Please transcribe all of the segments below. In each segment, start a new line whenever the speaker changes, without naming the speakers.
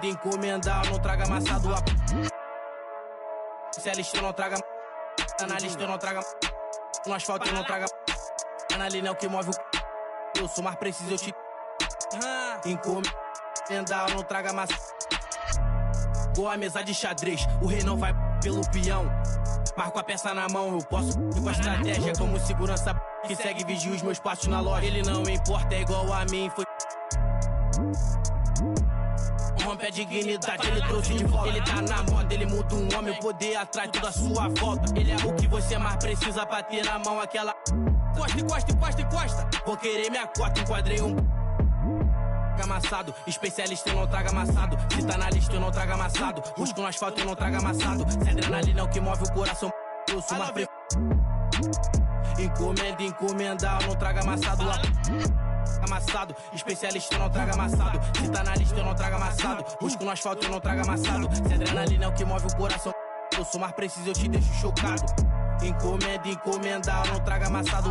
encomenda, não traga amassado. Especialista, eu não traga. Analista, eu não traga. No asfalto, eu não traga. Analina é o que move o. Eu sou mais preciso, eu te. Encomenda, não traga massa. Boa mesa de xadrez, o rei não vai pelo peão. Marco a peça na mão, eu posso ir com a estratégia como segurança que segue vigia os meus passos na loja. Ele não importa, é igual a mim, foi. Rompe a dignidade, ele trouxe de volta. Ele tá na moda, ele muda um homem, o poder atrai toda a sua volta. Ele é o que você mais precisa pra ter na mão aquela. Encosta. Vou querer minha cota, enquadrei um. Amassado, especialista eu não trago amassado. Se tá na lista eu não trago amassado. Busco no asfalto eu não trago amassado. Se adrenalina é o que move o coração. Eu sou mais encomenda, eu não trago amassado. Amassado, especialista eu não trago amassado. Se tá na lista eu não trago amassado. Busco no asfalto eu não trago amassado. Se adrenalina é o que move o coração. Eu sou mais preciso, eu te deixo chocado. Encomenda, eu não trago amassado.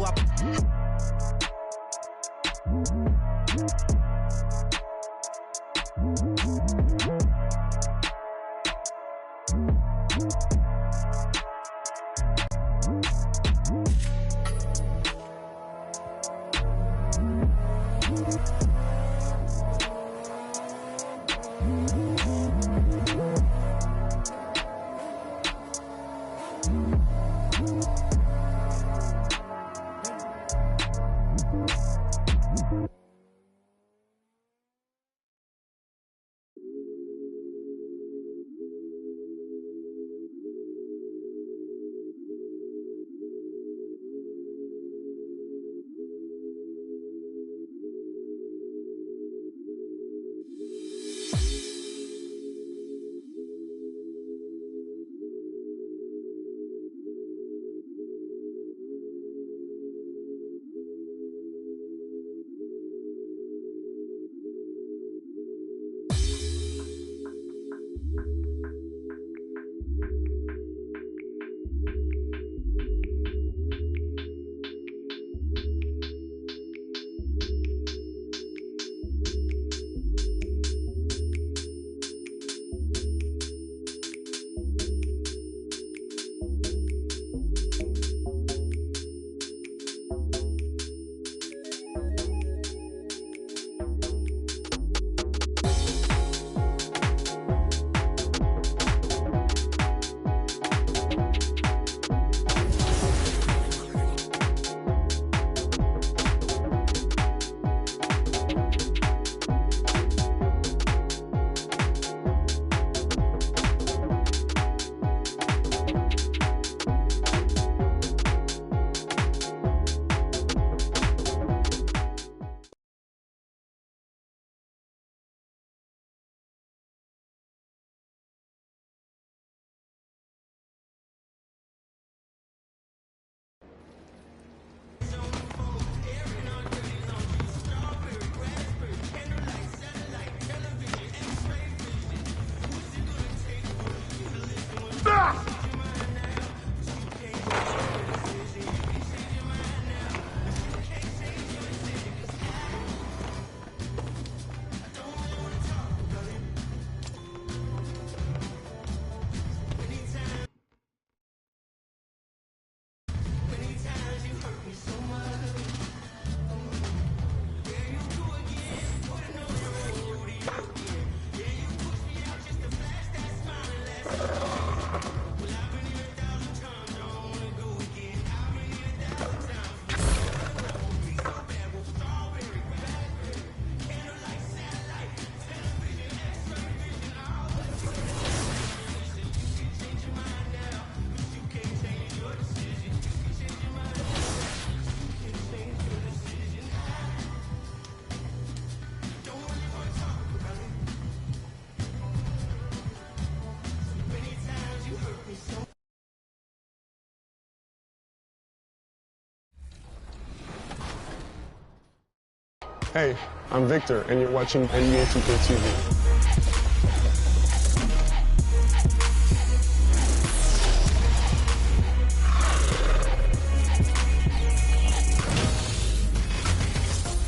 Hey, I'm Victor, and you're watching NBA 2K TV.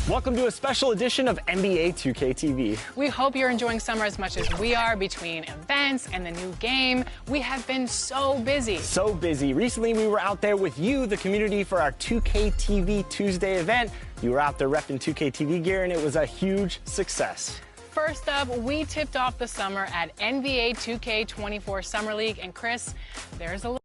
What welcome to a special edition of NBA 2K TV.
We hope you're enjoying summer as much as we are. Between events and the new game, we have been so busy.
So busy. Recently, we were out there with you, the community, for our 2K TV Tuesday event. You were out there repping 2K TV gear, and it was a huge success.
First up, we tipped off the summer at NBA 2K24 Summer League. And Chris, there's a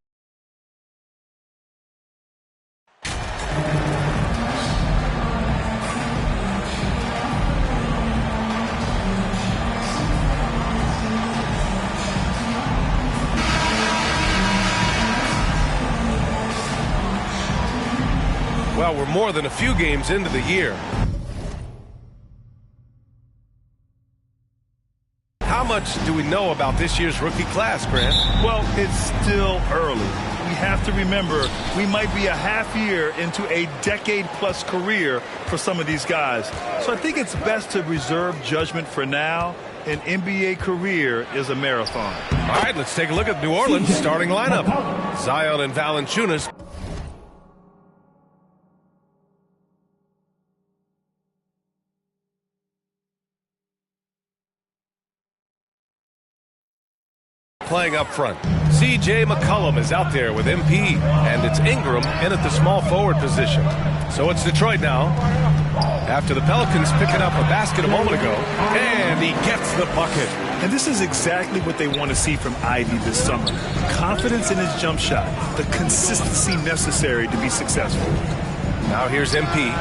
Well, we're more than a few games into the year. How much do we know about this year's rookie class, Grant?
Well, it's still early. We have to remember we might be a half year into a decade-plus career for some of these guys. So I think it's best to reserve judgment for now. An NBA career is a marathon.
All right, let's take a look at New Orleans' starting lineup. Zion and Valanciunas. Playing up front. C.J. McCollum is out there with MP, and it's Ingram in at the small forward position. So it's Detroit now. After the Pelicans picking up a basket a moment ago, and he gets the bucket.
And this is exactly what they want to see from Ivy this summer. Confidence in his jump shot, the consistency necessary to be successful.
Now here's MP.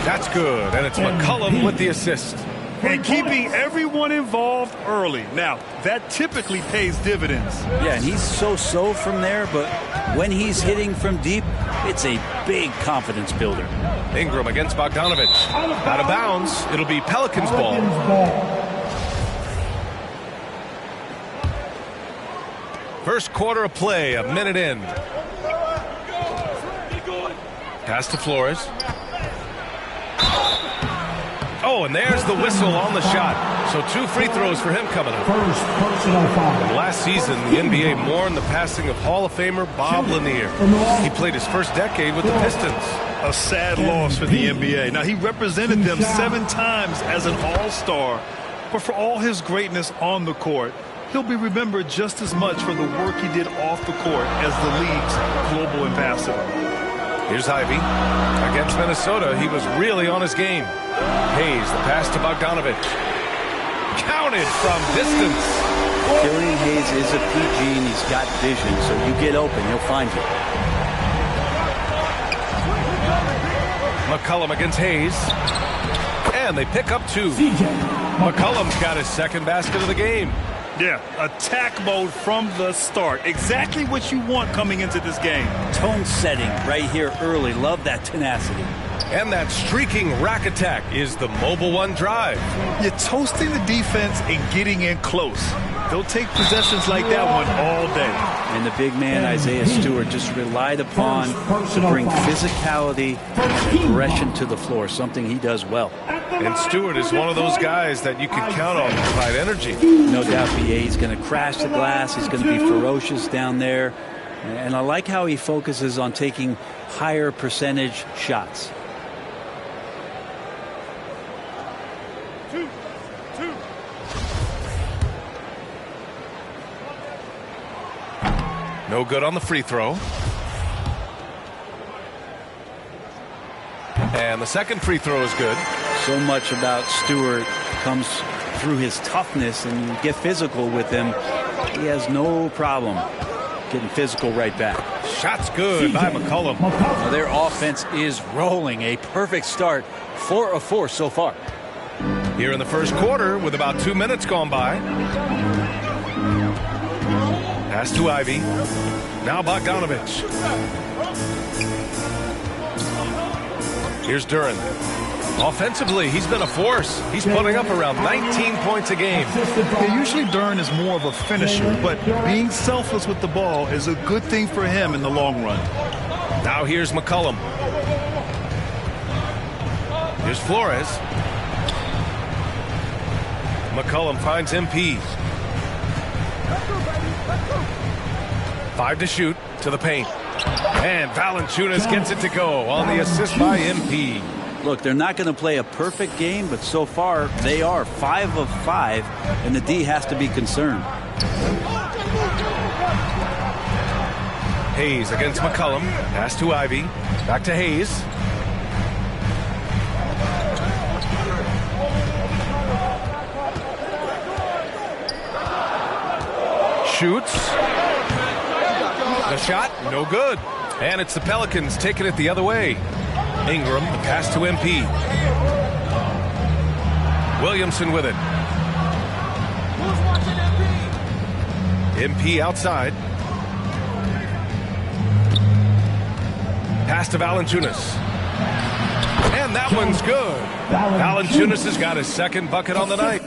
That's good, and it's McCollum with the assist.
And keeping everyone involved early. Now, that typically pays dividends.
Yeah, and he's so-so from there, but when he's hitting from deep, it's a big confidence builder.
Ingram against Bogdanovich. Out of bounds. It'll be Pelicans ball. First quarter of play, a minute in. Pass to Flores. Oh, and there's the whistle on the shot. So 2 free throws for him coming up. Last season, the NBA mourned the passing of Hall of Famer Bob Lanier. He played his first decade with the Pistons.
A sad loss for the NBA. Now, he represented them 7 times as an all-star. But for all his greatness on the court, he'll be remembered just as much for the work he did off the court as the league's global ambassador.
Here's Ivy. Against Minnesota, he was really on his game. Hayes, the pass to Bogdanovich. Counted from distance.
Killian Hayes is a PG, and he's got vision, so you get open, he'll find you.
McCollum against Hayes. And they pick up 2. McCollum's got his second basket of the game.
Yeah, attack mode from the start. Exactly what you want coming into this game.
Tone setting right here early. Love that tenacity.
And that streaking rack attack is the Mobile One drive.
You're toasting the defense and getting in close. They'll take possessions like that one all day.
And the big man, Isaiah Stewart, just relied upon to bring physicality and aggression to the floor, something he does well.
And Stewart is one of those guys that you can count on to provide energy.
No doubt, BA. He's going to crash the glass. He's going to be ferocious down there. And I like how he focuses on taking higher percentage shots.
No good on the free throw. And the second free throw is good.
So much about Stewart comes through his toughness, and you get physical with him. He has no problem getting physical right back.
Shot's good by McCollum.
Now their offense is rolling. A perfect start. 4 of 4 so far.
Here in the first quarter with about 2 minutes gone by. Pass to Ivy. Now Bogdanovich. Here's Duren. Offensively, he's been a force. He's putting up around 19 points a game.
Yeah, usually Duren is more of a finisher, but being selfless with the ball is a good thing for him in the long run.
Now here's McCollum. Here's Flores. McCollum finds MP. 5 to shoot to the paint. And Valanciunas gets it to go on the assist by MP.
Look, they're not going to play a perfect game, but so far they are 5 of 5, and the D has to be concerned.
Hayes against McCullum. Pass to Ivy. Back to Hayes. Shoots. The shot, no good. And it's the Pelicans taking it the other way. Ingram, the pass to MP. Williamson with it. MP outside. Pass to Valanciunas. And that one's good. Valanciunas has got his second bucket on the night.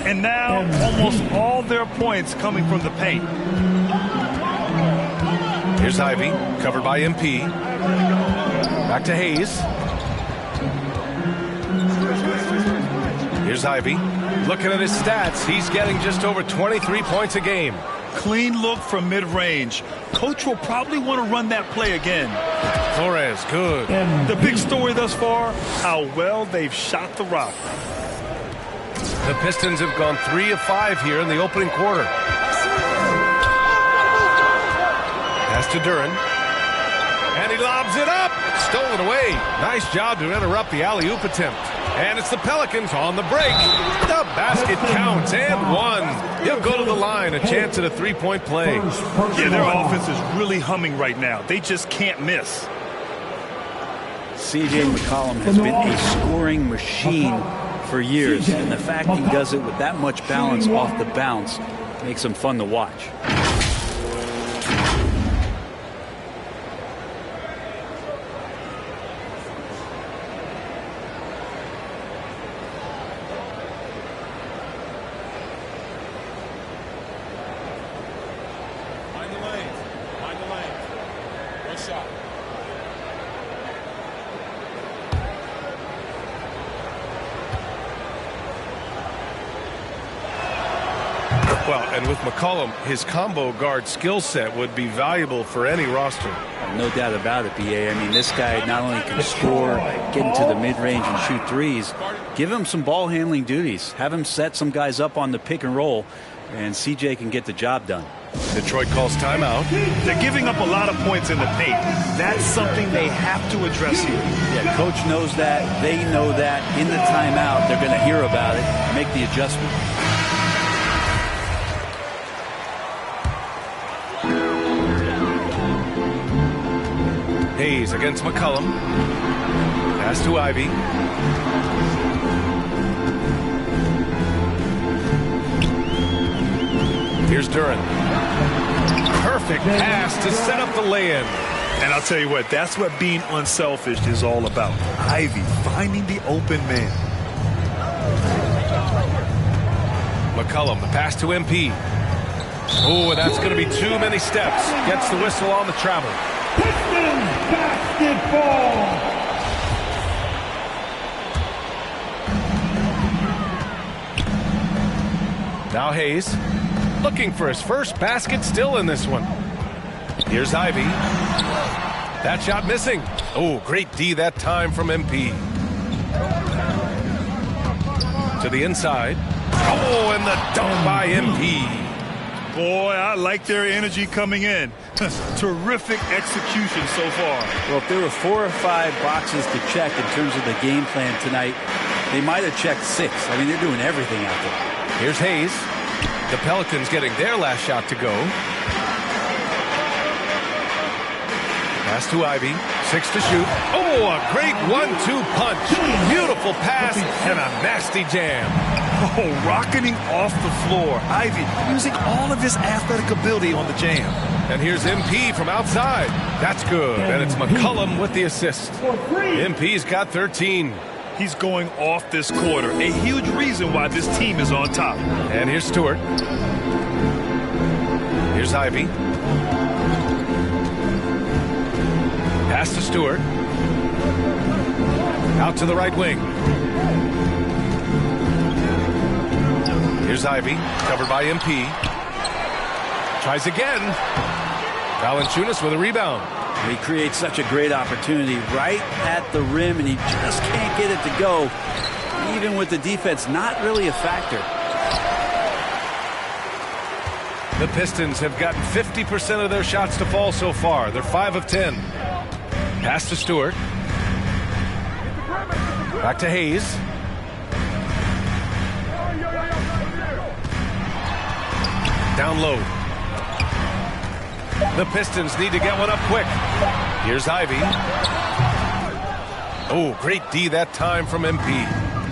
And now almost all their points coming from the paint.
Here's Ivy, covered by MP. Back to Hayes. Here's Ivy. Looking at his stats, he's getting just over 23 points a game.
Clean look from mid-range. Coach will probably want to run that play again.
Torres, good.
The big story thus far, how well they've shot the rock.
The Pistons have gone 3 of 5 here in the opening quarter. Pass to Duren. And he lobs it up. Stolen away. Nice job to interrupt the alley-oop attempt. And it's the Pelicans on the break. The basket counts and one. He'll go to the line. A chance at a three-point play.
Yeah, their offense is really humming right now. They just can't miss.
C.J. McCollum has been a scoring machine for years, and the fact he does it with that much balance off the bounce makes him fun to watch.
Mind the lanes. Mind the lanes. Good shot.
Well, and with McCollum, his combo guard skill set would be valuable for any roster.
No doubt about it, B.A. I mean, this guy not only can score, get into the mid-range and shoot threes, give him some ball handling duties. Have him set some guys up on the pick and roll, and C.J. can get the job done.
Detroit calls timeout.
They're giving up a lot of points in the paint. That's something they have to address here.
Yeah, coach knows that. They know that. In the timeout, they're going to hear about it, make the adjustment.
Hayes against McCullum. Pass to Ivy. Here's Duren. Perfect pass to set up the lay-in.
And I'll tell you what, that's what being unselfish is all about. Ivy finding the open man.
McCullum, the pass to MP. Oh, that's going to be too many steps. Gets the whistle on the travel.
Pistons basketball.
Now Hayes, looking for his first basket, still in this one. Here's Ivy. That shot missing. Oh, great D that time from MP. To the inside. Oh, and the dunk by MP.
Boy, I like their energy coming in. Terrific execution so far.
Well, if there were 4 or 5 boxes to check in terms of the game plan tonight, they might have checked 6. I mean, they're doing everything out there.
Here's Hayes. The Pelicans getting their last shot to go. Pass to Ivy. 6 to shoot. Oh, a great 1-2 punch. Beautiful pass and a nasty jam.
Oh, rocketing off the floor. Ivy using all of his athletic ability on the jam.
And here's MP from outside. That's good. And it's McCullum with the assist. MP's got 13.
He's going off this quarter. A huge reason why this team is on top.
And here's Stewart. Here's Ivy. Pass to Stewart. Out to the right wing. Here's Ivy, covered by MP. Tries again. Valanciunas with a rebound.
He creates such a great opportunity right at the rim, and he just can't get it to go. Even with the defense not really a factor.
The Pistons have gotten 50% of their shots to fall so far. They're 5 of 10. Pass to Stewart. Back to Hayes. Down low. The Pistons need to get one up quick. Here's Ivy. Oh, great D that time from MP.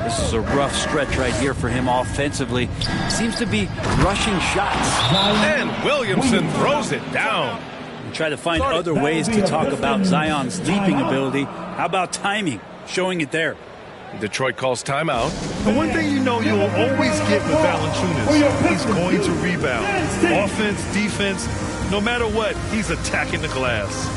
This is a rough stretch right here for him offensively. Seems to be rushing shots.
And Williamson throws it down.
We try to find other ways to talk about Zion's leaping ability. How about timing? Showing it there.
Detroit calls timeout.
The one thing you know you'll always get with Valanciunas, he's going to rebound. Offense, defense, no matter what, he's attacking the glass.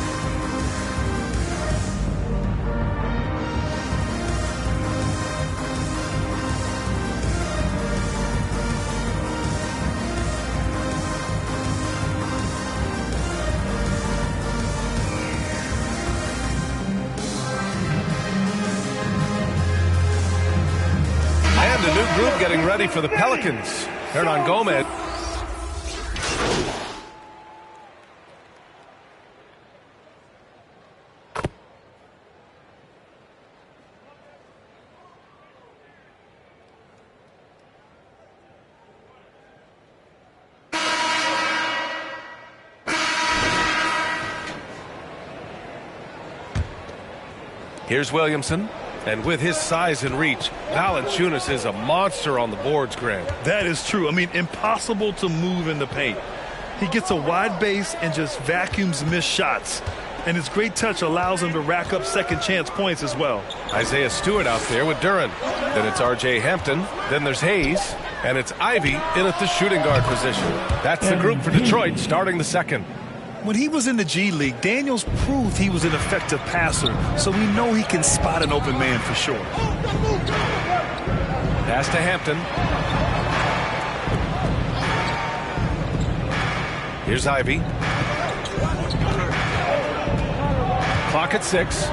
A new group getting ready for the Pelicans. Hernan Gomez. Here's Williamson. And with his size and reach, Valanciunas is a monster on the boards, Grant.
That is true. I mean, impossible to move in the paint. He gets a wide base and just vacuums missed shots. And his great touch allows him to rack up second chance points as well.
Isaiah Stewart out there with Duran. Then it's R.J. Hampton. Then there's Hayes. And it's Ivy in at the shooting guard position. That's the group for Detroit starting the second.
When he was in the G League, Daniels proved he was an effective passer, so we know he can spot an open man for sure.
Pass to Hampton. Here's Ivy. Clock at 6.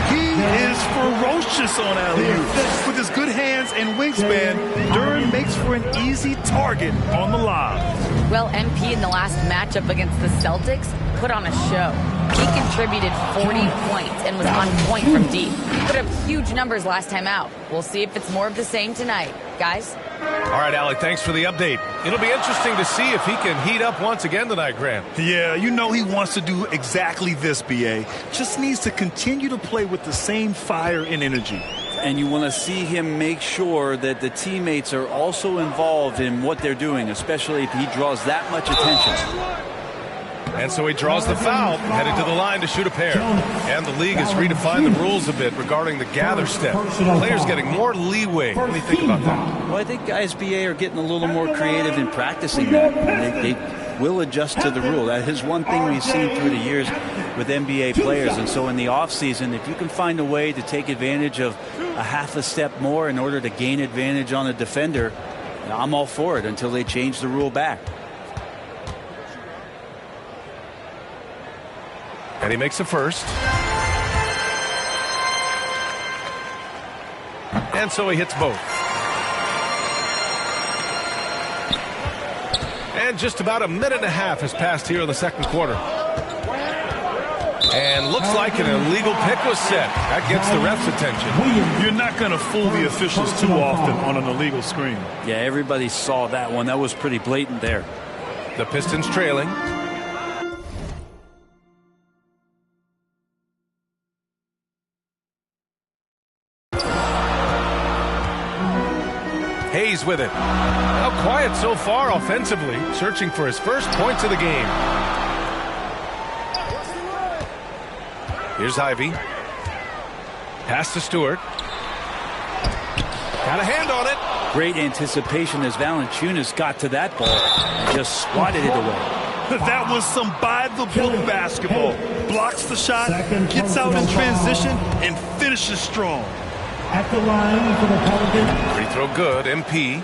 He is ferocious on alley-oops. With his good hands and wingspan, Duran makes for an easy target on the lob.
Well, MP in the last matchup against the Celtics put on a show. He contributed 40 points and was on point from deep. He put up huge numbers last time out. We'll see if it's more of the same tonight. Guys?
All right, Allie, thanks for the update. It'll be interesting to see if he can heat up once again tonight, Grant.
Yeah, you know he wants to do exactly this, B.A. Just needs to continue to play with the same fire and energy.
And you want to see him make sure that the teammates are also involved in what they're doing, especially if he draws that much attention.
And so he draws the foul, headed to the line to shoot a pair. And the league has redefined the rules a bit regarding the gather step. Players getting more leeway. What do you think about that?
Well, I think guys, BA, are getting a little more creative in practicing that. They will adjust to the rule. That is one thing we've seen through the years with NBA players. And so in the offseason, if you can find a way to take advantage of a half a step more in order to gain advantage on a defender, I'm all for it until they change the rule back.
And he makes a first. And so he hits both. And just about a minute and a half has passed here in the second quarter. And looks like an illegal pick was set. That gets the ref's attention.
You're not going to fool the officials too often on an illegal screen.
Yeah, everybody saw that one. That was pretty blatant there.
The Pistons trailing. Hayes with it. Now quiet so far offensively, searching for his first points of the game. Here's Ivy. Pass to Stewart. Got a hand on it.
Great anticipation as Valanciunas got to that ball and just swatted it away.
That was some by-the-book basketball. Blocks the shot, gets out in transition, and finishes strong.
At the line for the Pelicans.
Free throw good, MP.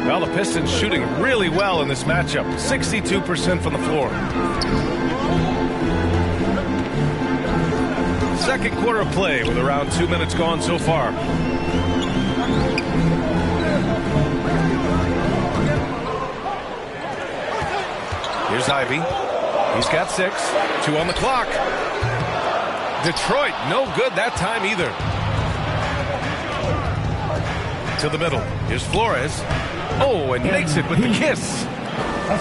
Well, the Pistons shooting really well in this matchup. 62% from the floor. Second quarter of play with around 2 minutes gone so far. Here's Ivy. He's got 6. 2 on the clock. Detroit, no good that time either. To the middle. Here's Flores. Oh, and makes it with the kiss.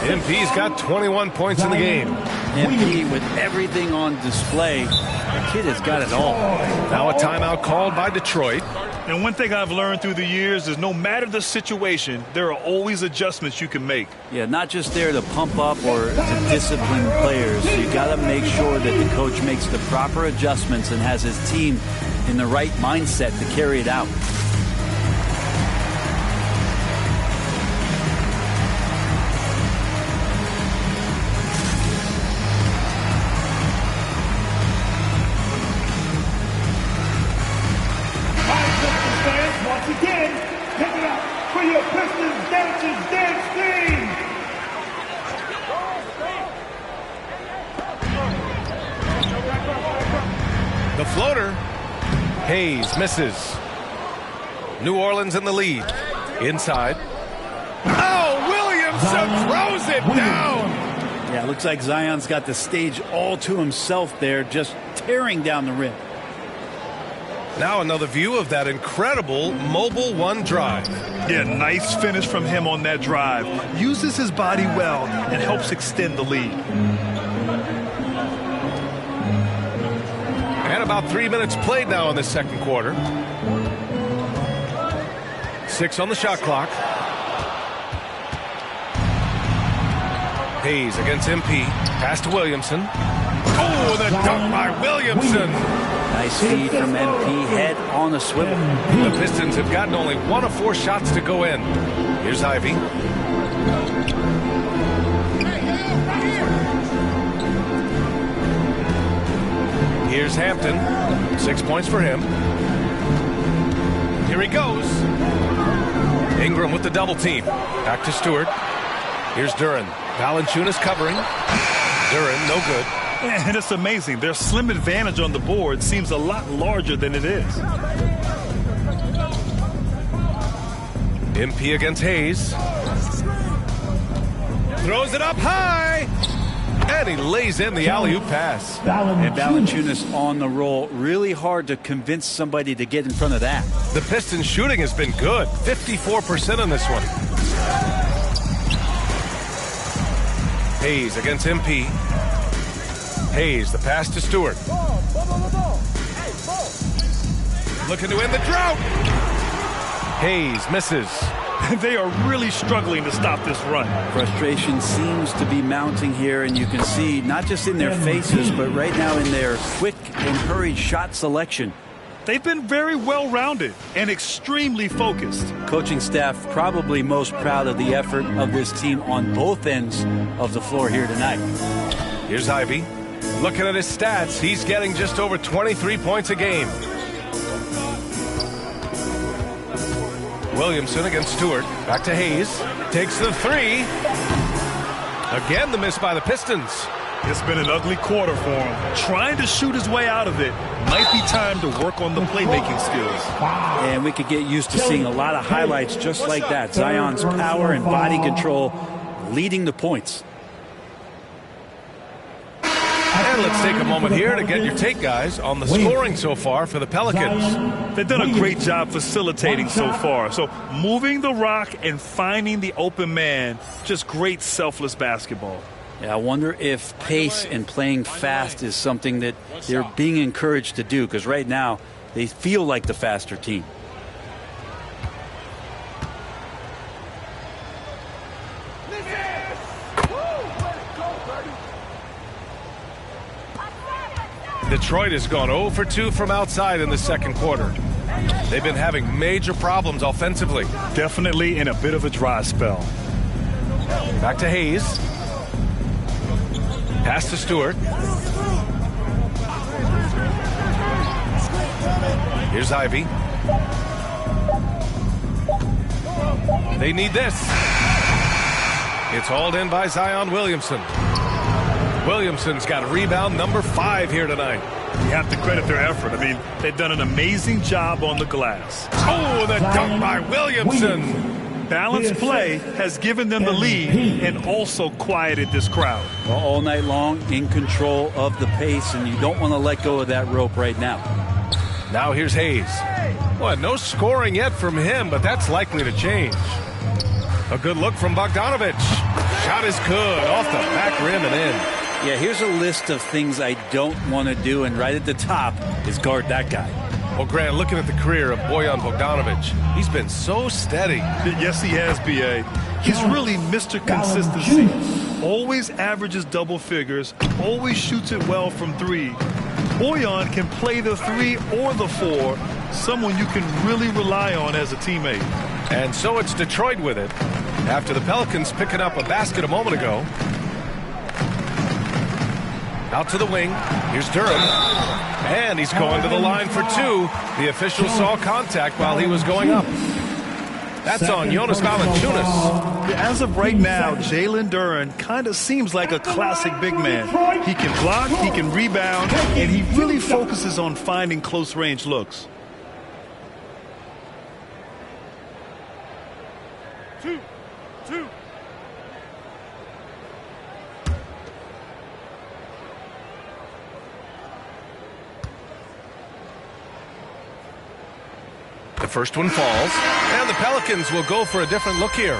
MP's got 21 points in the game.
MP with everything on display. The kid has got it all.
Now a timeout called by Detroit.
And one thing I've learned through the years is no matter the situation, there are always adjustments you can make.
Yeah, not just there to pump up or to discipline players. You got to make sure that the coach makes the proper adjustments and has his team in the right mindset to carry it out.
The floater. Hayes misses. New Orleans in the lead. Inside. Oh, Williamson throws it down.
Yeah, it looks like Zion's got the stage all to himself there, just tearing down the rim.
Now another view of that incredible mobile one drive.
Yeah, nice finish from him on that drive. Uses his body well and helps extend the lead.
And about 3 minutes played now in the second quarter. 6 on the shot clock. Hayes against MP. Pass to Williamson. Oh, the dunk by Williamson.
Nice feed from MP. Head on the swivel.
The Pistons have gotten only 1 of 4 shots to go in. Here's Ivy. Here's Hampton. 6 points for him. Here he goes. Ingram with the double team. Back to Stewart. Here's Duran. Valanciunas covering. Duran, no good.
And it's amazing. Their slim advantage on the board seems a lot larger than it is.
MP against Hayes. Throws it up high. And he lays in the alley-oop pass.
And Valanciunas on the roll. Really hard to convince somebody to get in front of that.
The Pistons shooting has been good. 54% on this one. Hayes against MP. Hayes, the pass to Stewart. Looking to end the drought. Hayes misses.
They are really struggling to stop this run.
Frustration seems to be mounting here, and you can see not just in their faces, but right now in their quick and hurried shot selection.
They've been very well-rounded and extremely focused.
Coaching staff probably most proud of the effort of this team on both ends of the floor here tonight.
Here's Ivy. Looking at his stats, he's getting just over 23 points a game. Williamson against Stewart. Back to Hayes. Takes the 3. Again, the miss by the Pistons.
It's been an ugly quarter for him. Trying to shoot his way out of it. Might be time to work on the playmaking skills.
And we could get used to seeing a lot of highlights just like that. Zion's power and body control leading the points.
And let's take a moment here to get your take, guys, on the scoring so far for the Pelicans.
They've done a great job facilitating so far. So moving the rock and finding the open man, just great selfless basketball.
Yeah, I wonder if pace and playing fast is something that they're being encouraged to do, because right now they feel like the faster team.
Detroit has gone 0 for 2 from outside in the second quarter. They've been having major problems offensively.
Definitely in a bit of a dry spell.
Back to Hayes. Pass to Stewart. Here's Ivy. They need this. It's hauled in by Zion Williamson. Williamson's got rebound number 5 here tonight.
You have to credit their effort. I mean, they've done an amazing job on the glass.
Oh, the dunk by Williamson.
Balanced play has given them the lead and also quieted this crowd.
Well, all night long, in control of the pace, and you don't want to let go of that rope right now.
Now here's Hayes. Well, no scoring yet from him, but that's likely to change. A good look from Bogdanovich. Shot is good, off the back rim and in.
Yeah, here's a list of things I don't want to do, and right at the top is guard that guy.
Well, Grant, looking at the career of Bojan Bogdanović, he's been so steady.
Yes, he has, B.A. He's really Mr. Consistency. Always averages double figures, always shoots it well from 3. Bojan can play the 3 or the 4, someone you can really rely on as a teammate.
And so it's Detroit with it, after the Pelicans picking up a basket a moment ago. Out to the wing. Here's Durham. And he's going to the line for 2. The official saw contact while he was going up. That's on Jonas Valanciunas.
As of right now, Jalen Duren kind of seems like a classic big man. He can block, he can rebound, and he really focuses on finding close-range looks.
2. The first one falls, and the Pelicans will go for a different look here.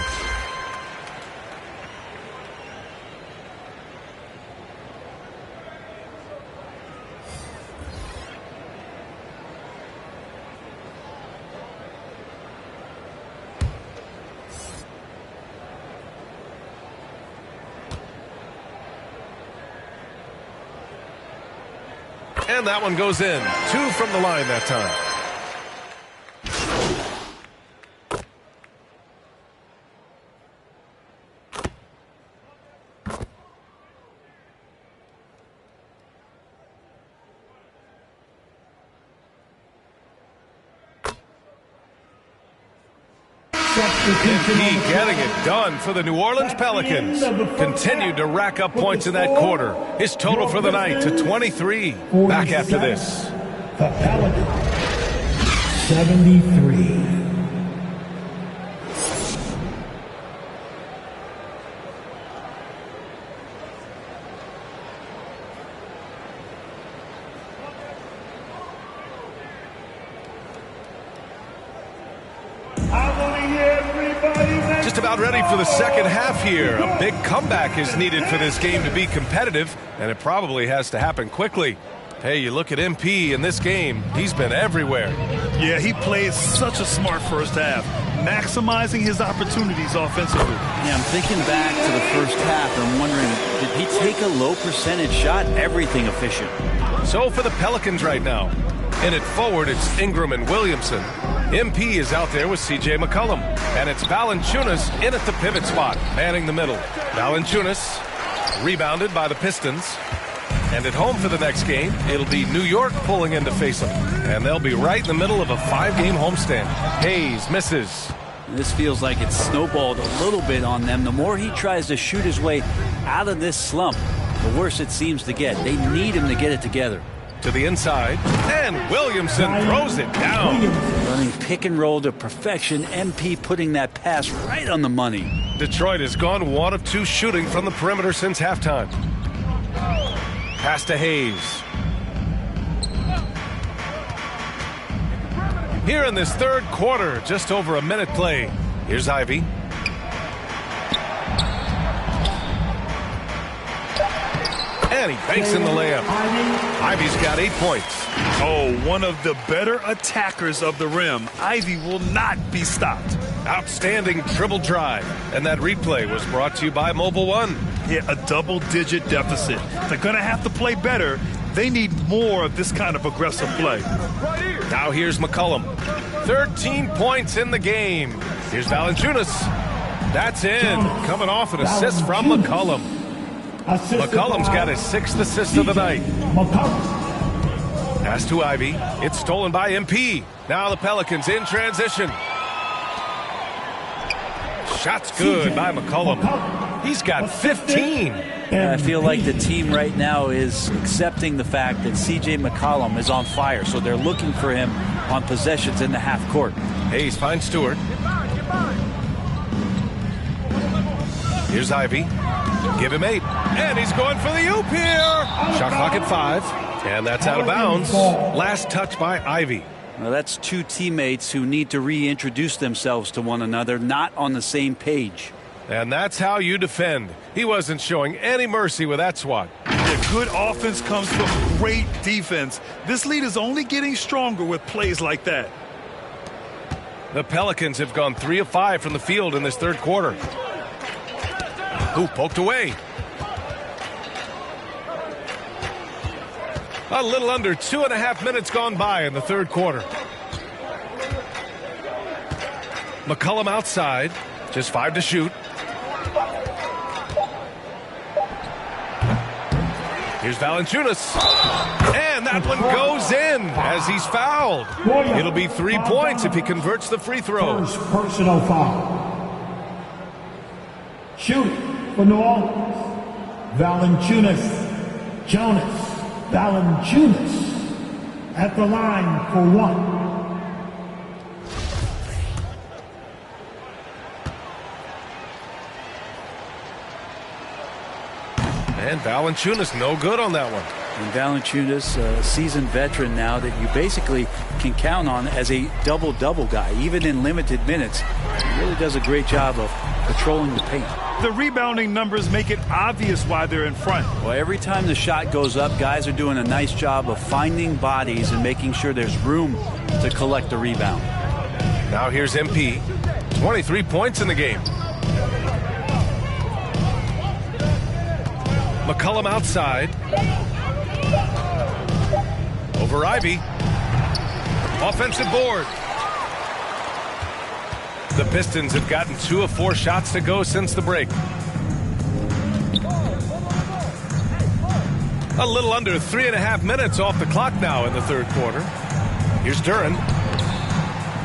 And that one goes in. 2 from the line that time. MP getting it done for the New Orleans Pelicans. Continued to rack up points in that quarter. His total for the night to 23. Back after this.
The Pelicans, 73.
Just about ready for the second half here. A big comeback is needed for this game to be competitive, and it probably has to happen quickly. Hey, you look at MP in this game, he's been everywhere.
Yeah, he played such a smart first half, maximizing his opportunities offensively.
Yeah, I'm thinking back to the first half, and I'm wondering, did he take a low percentage shot? Everything efficient.
So for the Pelicans right now, in it forward, it's Ingram and Williamson. MP is out there with C.J. McCollum. And it's Valanciunas in at the pivot spot, manning the middle. Valanciunas rebounded by the Pistons. And at home for the next game, it'll be New York pulling in to face them. And they'll be right in the middle of a 5-game homestand. Hayes misses.
This feels like it's snowballed a little bit on them. The more he tries to shoot his way out of this slump, the worse it seems to get. They need him to get it together.
To the inside, and Williamson throws it down.
Running pick and roll to perfection. MP putting that pass right on the money.
Detroit has gone 1 of 2 shooting from the perimeter since halftime. Pass to Hayes. Here in this third quarter, just over a minute play. Here's Ivy. And he banks in the layup. Ivy's got 8 points.
Oh, one of the better attackers of the rim. Ivy will not be stopped.
Outstanding dribble drive. And that replay was brought to you by Mobile One.
Yeah, a double-digit deficit. They're going to have to play better. They need more of this kind of aggressive play.
Now here's McCollum. 13 points in the game. Here's Valanciunas. That's in. Coming off an assist from McCollum. McCollum's got his 6th assist of the night. Pass to Ivy. It's stolen by MP. Now the Pelicans in transition. Shot's good by McCollum. He's got 15.
I feel like the team right now is accepting the fact that C.J. McCollum is on fire, so they're looking for him on possessions in the half court.
Hayes finds Stewart. Here's Ivy. Give him 8. And he's going for the oop here. Shot clock at 5. And that's out of bounds. Last touch by Ivy.
Well, that's two teammates who need to reintroduce themselves to one another, not on the same page.
And that's how you defend. He wasn't showing any mercy with that swat.
Yeah, good offense comes from great defense. This lead is only getting stronger with plays like that.
The Pelicans have gone 3 of 5 from the field in this third quarter. Ooh, poked away. A little under 2.5 minutes gone by in the third quarter. McCollum outside. Just 5 to shoot. Here's Valanciunas. And that one goes in as he's fouled. It'll be 3 points if he converts the free throw.
First personal foul. Shoot for New Orleans. Jonas Valanciunas at the line for 1.
And Valanciunas no good on that one.
And Valanciunas, a seasoned veteran now that you basically can count on as a double-double guy, even in limited minutes. He really does a great job of patrolling the paint.
The rebounding numbers make it obvious why they're in front.
Well, every time the shot goes up, guys are doing a nice job of finding bodies and making sure there's room to collect the rebound.
Now here's MP. 23 points in the game. McCollum outside. Over Ivy. Offensive board. The Pistons have gotten 2 of 4 shots to go since the break. A little under 3.5 minutes off the clock now in the third quarter. Here's Duren.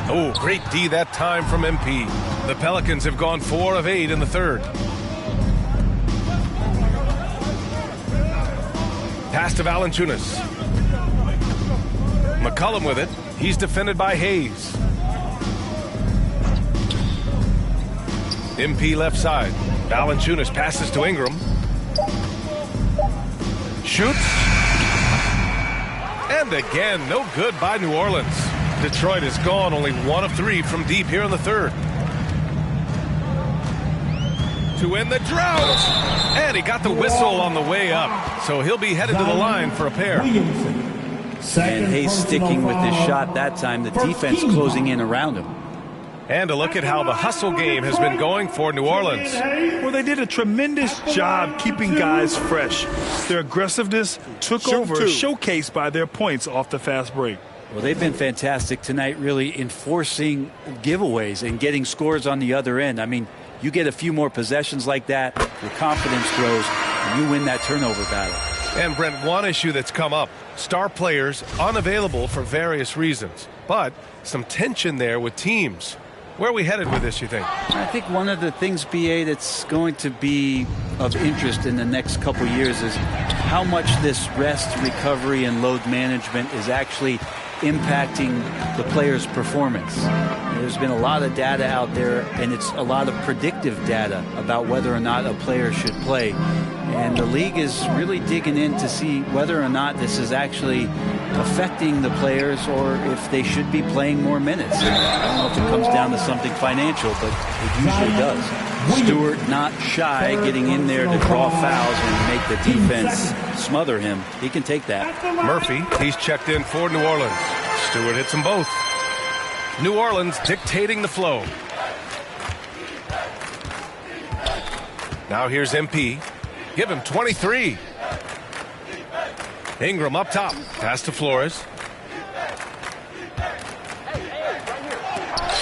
Oh, great D that time from MP. The Pelicans have gone 4 of 8 in the third. Pass to Valanciunas. McCollum with it. He's defended by Hayes. MP left side. Valanciunas passes to Ingram. Shoots. And again, no good by New Orleans. Detroit is gone only 1 of 3 from deep here in the third. To end the drought. And he got the whistle on the way up. So he'll be headed to the line for a pair.
And Hayes sticking with his shot that time. The defense closing in around him.
And a look at how the hustle game has been going for New Orleans.
Well, they did a tremendous job keeping guys fresh. Their aggressiveness took over, showcased by their points off the fast break.
Well, they've been fantastic tonight, really enforcing giveaways and getting scores on the other end. I mean, you get a few more possessions like that, your confidence grows, and you win that turnover battle.
And Brent, one issue that's come up, star players unavailable for various reasons, but some tension there with teams. Where are we headed with this, you think?
I think one of the things, BA, that's going to be of interest in the next couple years is how much this rest, recovery, and load management is actually impacting the player's performance. There's been a lot of data out there, and it's a lot of predictive data about whether or not a player should play. And the league is really digging in to see whether or not this is actually affecting the players or if they should be playing more minutes. And I don't know if it comes down to something financial, but it usually does. Stewart not shy, getting in there to draw fouls and make the defense smother him. He can take that.
Murphy, he's checked in for New Orleans. Stewart hits them both. New Orleans dictating the flow. Now here's MP. Give him 23. Ingram up top. Pass to Flores.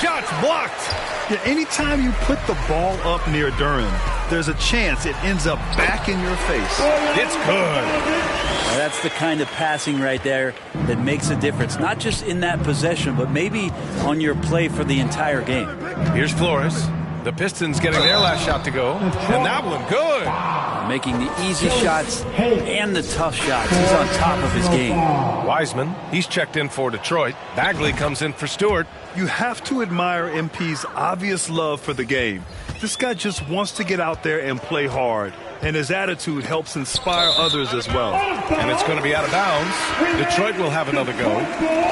Shots blocked.
Yeah, anytime you put the ball up near Duran, there's a chance it ends up back in your face.
It's good.
Now that's the kind of passing right there that makes a difference, not just in that possession, but maybe on your play for the entire game.
Here's Flores. The Pistons getting their last shot to go. And that one, good.
Making the easy shots and the tough shots. He's on top of his game.
Wiseman, he's checked in for Detroit. Bagley comes in for Stewart.
You have to admire MP's obvious love for the game. This guy just wants to get out there and play hard, and his attitude helps inspire others as well.
And it's going to be out of bounds. Detroit will have another go.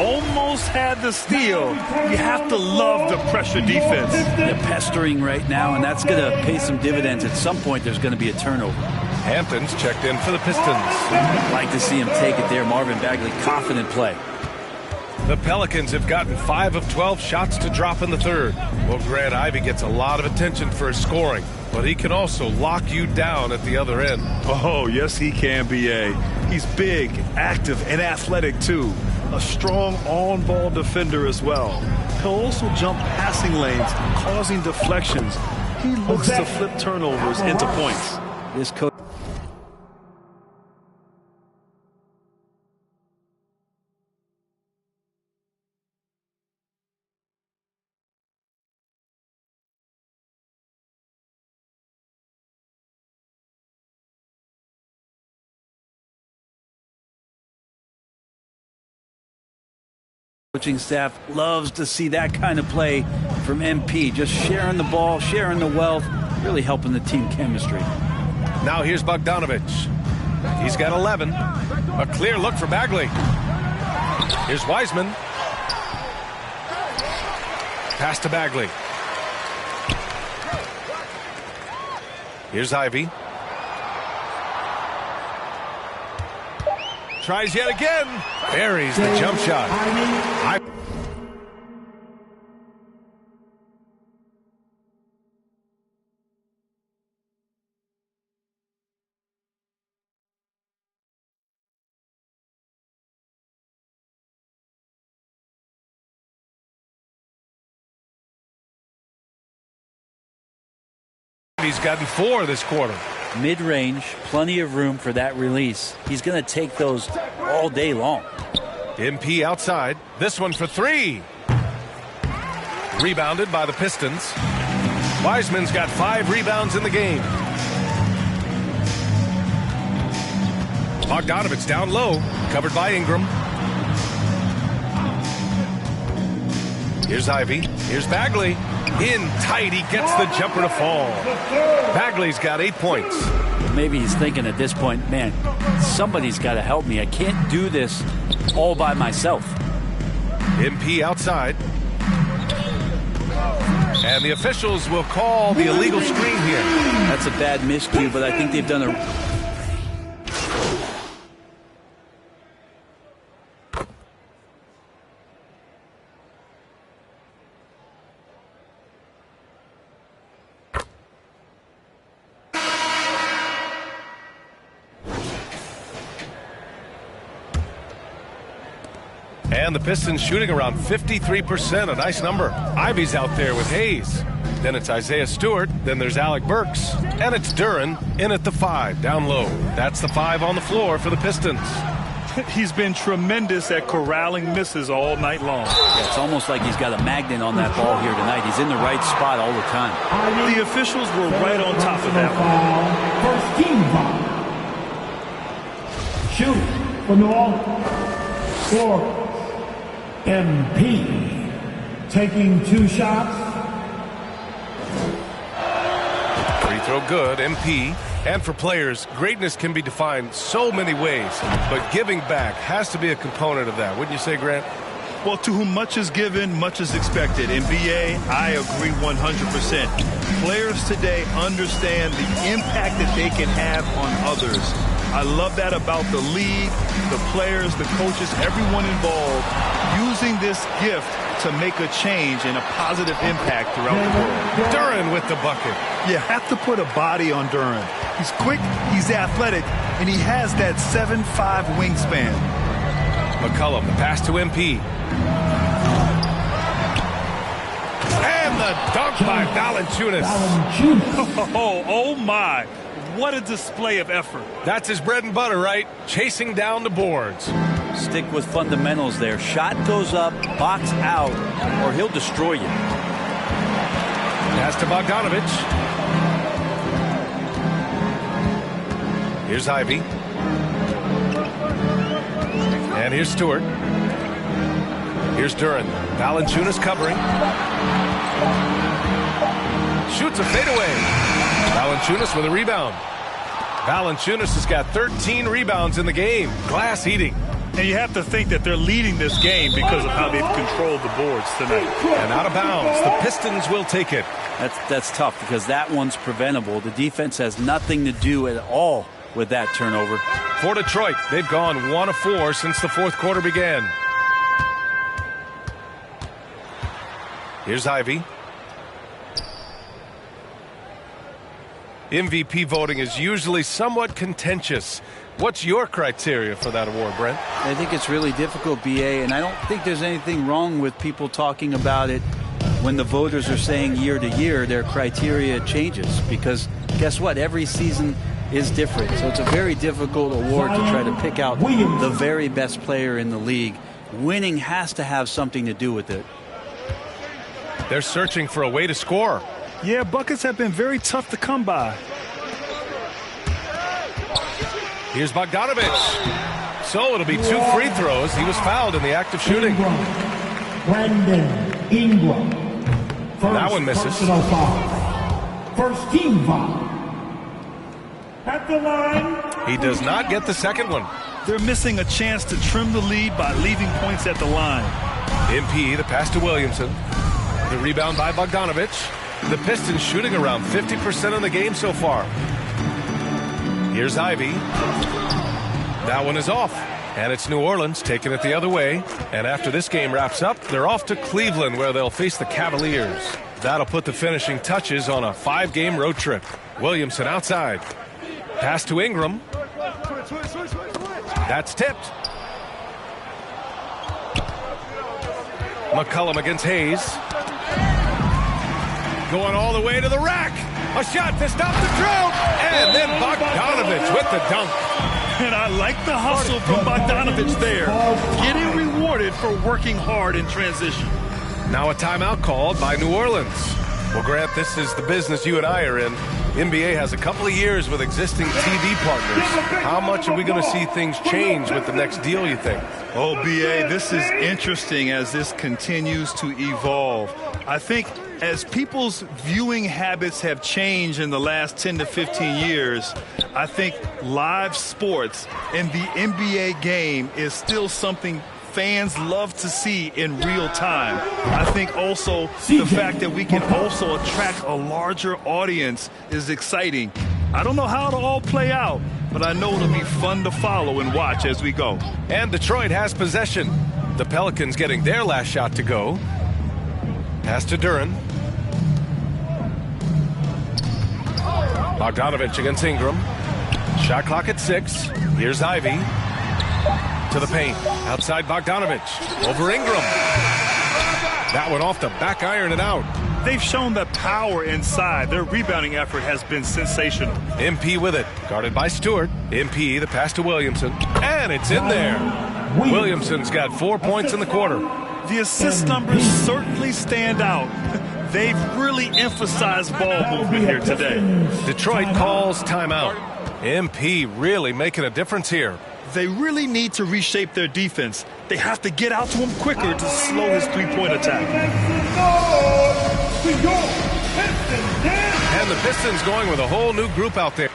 Almost had the steal. You have to love the pressure defense.
They're pestering right now, and that's going to pay some dividends. At some point, there's going to be a turnover.
Hampton's checked in for the Pistons.
I'd like to see him take it there. Marvin Bagley, confident play.
The Pelicans have gotten 5 of 12 shots to drop in the third. Well, Grant, Ivey gets a lot of attention for his scoring, but he can also lock you down at the other end.
Oh, yes, he can, B.A. He's big, active, and athletic, too. A strong on-ball defender as well. He'll also jump passing lanes, causing deflections. He looks to flip turnovers into points.
This coach. Coaching staff loves to see that kind of play from MP, just sharing the ball, sharing the wealth, really helping the team chemistry.
Now here's Bogdanovich. He's got 11. A clear look for Bagley. Here's Wiseman. Pass to Bagley. Here's Ivey. Tries yet again. Buries the jump shot. He's gotten 4 this quarter.
Mid-range, plenty of room for that release. He's going to take those all day long.
MP outside. This one for 3. Rebounded by the Pistons. Wiseman's got 5 rebounds in the game. Bogdanovich down low, covered by Ingram. Here's Ivey. Here's Bagley. In tight, he gets the jumper to fall. Bagley's got 8 points.
Maybe he's thinking at this point, man, somebody's got to help me. I can't do this all by myself.
MP outside. And the officials will call the illegal screen here.
That's a bad miscue, but I think they've done a...
And the Pistons shooting around 53%, a nice number. Ivey's out there with Hayes. Then it's Isaiah Stewart. Then there's Alec Burks. And it's Duran in at the 5, down low. That's the 5 on the floor for the Pistons.
He's been tremendous at corralling misses all night long.
Yeah, it's almost like he's got a magnet on that ball here tonight. He's in the right spot all the time.
The officials were right on top of that
one. First team foul. Shoot for New Orleans. Score. MP taking 2 shots.
Free throw good, MP. And for players, greatness can be defined so many ways, but giving back has to be a component of that. Wouldn't you say, Grant?
Well, to whom much is given, much is expected. In BA, I agree 100%. Players today understand the impact that they can have on others. I love that about the league, the players, the coaches, everyone involved, using this gift to make a change and a positive impact throughout the world.
Duran with the bucket.
You have to put a body on Duran. He's quick, he's athletic, and he has that 7'5" wingspan.
McCollum, the pass to MP. And the a dunk by Valanciunas.
Oh my. What a display of effort.
That's his bread and butter, right? Chasing down the boards.
Stick with fundamentals there. Shot goes up, box out, or he'll destroy you.
Pass to Bogdanovic. Here's Ivy. And here's Stewart. Here's Duren. Valanciunas covering. Shoots a fadeaway. Valanciunas with a rebound. Valanciunas has got 13 rebounds in the game. Glass eating.
And you have to think that they're leading this game because of how they've controlled the boards tonight.
And out of bounds. The Pistons will take it.
That's tough because that one's preventable. The defense has nothing to do at all with that turnover.
For Detroit, they've gone 1 of 4 since the fourth quarter began. Here's Ivy. MVP voting is usually somewhat contentious. What's your criteria for that award, Brent?
I think it's really difficult, BA, and I don't think there's anything wrong with people talking about it when the voters are saying year to year their criteria changes, because guess what? Every season is different. So it's a very difficult award to try to pick out the very best player in the league. Winning has to have something to do with it.
They're searching for a way to score.
Yeah, buckets have been very tough to come by.
Here's Bogdanovic. So it'll be 2 free throws. He was fouled in the act of shooting.
Brandon Ingram.
That one misses.
First team foul. At the line.
He does not get the second one.
They're missing a chance to trim the lead by leaving points at the line.
MP, the pass to Williamson. The rebound by Bogdanovic. The Pistons shooting around 50% of the game so far. Here's Ivy. That one is off. And it's New Orleans taking it the other way. And after this game wraps up, they're off to Cleveland where they'll face the Cavaliers. That'll put the finishing touches on a 5-game road trip. Williamson outside. Pass to Ingram. That's tipped. McCollum against Hayes. Going all the way to the rack. A shot to stop the drought. And then Bogdanovic with the dunk.
And I like the hustle from Bogdanovic there. Getting rewarded for working hard in transition.
Now a timeout called by New Orleans. Well, Grant, this is the business you and I are in. NBA has a couple of years with existing TV partners. How much are we going to see things change with the next deal, you think?
Oh, BA, this is interesting as this continues to evolve. I think as people's viewing habits have changed in the last 10 to 15 years, I think live sports and the NBA game is still something fans love to see in real time. I think also the fact that we can also attract a larger audience is exciting. I don't know how it'll all play out, but I know it'll be fun to follow and watch as we go.
And Detroit has possession. The Pelicans getting their last shot to go. Pass to Duren. Bogdanovic against Ingram. Shot clock at 6. Here's Ivy. To the paint. Outside Bogdanovic. Over Ingram. That one off the back iron and out.
They've shown the power inside. Their rebounding effort has been sensational.
MP with it. Guarded by Stewart. MP, the pass to Williamson. And it's in there. Williamson's got 4 points in the quarter.
The assist numbers certainly stand out. They've really emphasized ball movement here today.
Detroit calls timeout. MP really making a difference here.
They really need to reshape their defense. They have to get out to him quicker to slow his three-point attack.
And the Pistons going with a whole new group out there.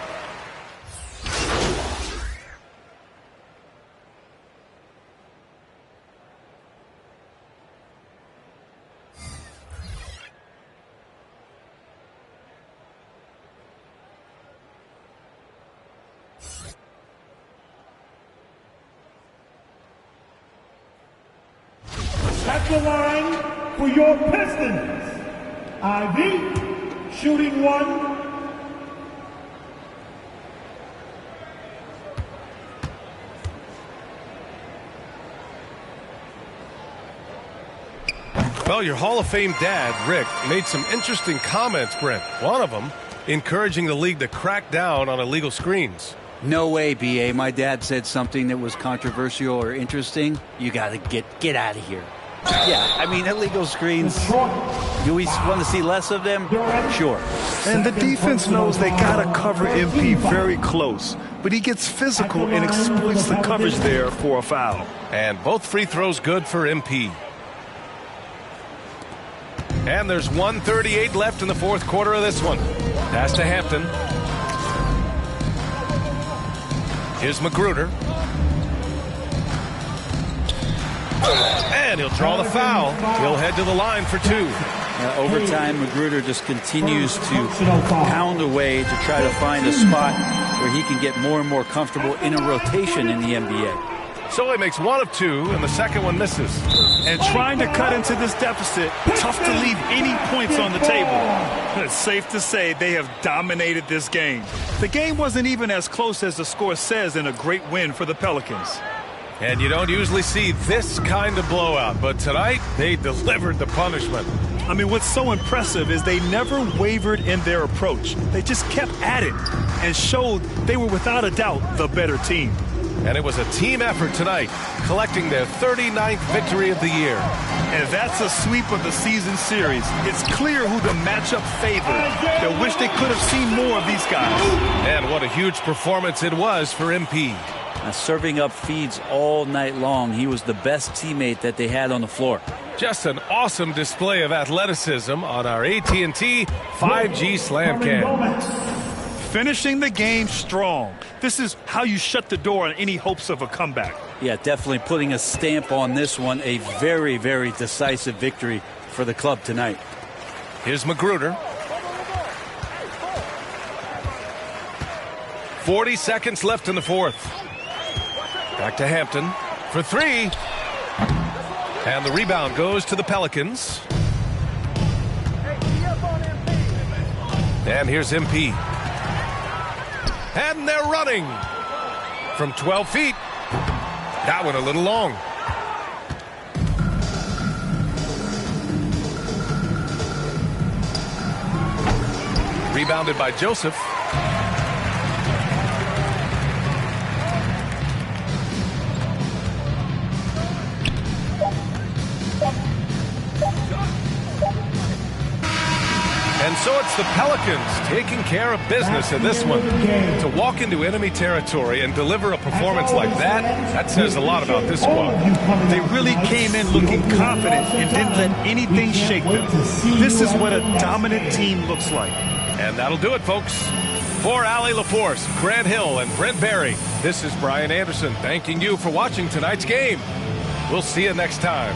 At the line for your Pistons, Ivy, shooting 1.
Well, your Hall of Fame dad, Rick, made some interesting comments, Brent. One of them encouraging the league to crack down on illegal screens.
No way, B.A. My dad said something that was controversial or interesting. You got to get out of here. Yeah, I mean, illegal screens, do we want to see less of them? Sure.
And the defense knows they got to cover MP very close, but he gets physical and exploits the coverage there for a foul.
And both free throws good for MP. And there's 1:38 left in the fourth quarter of this one. Pass to Hampton. Here's Magruder. And he'll draw the foul. He'll head to the line for two.
Overtime, Magruder just continues to pound away to try to find a spot where he can get more and more comfortable in a rotation in the NBA.
So he makes one of two, and the second one misses.
And trying to cut into this deficit, tough to leave any points on the table. It's safe to say they have dominated this game. The game wasn't even as close as the score says in a great win for the Pelicans.
And you don't usually see this kind of blowout, but tonight they delivered the punishment.
I mean, what's so impressive is they never wavered in their approach. They just kept at it and showed they were without a doubt the better team.
And it was a team effort tonight, collecting their 39th victory of the year.
And that's a sweep of the season series. It's clear who the matchup favored. They wish they could have seen more of these guys.
And what a huge performance it was for MP.
Serving up feeds all night long. He was the best teammate that they had on the floor.
Just an awesome display of athleticism on our AT&T 5G Slam Cam.
Finishing the game strong. This is how you shut the door on any hopes of a comeback.
Yeah, definitely putting a stamp on this one. A very, very decisive victory for the club tonight.
Here's Magruder. 40 seconds left in the fourth. Back to Hampton for three. And the rebound goes to the Pelicans. And here's MP. And they're running from 12 feet. That one a little long. Rebounded by Joseph. And so it's the Pelicans taking care of business in this one. To walk into enemy territory and deliver a performance like that says a lot about this squad.
They really came in looking confident and didn't let anything shake them. This is what a dominant team looks like.
And that'll do it, folks. For Allie LaForce, Grant Hill, and Brent Barry, this is Brian Anderson thanking you for watching tonight's game. We'll see you next time.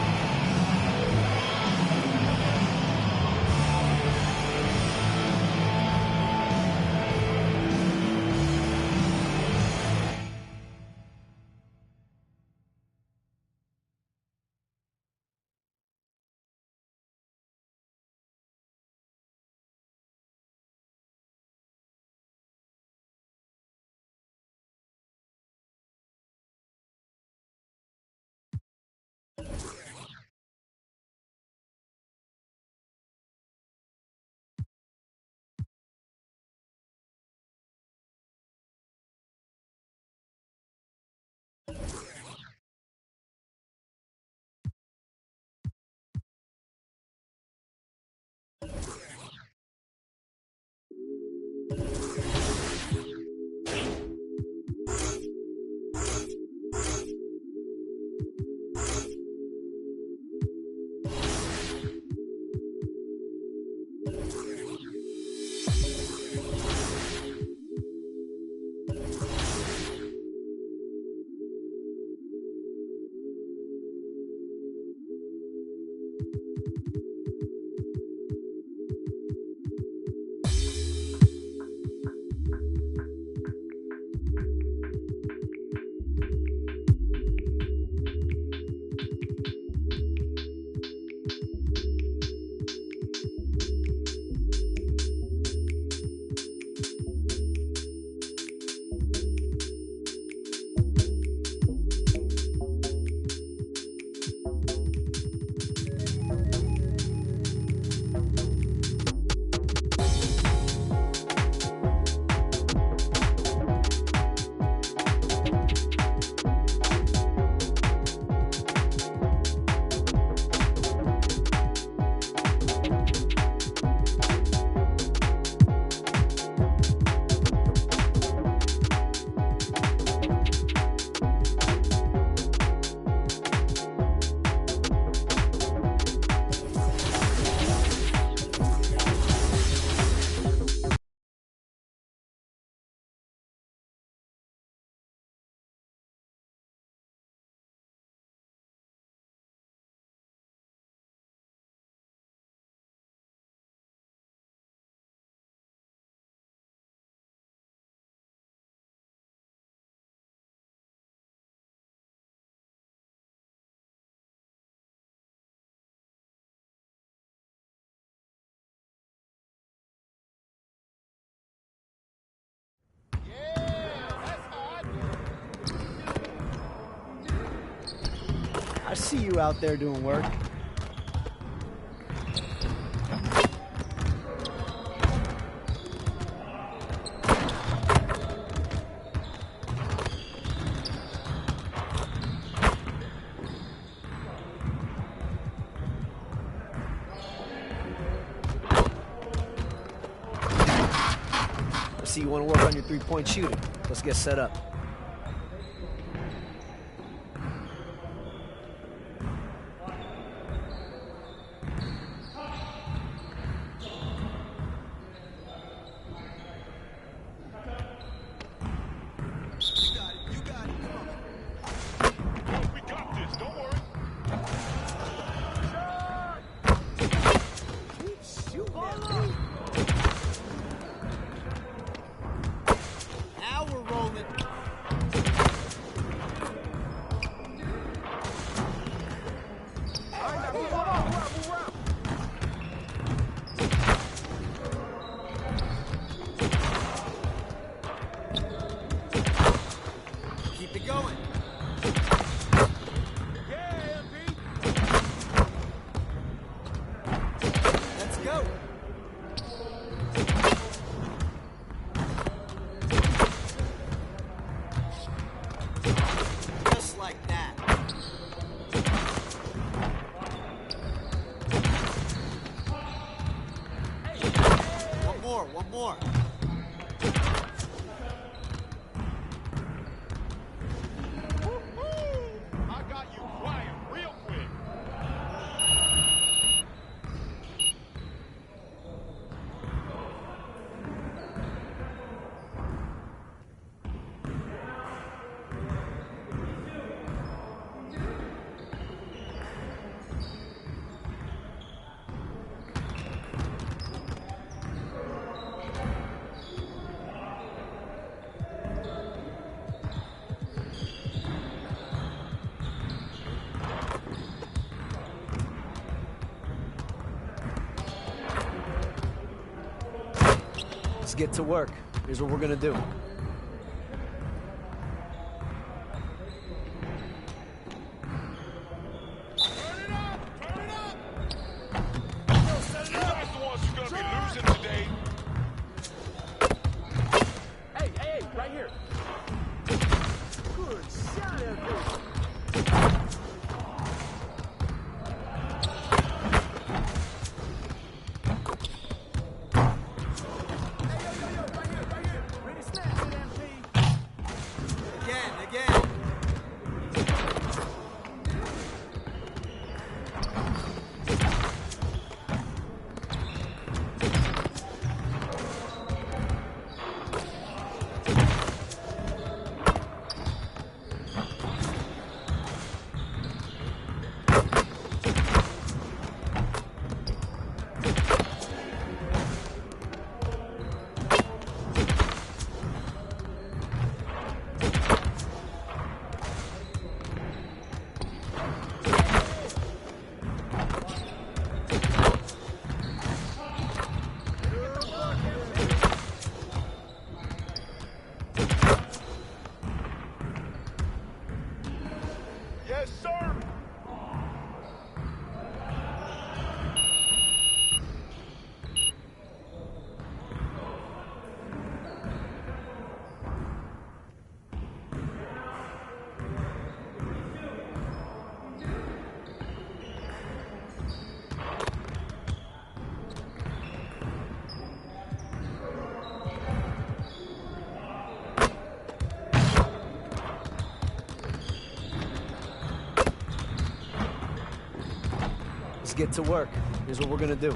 see you out there doing work. I see you want to work on your three-point shooting. Let's get set up. One more.
I got you quiet real quick.
Let's get to work. Here's what we're gonna do.
Yes, sir.
Let's get to work. Here's what we're gonna do.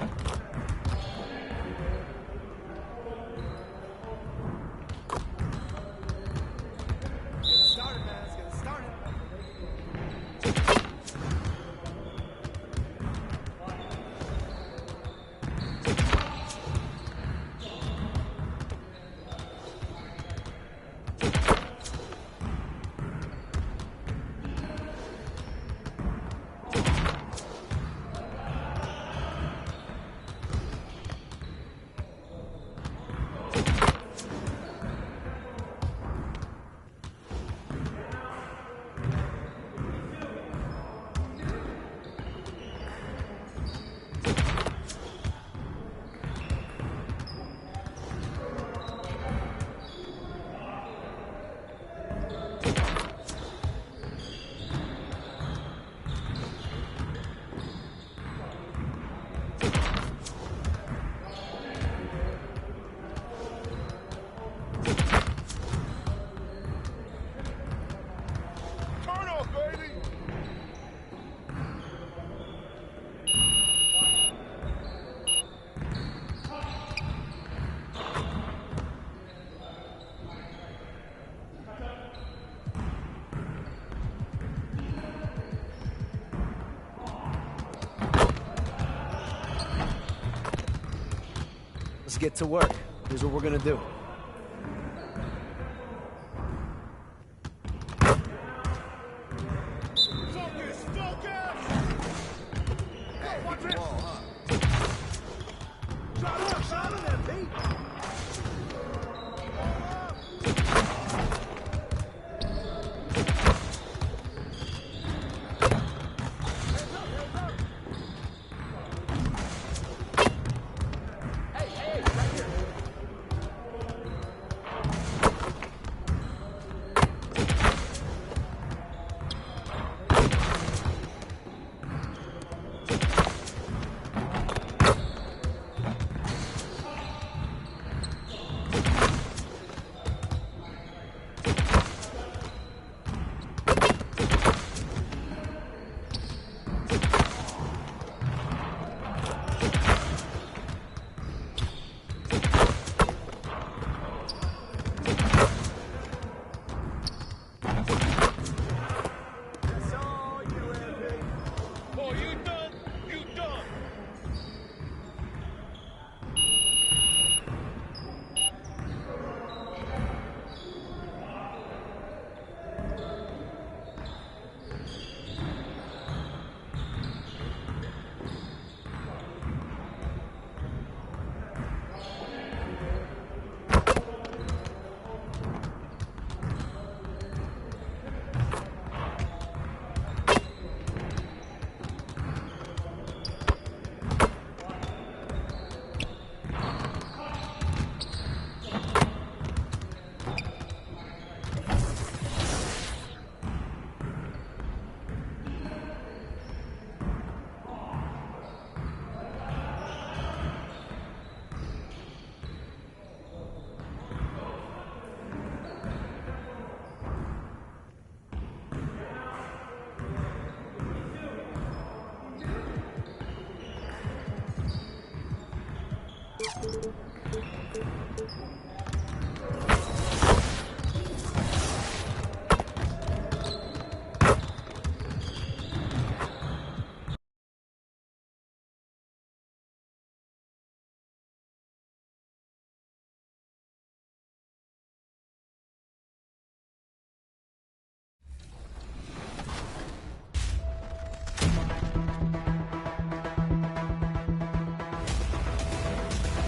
get to work. Here's what we're going to do.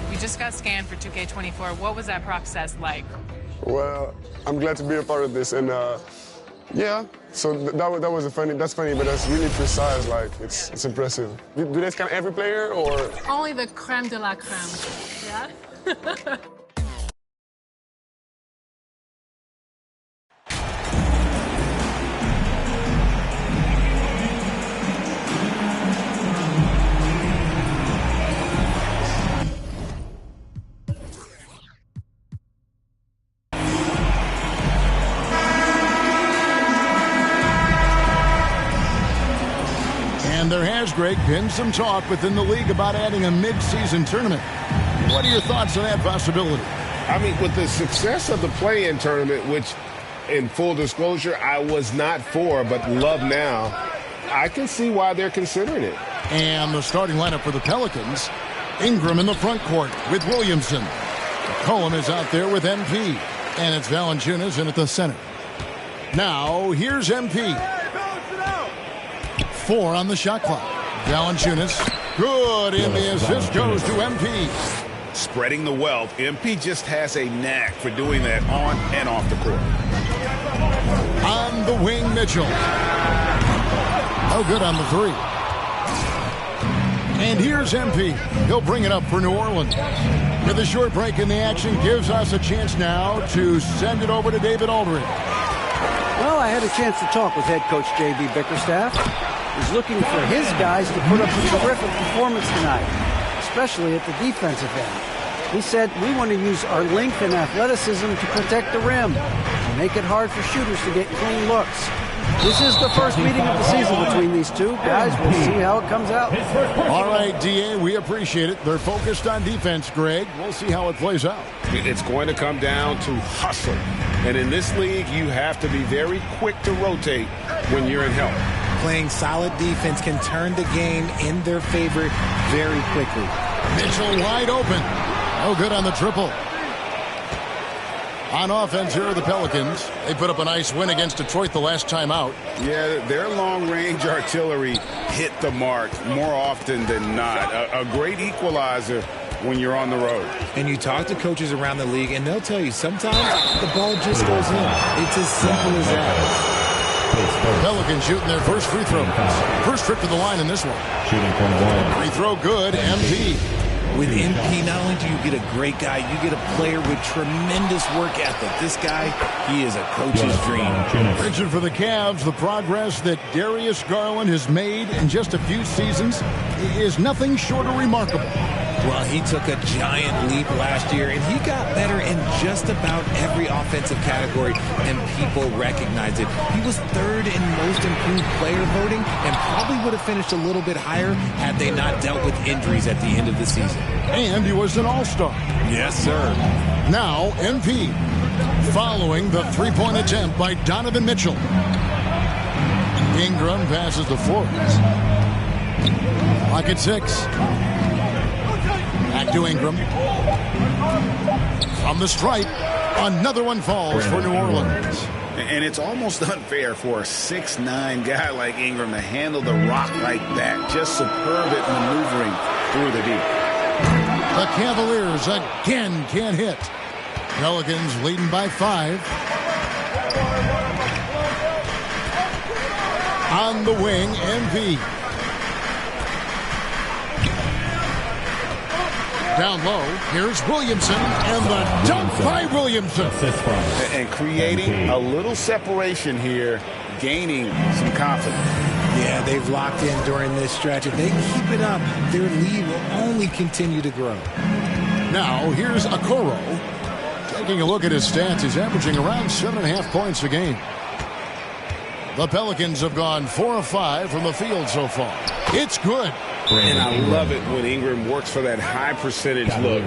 You just got scanned for 2K24. What was that process like?
Well, I'm glad to be a part of this, and yeah. So that's funny, but that's really precise. Like it's impressive. Do they scan every player or?
Only the creme de la creme. Yeah.
And there has, Greg, been some talk within the league about adding a mid-season tournament. What are your thoughts on that possibility?
I mean, with the success of the play-in tournament, which, in full disclosure, I was not for, but love now, I can see why they're considering it.
And the starting lineup for the Pelicans, Ingram in the front court with Williamson. McCollum is out there with MP. And it's Valanciunas in at the center. Now, here's MP. 4 on the shot clock. Valanciunas, good, and the assist goes to MP.
Spreading the wealth, MP just has a knack for doing that on and off the court.
On the wing, Mitchell. No good on the 3. And here's MP. He'll bring it up for New Orleans. With a short break in the action, gives us a chance now to send it over to David Aldridge.
Well, I had a chance to talk with head coach J.B. Bickerstaff. He's looking for his guys to put up a terrific performance tonight, especially at the defensive end. He said, we want to use our length and athleticism to protect the rim and make it hard for shooters to get clean looks. This is the first meeting of the season between these two. Guys, we'll see how it comes out.
All right, D.A., we appreciate it. They're focused on defense, Greg. We'll see how it plays out.
It's going to come down to hustle. And in this league, you have to be very quick to rotate when you're in help.
Playing solid defense can turn the game in their favor very quickly.
Mitchell wide open. No good on the triple. On offense here are the Pelicans. They put up a nice win against Detroit the last time out.
Yeah, their long-range artillery hit the mark more often than not. A great equalizer when you're on the road.
And you talk to coaches around the league, and they'll tell you sometimes the ball just goes in. It's as simple as that.
Pelicans shooting their first free throw. First trip to the line in this one.
Shooting from one.
Free throw good, MP.
With MP, not only do you get a great guy, you get a player with tremendous work ethic. This guy, he is a coach's dream.
Richard, for the Cavs, the progress that Darius Garland has made in just a few seasons is nothing short of remarkable.
Well, he took a giant leap last year, and he got better in just about every offensive category, and people recognize it. He was third in most improved player voting and probably would have finished a little bit higher had they not dealt with injuries at the end of the season.
And he was an all-star.
Yes, sir.
Now, MP, following the three-point attempt by Donovan Mitchell. Ingram passes the Flores. Clock at 6. Back to Ingram. From the stripe, another one falls for New Orleans.
And it's almost unfair for a 6'9" guy like Ingram to handle the rock like that. Just superb at maneuvering through the deep.
The Cavaliers again can't hit. Pelicans leading by 5. On the wing, MP. Down low, here's Williamson, and the dunk by Williamson.
And creating a little separation here, gaining some confidence.
Yeah, they've locked in during this stretch. If they keep it up, their lead will only continue to grow.
Now, here's Okoro. Taking a look at his stats, he's averaging around 7.5 points a game. The Pelicans have gone 4 of 5 from the field so far. It's good.
And I love it when Ingram works for that high percentage look.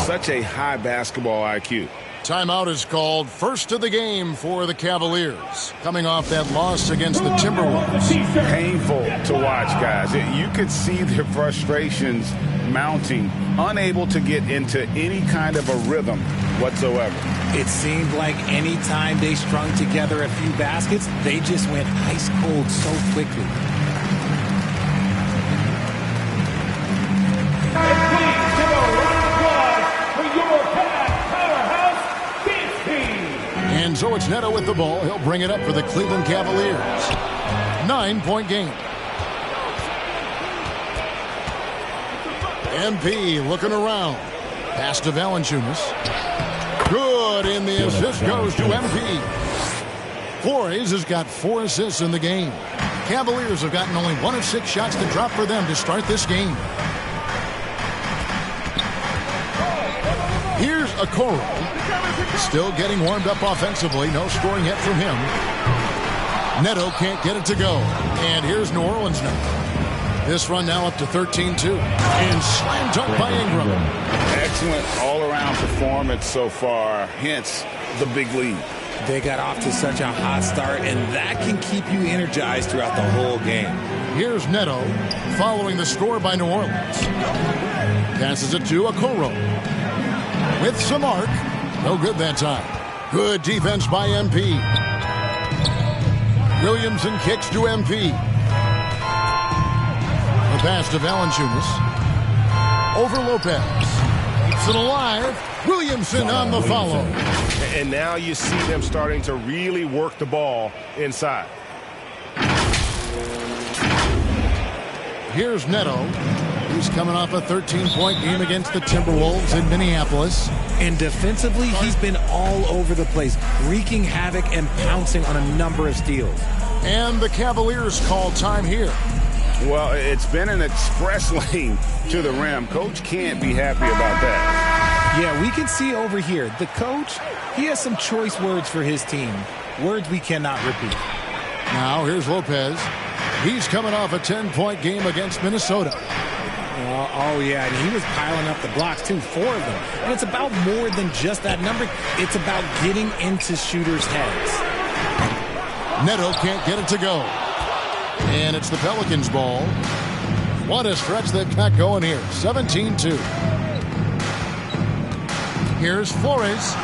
Such a high basketball IQ.
Timeout is called. First of the game for the Cavaliers. Coming off that loss against the Timberwolves.
Painful to watch, guys. You could see their frustrations mounting, unable to get into any kind of a rhythm whatsoever.
It seemed like any time they strung together a few baskets, they just went ice cold so quickly.
And so it's Neto with the ball. He'll bring it up for the Cleveland Cavaliers. 9-point game. MP looking around. Pass to Valanciunas. Good, and the assist goes to MP. Flores has got 4 assists in the game. Cavaliers have gotten only 1 of 6 shots to drop for them to start this game. Here's Okoro. Still getting warmed up offensively. No scoring yet from him. Neto can't get it to go. And here's New Orleans now. This run now up to 13-2. And slam dunk by Ingram.
Excellent all-around performance so far. Hence the big lead.
They got off to such a hot start, and that can keep you energized throughout the whole game.
Here's Neto following the score by New Orleans. Passes it to Okoro. With some arc. No good that time. Good defense by MP. Williamson kicks to MP. The pass to Valanciunas. Over Lopez. Keeps it alive. Williamson on the follow.
And now you see them starting to really work the ball inside.
Here's Neto. He's coming off a 13-point game against the Timberwolves in Minneapolis.
And defensively, he's been all over the place, wreaking havoc and pouncing on a number of steals.
And the Cavaliers call time here.
Well, it's been an express lane to the rim. Coach can't be happy about that.
Yeah, we can see over here, the coach, he has some choice words for his team. Words we cannot repeat.
Now, here's Lopez. He's coming off a 10-point game against Minnesota.
Oh, yeah, and he was piling up the blocks, too, 4 of them. And it's about more than just that number. It's about getting into shooters' heads.
Neto can't get it to go. And it's the Pelicans' ball. What a stretch they've got going here. 17-2. Here's Flores,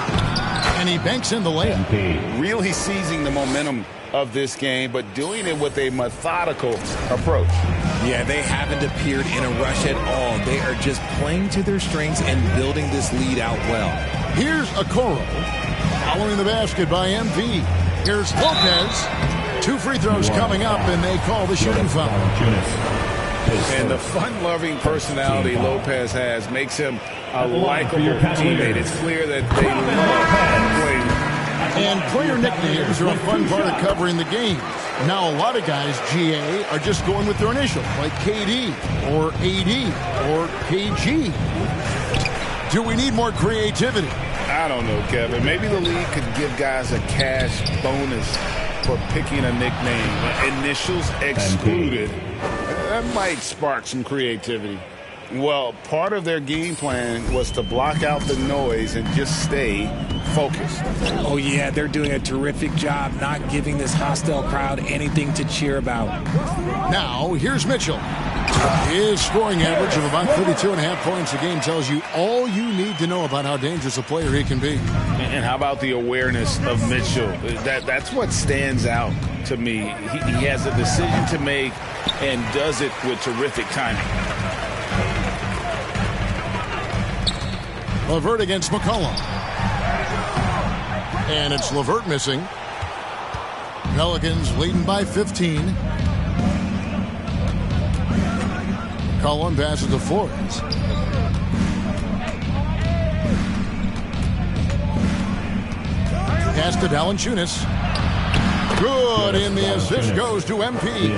and he banks in the layup.
Really seizing the momentum of this game, but doing it with a methodical approach.
Yeah, they haven't appeared in a rush at all. They are just playing to their strengths and building this lead out well.
Here's Okoro, following the basket by MP. Here's Lopez. 2 free throws coming up, and they call the shooting foul.
And the fun-loving personality Lopez has makes him a likable teammate. It's clear that they love playing.
And player nicknames are a fun part of covering the game. Now, a lot of guys, GA, are just going with their initials, like KD or AD or KG. Do we need more creativity?
I don't know, Kevin. Maybe the league could give guys a cash bonus for picking a nickname. Initials excluded. That might spark some creativity. Well, part of their game plan was to block out the noise and just stay focused.
Oh, yeah, they're doing a terrific job not giving this hostile crowd anything to cheer about.
Now, here's Mitchell. His scoring average of about 32.5 points a game tells you all you need to know about how dangerous a player he can be.
And how about the awareness of Mitchell? That's what stands out to me. He has a decision to make and does it with terrific timing.
LeVert against McCollum. And it's LeVert missing. Pelicans leading by 15. McCollum passes to Flores. Pass to Valanciunas. Good, and the assist goes to MP.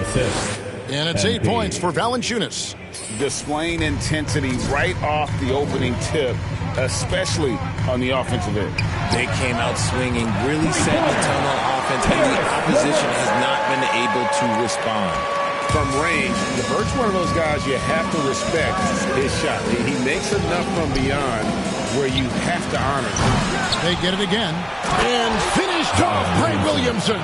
And it's 8 points for Valanciunas.
Displaying intensity right off the opening tip, especially on the offensive end.
They came out swinging, really setting the tone on offense, and the opposition has not been able to respond.
From range, LeVert's one of those guys you have to respect his shot. He makes enough from beyond where you have to honor him.
They get it again. And finished off by Williamson.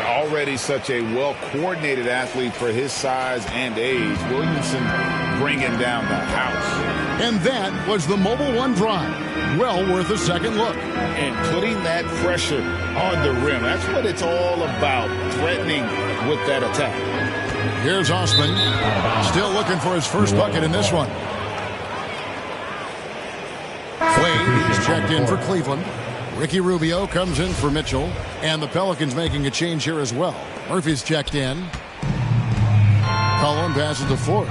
Already such a well-coordinated athlete for his size and age. Williamson bringing down the house.
And that was the Mobile One drive. Well worth a second look.
And putting that pressure on the rim. That's what it's all about, threatening with that attack.
Here's Osman. Still looking for his first bucket in this one. Wade is checked in for Cleveland. Ricky Rubio comes in for Mitchell. And the Pelicans making a change here as well. Murphy's checked in. Collin passes to Flores.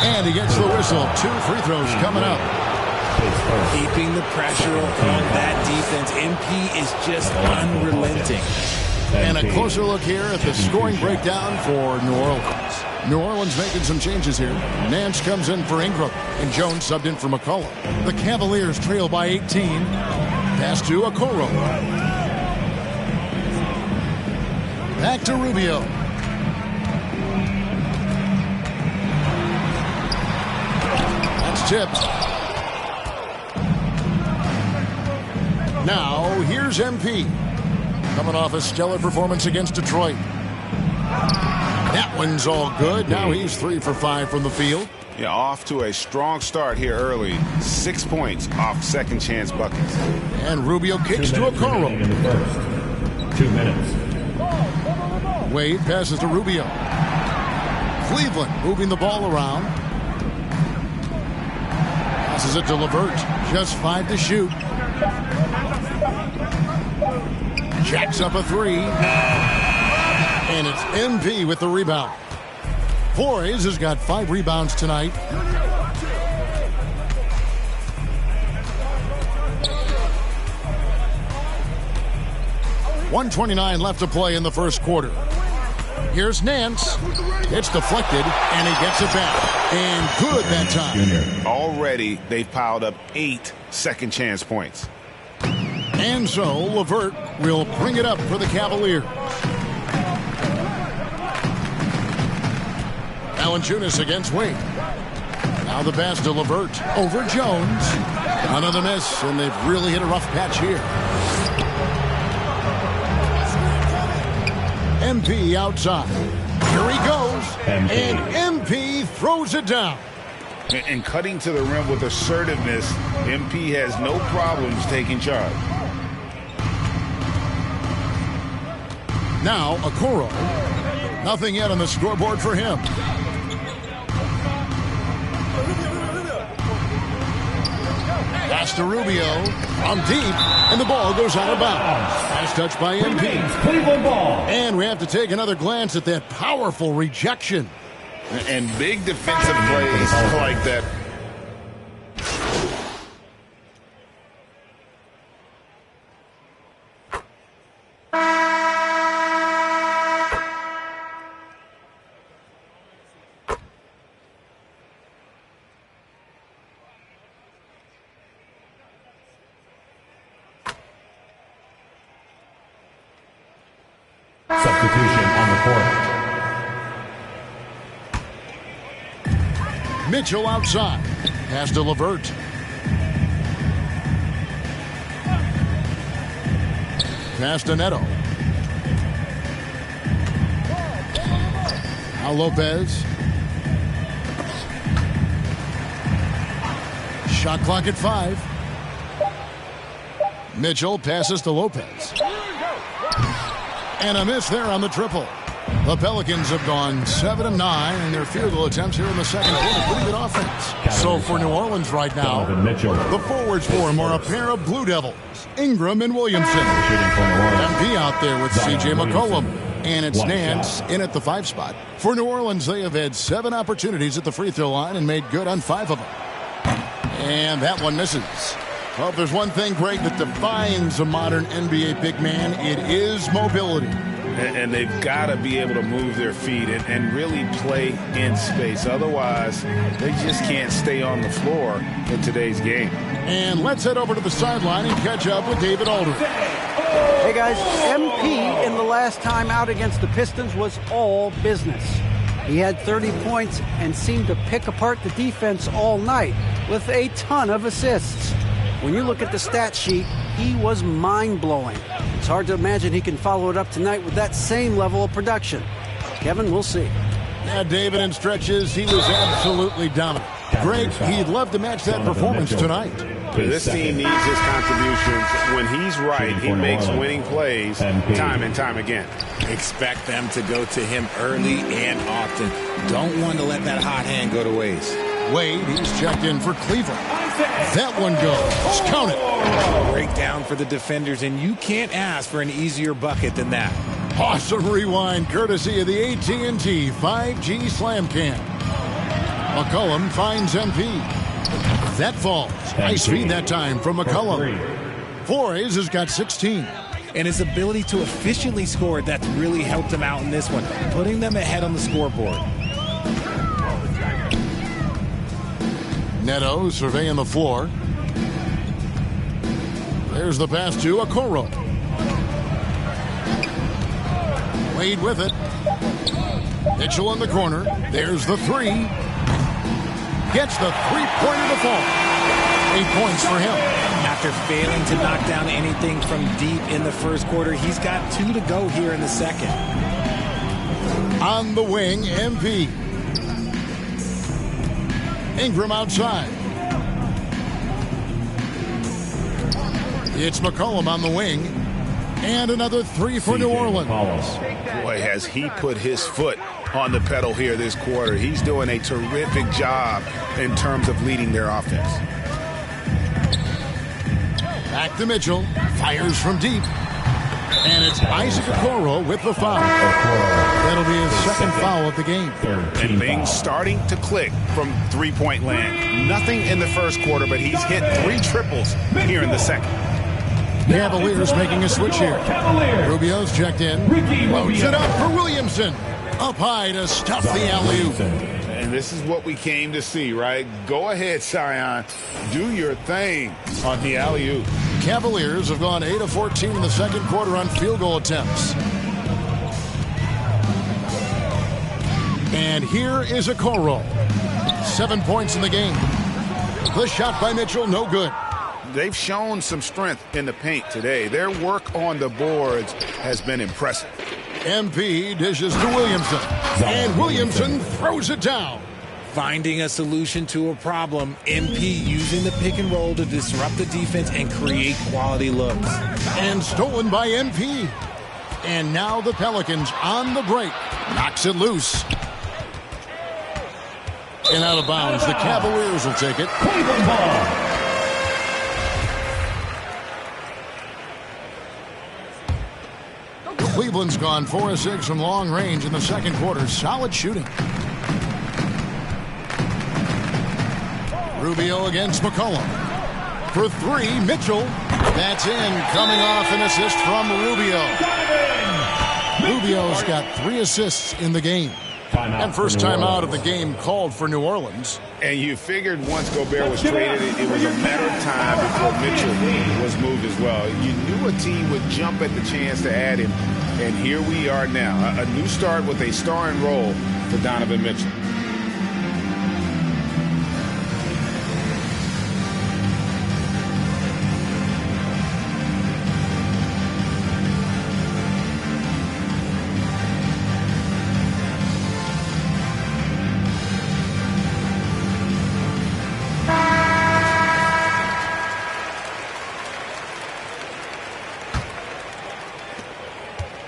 And he gets the whistle. 2 free throws coming up.
Keeping the pressure on that defense. MP is just unrelenting.
And a closer look here at the scoring breakdown for New Orleans. New Orleans making some changes here. Nance comes in for Ingram, and Jones subbed in for McCollum. The Cavaliers trail by 18. Pass to Okoro. Back to Rubio. That's tipped. Now, here's MP. Coming off a stellar performance against Detroit. That one's all good. Now he's 3 for 5 from the field.
Yeah, off to a strong start here early. 6 points off second chance buckets.
And Rubio kicks to Okoro.
2 minutes.
Wade passes to Rubio. Cleveland moving the ball around. Passes it to LeVert. Just 5 to shoot. Jacks up a 3. And it's MP with the rebound. Flores has got 5 rebounds tonight. .129 left to play in the first quarter. Here's Nance. It's deflected, and he gets it back. And good that time.
Already, they've piled up 8 second chance points.
And so, LeVert will bring it up for the Cavaliers. Valanciunas against Wade. Now the pass to LeVert over Jones. Another miss, and they've really hit a rough patch here. MP outside. Here he goes. and MP throws it down.
And cutting to the rim with assertiveness, MP has no problems taking charge.
Now, Okoro. Nothing yet on the scoreboard for him. Pass to Rubio from deep, and the ball goes out of bounds. Nice touch by MP. And we have to take another glance at that powerful rejection.
And big defensive plays like that.
Substitution on the court.
Mitchell outside. Pass to LeVert. Pass to Neto. Now Lopez. Shot clock at 5. Mitchell passes to Lopez. And a miss there on the triple. The Pelicans have gone 7 of 9 in their field goal attempts here in the second quarter. Pretty good offense. So for New Orleans right now, the forwards for them are a pair of Blue Devils, Ingram and Williamson. MP out there with C.J. McCollum. And it's Nance in at the 5 spot. For New Orleans, they have had 7 opportunities at the free throw line and made good on 5 of them. And that one misses. Well, if there's one thing, Greg, that defines a modern NBA big man, it is mobility.
And they've got to be able to move their feet and really play in space. Otherwise, they just can't stay on the floor in today's game.
And let's head over to the sideline and catch up with David Aldridge.
Hey, guys, MP in the last time out against the Pistons was all business. He had 30 points and seemed to pick apart the defense all night with a ton of assists. When you look at the stat sheet, he was mind-blowing. It's hard to imagine he can follow it up tonight with that same level of production. Kevin, we'll see.
Yeah, David, in stretches, he was absolutely dominant. Greg, he'd love to match that performance tonight.
This team needs his contributions. When he's right, he makes winning plays time and time again.
Expect them to go to him early and often. Don't want to let that hot hand go to waste.
Wade, he's checked in for Cleveland. That one goes. Count it.
Breakdown for the defenders, and you can't ask for an easier bucket than that.
Awesome rewind, courtesy of the AT&T 5G Slam Cam. McCollum finds MP. That falls. Nice feed that time from McCollum. Flores has got 16.
And his ability to efficiently score, that's really helped him out in this one, putting them ahead on the scoreboard.
Neto surveying the floor. There's the pass to Okoro. Wade with it. Mitchell in the corner. There's the 3. Gets the 3-pointer to fall. 8 points for him.
After failing to knock down anything from deep in the first quarter, he's got 2 to go here in the second.
On the wing, MP. Ingram outside. It's McCollum on the wing. And another 3 for New Orleans.
Boy, has he put his foot on the pedal here this quarter. He's doing a terrific job in terms of leading their offense.
Back to Mitchell. Fires from deep. And it's Isaac Okoro with the foul. That'll be his second foul of the game.
And things starting to click from three-point land. Nothing in the first quarter, but he's hit 3 triples here in the second.
Cavaliers making a switch here. Rubio's checked in. Loads it up for Williamson. Up high to stuff the alley-oop.
And this is what we came to see, right? Go ahead, Sion. Do your thing on the alley-oop.
Cavaliers have gone 8 of 14 in the second quarter on field goal attempts. And here is Okoro. 7 points in the game. The shot by Mitchell, no good.
They've shown some strength in the paint today. Their work on the boards has been impressive.
MP dishes to Williamson. And Williamson throws it down.
Finding a solution to a problem. MP using the pick and roll to disrupt the defense and create quality looks.
And stolen by MP. And now the Pelicans on the break. Knocks it loose. And out of bounds. The Cavaliers will take it.
Cleveland ball.
Cleveland's gone 4 of 6 from long range in the second quarter. Solid shooting. Rubio against McCollum. For 3, Mitchell. That's in. Coming off an assist from Rubio. Rubio's got 3 assists in the game. And first time out of the game called for New Orleans.
And you figured once Gobert was traded, it was a matter of time before Mitchell was moved as well. You knew a team would jump at the chance to add him. And here we are now. A new start with a starring role for Donovan Mitchell.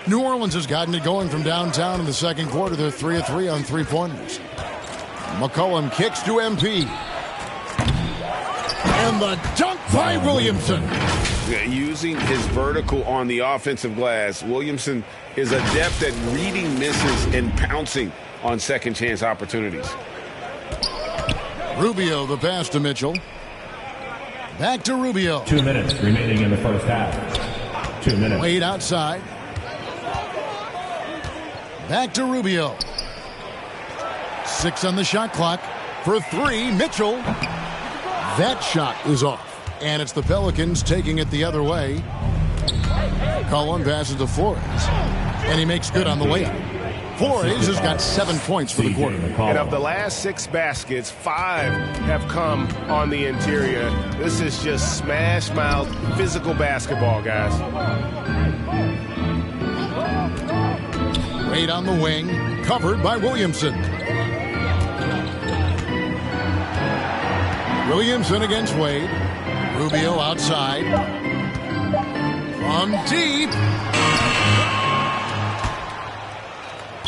New Orleans has gotten it going from downtown in the second quarter. They're 3 of 3 on 3-pointers. McCollum kicks to MP. And the dunk by Williamson.
Using his vertical on the offensive glass, Williamson is adept at reading misses and pouncing on second chance opportunities.
Rubio the pass to Mitchell. Back to Rubio.
2 minutes remaining in the first half. 2 minutes.
Wade outside. Back to Rubio. 6 on the shot clock. For 3, Mitchell. That shot is off. And it's the Pelicans taking it the other way. Cullen passes to Flores. And he makes good on the layup. Flores has got 7 points for the quarter.
And of the last 6 baskets, 5 have come on the interior. This is just smash mouth physical basketball, guys.
Wade on the wing, covered by Williamson. Williamson against Wade. Rubio outside. From deep.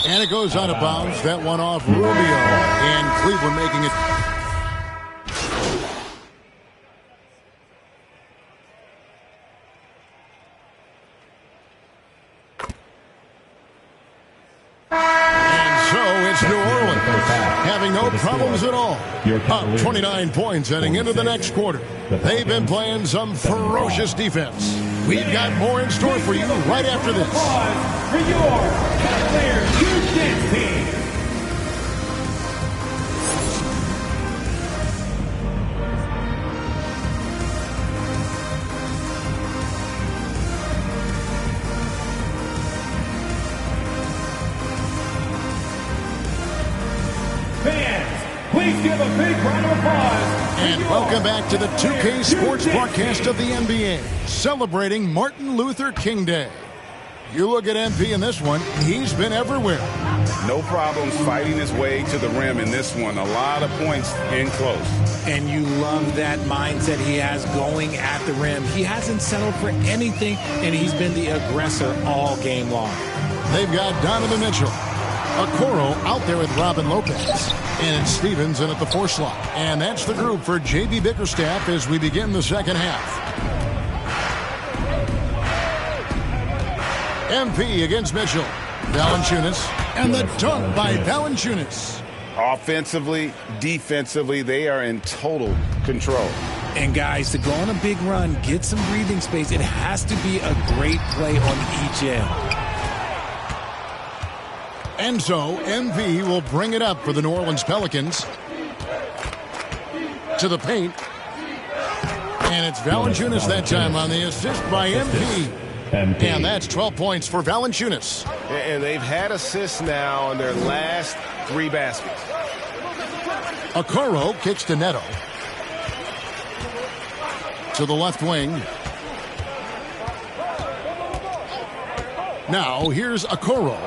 And it goes out of bounds. That one off Rubio. And Cleveland making it. Having no problems at all. Up 29 points heading into the next quarter. They've been playing some ferocious defense. We've got more in store for you right after this.
For your Cavaliers Houston team. Please give a big round of applause.
And welcome back to the 2K Sports broadcast of the NBA, celebrating Martin Luther King Day. You look at MP in this one, he's been everywhere.
No problems fighting his way to the rim in this one. A lot of points in close.
And you love that mindset he has going at the rim. He hasn't settled for anything, and he's been the aggressor all game long.
They've got Donovan Mitchell. Okoro out there with Robin Lopez. And it's Stevens in at the 4 slot. And that's the group for JB Bickerstaff as we begin the second half. MP against Mitchell. Valanciunas. And the dunk by Valanciunas.
Offensively, defensively, they are in total control.
And guys, to go on a big run, get some breathing space, it has to be a great play on each end.
And so, MP will bring it up for the New Orleans Pelicans. To the paint. And it's Valanciunas that time on the assist by MP. And that's 12 points for Valanciunas.
And they've had assists now on their last 3 baskets.
Okoro kicks to Neto. To the left wing. Now here's Okoro.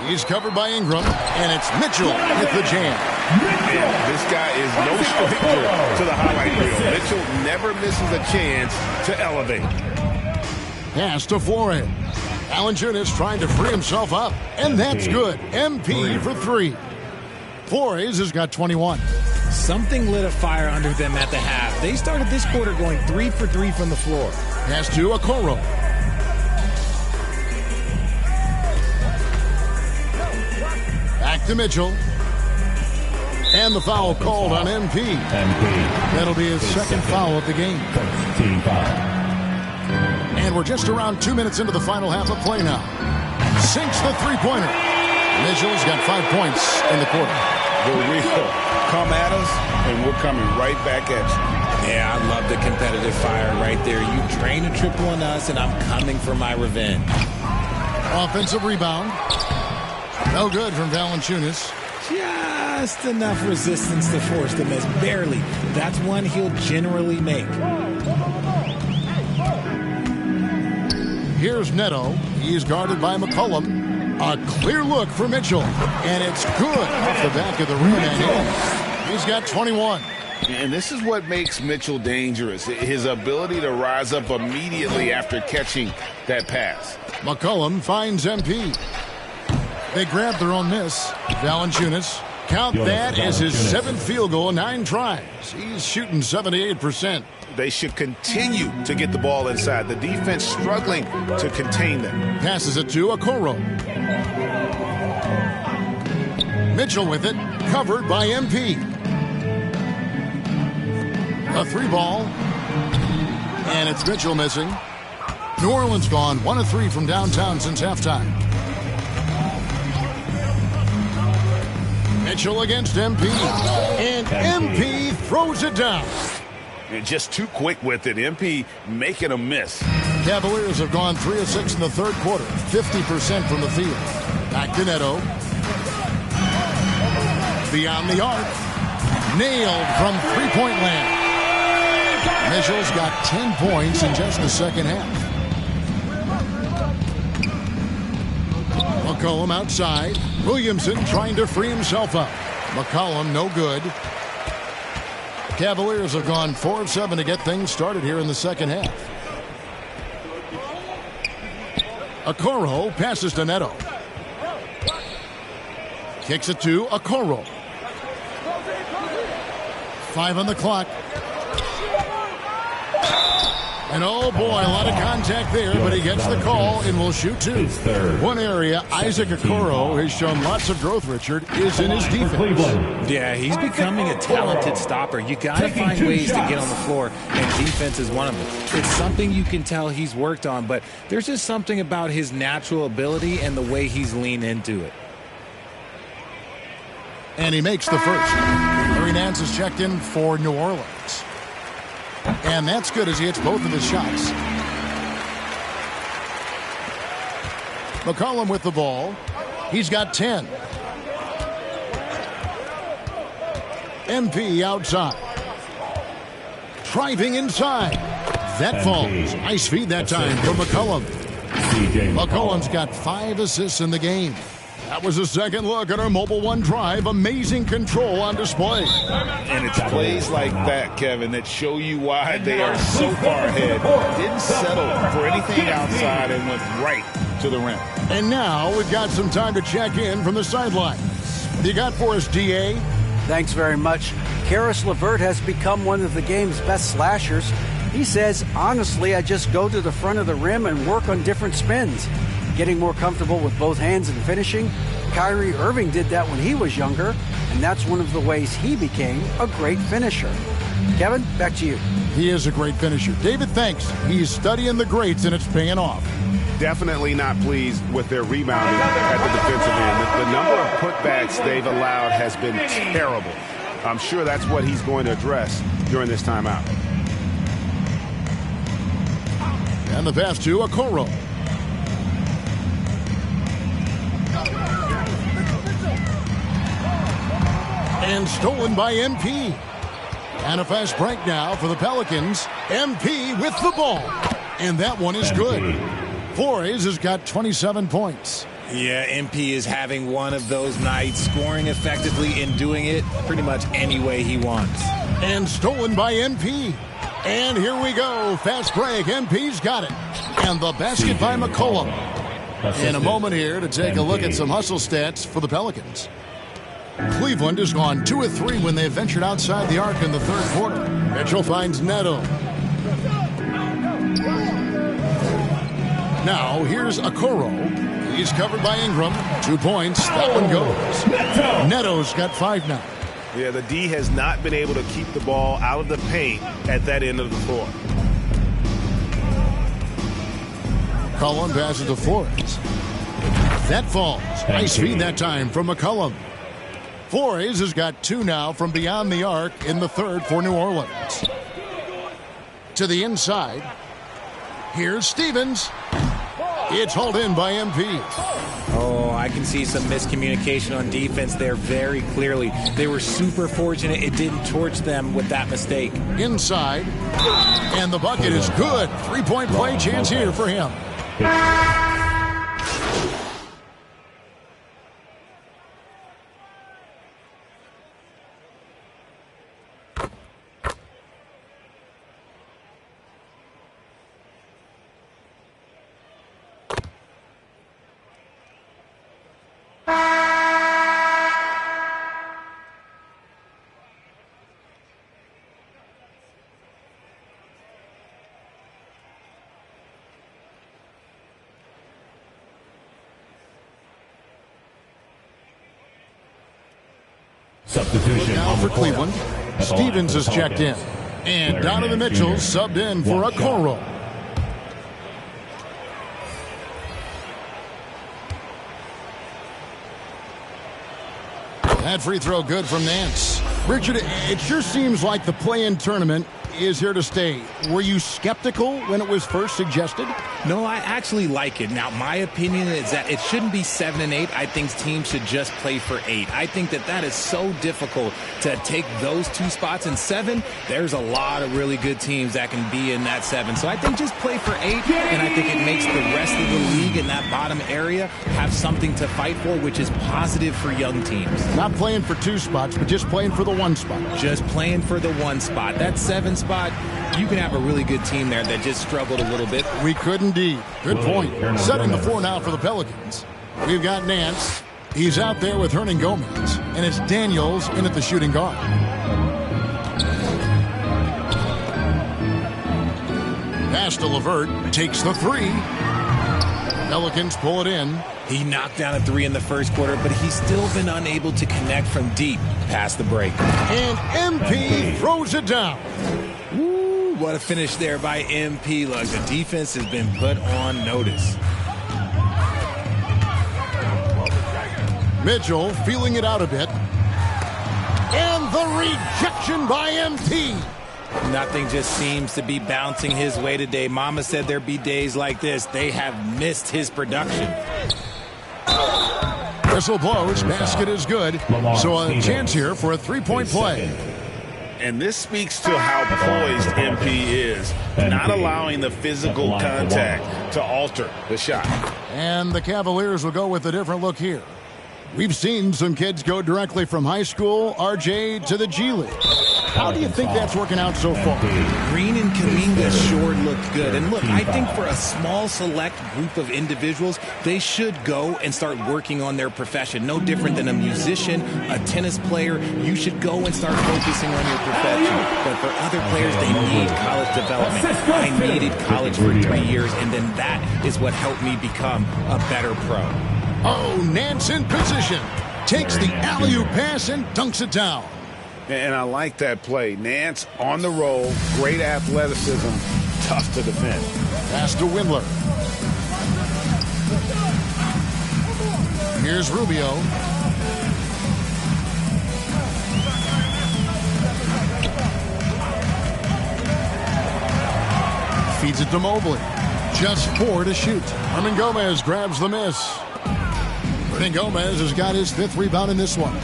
He's covered by Ingram, and it's Mitchell with the jam.
And this guy is no stranger to the highlight reel. Mitchell never misses a chance to elevate.
Pass to Flores. Valanciunas trying to free himself up, and that's good. MP for 3. Flores has got 21.
Something lit a fire under them at the half. They started this quarter going 3 for 3 from the floor.
Pass to Okoro. Back to Mitchell. And the foul called on MP. That'll be his second foul of the game. And we're just around 2 minutes into the final half of play now. Sinks the three-pointer. Mitchell's got 5 points in the quarter.
The real come at us, and we're coming right back at you.
Yeah, I love the competitive fire right there. You drain a triple on us, and I'm coming for my revenge.
Offensive rebound. No good from Valanciunas.
Just enough resistance to force the miss. Barely. That's one he'll generally make.
Here's Neto. He's guarded by McCollum. A clear look for Mitchell. And it's good off the back of the rim and in. He's got 21.
And this is what makes Mitchell dangerous. His ability to rise up immediately after catching that pass.
McCollum finds MP. They grab their own miss. Valanciunas. Count that as his 7th field goal in 9 tries. He's shooting 78%.
They should continue to get the ball inside. The defense struggling to contain them.
Passes it to Okoro. Mitchell with it. Covered by MP. A 3-ball. And it's Mitchell missing. New Orleans gone 1 of 3 from downtown since halftime. Mitchell against MP. And MP throws it down.
And just too quick with it. MP making a miss.
Cavaliers have gone 3 of 6 in the third quarter. 50% from the field. Back to Neto. Beyond the arc. Nailed from three-point land. Mitchell's got 10 points in just the second half. McCollum outside. Williamson trying to free himself up. McCollum no good. Cavaliers have gone 4 of 7 to get things started here in the second half. Okoro passes to Neto. Kicks it to Okoro. 5 on the clock. And oh boy, a lot of contact there, but he gets the call and will shoot 2. One area Isaac Okoro has shown lots of growth, Richard, is in his defense.
Yeah, he's becoming a talented stopper. You got to find ways to get on the floor, and defense is one of them. It's something you can tell he's worked on, but there's just something about his natural ability and the way he's leaned into it.
And he makes the first. Larry Nance is checked in for New Orleans. And that's good as he hits both of his shots. McCollum with the ball. He's got 10. MP outside. Driving inside. That falls. Nice feed that time for McCollum. McCollum's got 5 assists in the game. That was a second look at our Mobile One Drive. Amazing control on display.
And it's plays like that, Kevin, that show you why they are so far ahead. Didn't settle for anything outside and went right to the rim.
And now we've got some time to check in from the sidelines. You got for us, DA?
Thanks very much. Karis LeVert has become one of the game's best slashers. He says, honestly, I just go to the front of the rim and work on different spins. Getting more comfortable with both hands and finishing. Kyrie Irving did that when he was younger, and that's one of the ways he became a great finisher. Kevin, back to you.
He is a great finisher. David, thanks. He's studying the greats, and it's paying off.
Definitely not pleased with their rebounding at the defensive end. The number of putbacks they've allowed has been terrible. I'm sure that's what he's going to address during this timeout.
And the pass to Okoro. And stolen by MP. And a fast break now for the Pelicans. MP with the ball. And that one is good. Flores has got 27 points.
Yeah, MP is having one of those nights, scoring effectively and doing it pretty much any way he wants.
And stolen by MP. And here we go. Fast break. MP's got it. And the basket by McCollum. In a moment here to take a look at some hustle stats for the Pelicans. Cleveland has gone 2 of 3 when they ventured outside the arc in the third quarter. Mitchell finds Neto. Now here's Okoro. He's covered by Ingram. 2 points. That one goes. Neto's got 5 now.
Yeah, the D has not been able to keep the ball out of the paint at that end of the floor.
McCollum passes to Flores. That falls. Nice feed that time from McCollum. Flores has got 2 now from beyond the arc in the third for New Orleans. To the inside. Here's Stevens. It's hauled in by MP.
Oh, I can see some miscommunication on defense there very clearly. They were super fortunate it didn't torch them with that mistake.
Inside. And the bucket is good. 3-point play chance here for him.
Substitution
now for Cleveland. Stevens is checked in. And Donovan Mitchell subbed in for Okoro. That free throw good from Nance. Richard, it sure seems like the play-in tournament is here to stay. Were you skeptical when it was first suggested?
No, I actually like it. Now, my opinion is that it shouldn't be 7 and 8. I think teams should just play for 8. I think that is so difficult to take those 2 spots in 7. There's a lot of really good teams that can be in that 7. So I think just play for 8, and I think it makes the rest of the league in that bottom area have something to fight for, which is positive for young teams.
Not playing for 2 spots, but just playing for the 1 spot.
Just playing for the 1 spot. That 7 spot, you can have a really good team there that just struggled a little bit.
We could indeed. Good point. Setting the floor now for the Pelicans. We've got Nance. He's out there with Hernan Gomez. And it's Daniels in at the shooting guard. Pass to LeVert. Takes the 3. Pelicans pull it in.
He knocked down a 3 in the first quarter, but he's still been unable to connect from deep past the break.
And MP throws it down.
Woo, what a finish there by MP. Look, the defense has been put on notice.
Mitchell feeling it out a bit. And the rejection by MP.
Nothing just seems to be bouncing his way today. Mama said there'd be days like this. They have missed his production.
Whistle blows. Basket is good. So a chance here for a 3-point play.
And this speaks to how poised MP is, not allowing the physical contact to alter the shot.
And the Cavaliers will go with a different look here. We've seen some kids go directly from high school, RJ, to the G League. How do you think that's working out so far?
Green and Kuminga sure look good. And look, I think for a small select group of individuals, they should go and start working on their profession. No different than a musician, a tennis player. You should go and start focusing on your profession. But for other players, they need college development. I needed college for 3 years, and then that is what helped me become a better pro.
Oh, Nance in position. Takes the alley-oop pass and dunks it down.
And I like that play. Nance on the roll, great athleticism, tough to defend.
Pass to Windler. Here's Rubio. Feeds it to Mobley. Just 4 to shoot. Hernan Gomez grabs the miss. Hernan Gomez has got his 5th rebound in this one.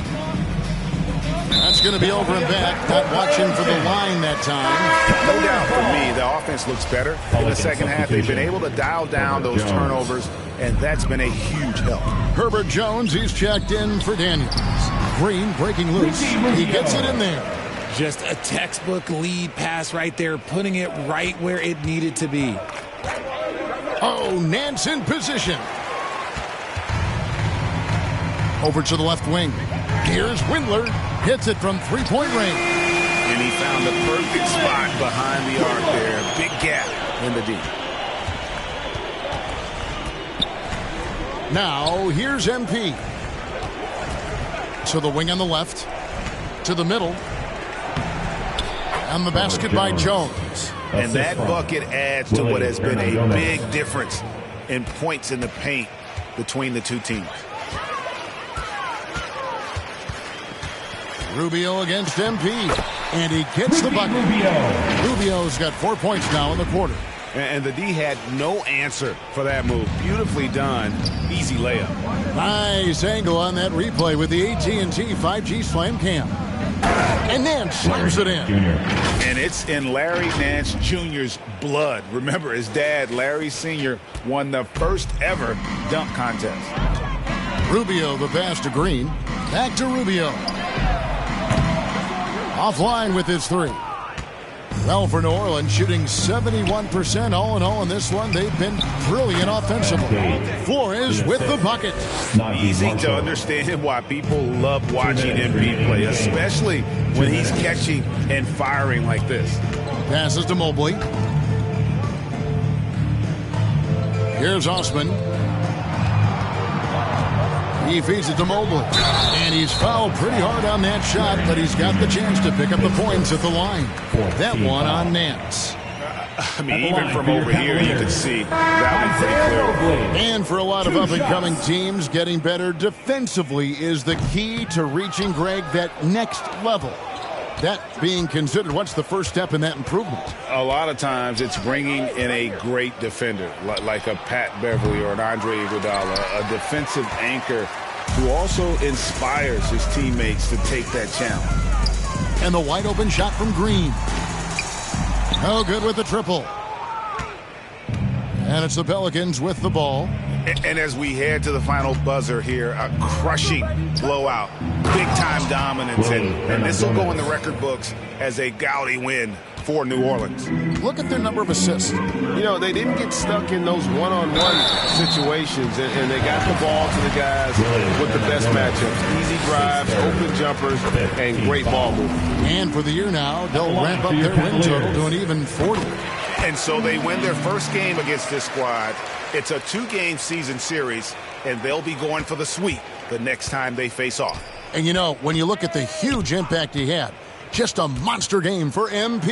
That's going to be over and back. Not watching for the line that time.
No doubt for me, the offense looks better in the second half. They've been able to dial down those turnovers, and that's been a huge help.
Herbert Jones, he's checked in for Daniels. Green breaking loose. He gets it in there.
Just a textbook lead pass right there, putting it right where it needed to be.
Oh, Nance in position. Over to the left wing. Here's Windler. Hits it from three-point range.
And he found the perfect spot behind the arc there. Big gap in the D.
Now, here's MP. To the wing on the left. To the middle. And the basket by Jones.
And that bucket adds to what has been a big difference in points in the paint between the two teams.
Rubio against MP. And he gets the bucket. Rubio's got 4 points now in the quarter.
And the D had no answer for that move. Beautifully done. Easy layup.
Nice angle on that replay with the AT&T 5G Slam Cam. And Nance slams it in.
And it's in Larry Nance Jr.'s blood. Remember, his dad, Larry Sr., won the first ever dunk contest.
Rubio, the pass to Green. Back to Rubio. Offline with his three. Well, for New Orleans, shooting 71% all in all in this one. They've been brilliant offensively. Flores with the bucket.
Easy to understand why people love watching MP play, especially when he's catching and firing like this.
Passes to Mobley. Here's Osman. He feeds it to Mobley. And he's fouled pretty hard on that shot, but he's got the chance to pick up the points at the line. That one on Nance.
I mean, even from over here, you can see that one pretty clear.
And for a lot of up-and-coming teams, getting better defensively is the key to reaching, Greg, that next level. That being considered, what's the first step in that improvement?
A lot of times it's bringing in a great defender, like a Pat Beverly or an Andre Iguodala, a defensive anchor who also inspires his teammates to take that challenge.
And the wide-open shot from Green. No good with the triple. And it's the Pelicans with the ball.
And as we head to the final buzzer here, a crushing blowout, big-time dominance, and this will go in the record books as a gaudy win for New Orleans.
Look at their number of assists.
You know, they didn't get stuck in those one-on-one situations, and they got the ball to the guys with the best matchups. Easy drives, open jumpers, and great ball movement.
And for the year now, they'll ramp up their win total to an even 40.
And so they win their first game against this squad. It's a 2-game season series, and they'll be going for the sweep the next time they face off.
And, you know, when you look at the huge impact he had, just a monster game for MP.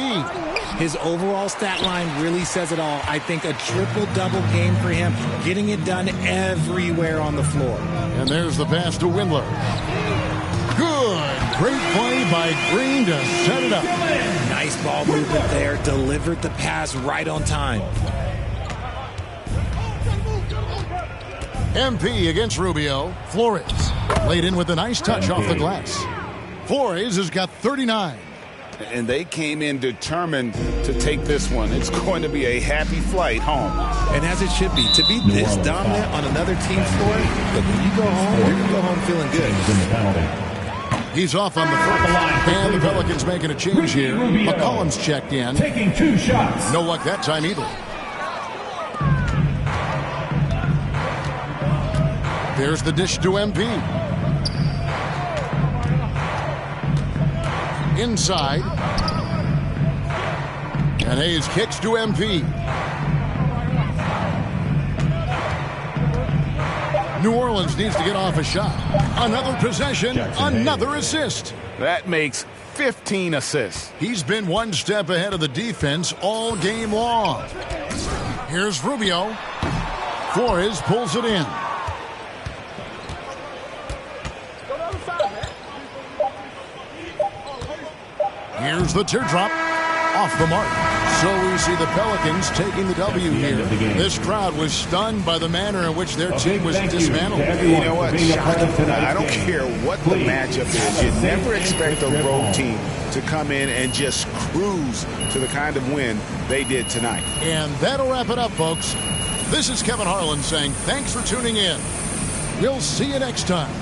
His overall stat line really says it all. I think a triple-double game for him, getting it done everywhere on the floor.
And there's the pass to Windler. Good. Great play by Green to set it up.
Nice ball movement there. Delivered the pass right on time.
MP against Rubio. Flores laid in with a nice touch off the glass. Flores has got 39.
And they came in determined to take this one. It's going to be a happy flight home.
And as it should be. To be this dominant on another team's floor, but when you go home, you're going to go home feeling good.
He's off on the first. And the Pelicans making a change here. McCollum's checked in.
Taking 2 shots.
No luck that time either. There's the dish to MP. Inside. And Hayes kicks to MP. New Orleans needs to get off a shot. Another possession, another assist.
That makes 15 assists.
He's been one step ahead of the defense all game long. Here's Rubio. Flores pulls it in. Here's the teardrop. Off the mark. So we see the Pelicans taking the W here. This crowd was stunned by the manner in which their team was dismantled.
You know what? Shocking. I don't care what the matchup is. You never expect a road team to come in and just cruise to the kind of win they did tonight.
And that'll wrap it up, folks. This is Kevin Harlan saying thanks for tuning in. We'll see you next time.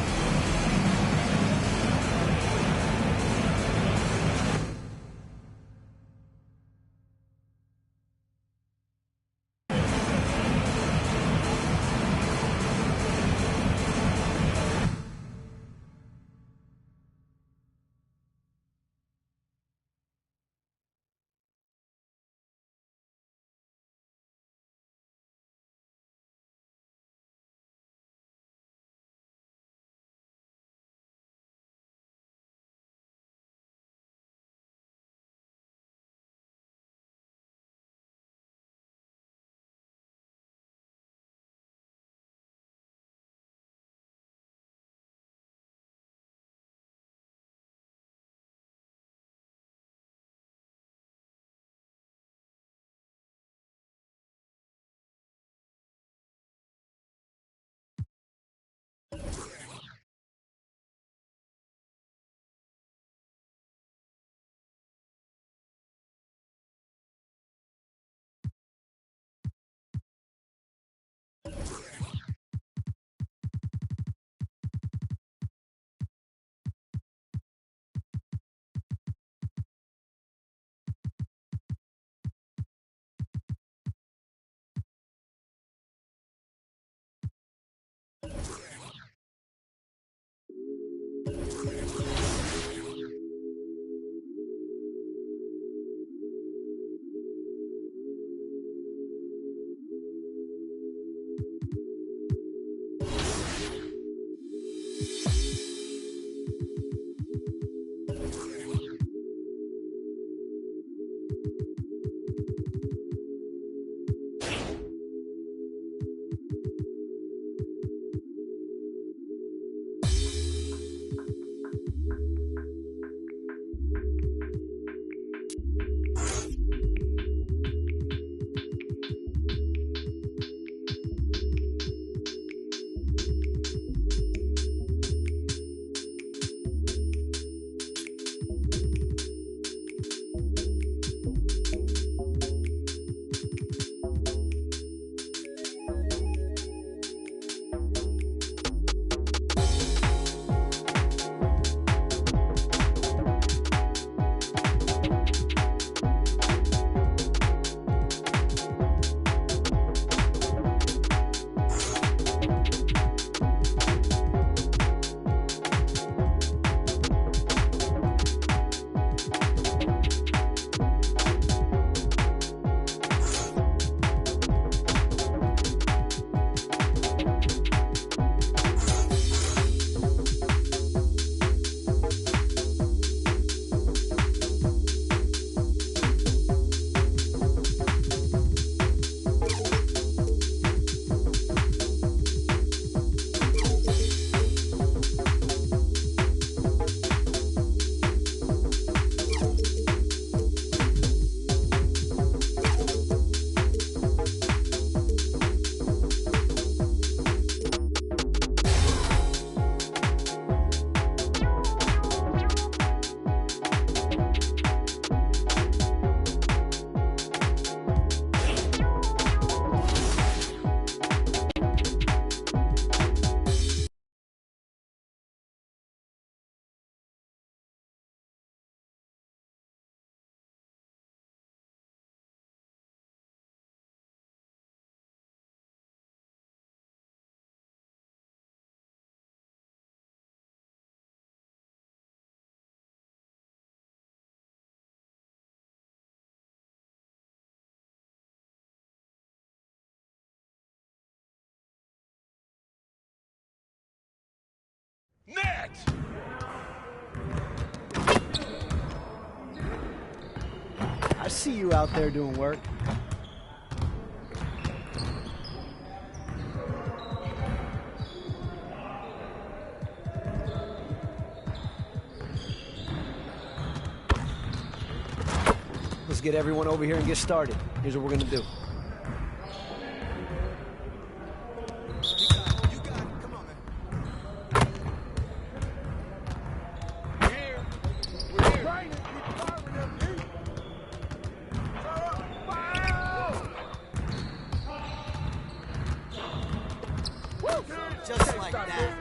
Net!
I see you out there doing work.
Let's get everyone over here and get started. Here's what we're going to do.
Just like that.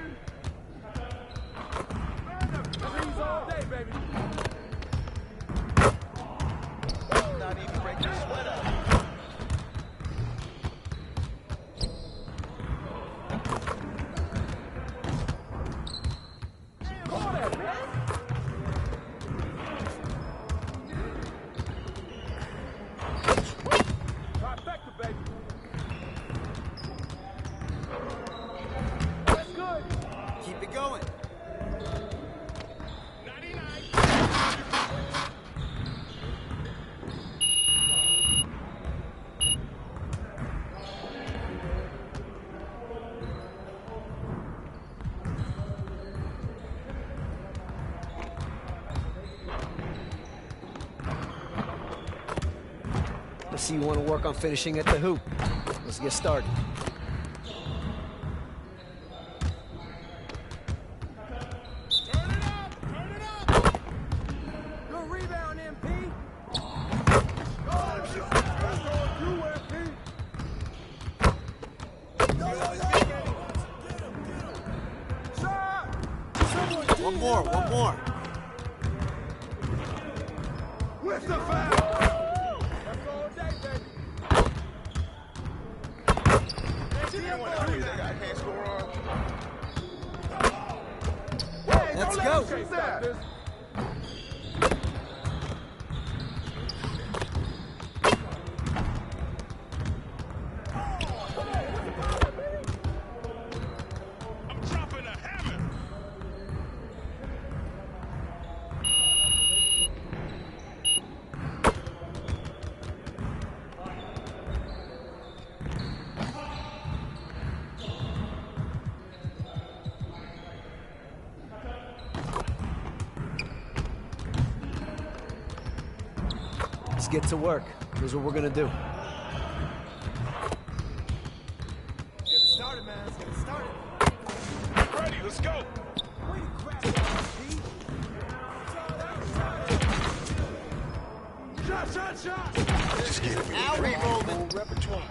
Not even break your sweat up. Keep it going.
Let's see you want to work on finishing at the hoop. Let's get started.
Good rebound, MP. One more.
With the foul.
Let's go.
Let's get to work. Here's what we're going to do.
Get it started, man. Let's get it started.
Ready, let's go. Shot.
Just get it. Now we rolling.
Repertoire.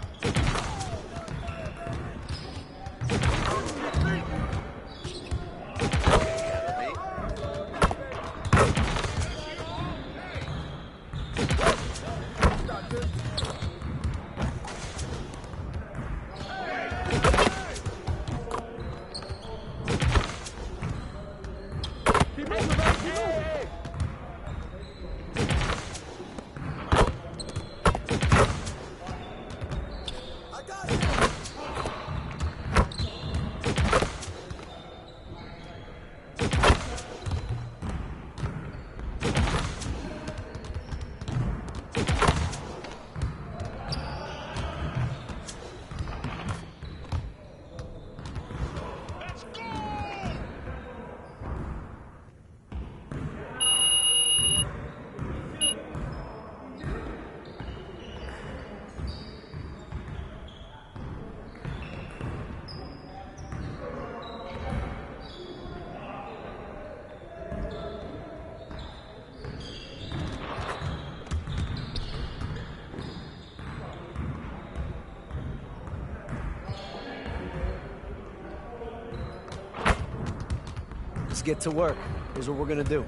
Let's get to work. Here's what we're going to do.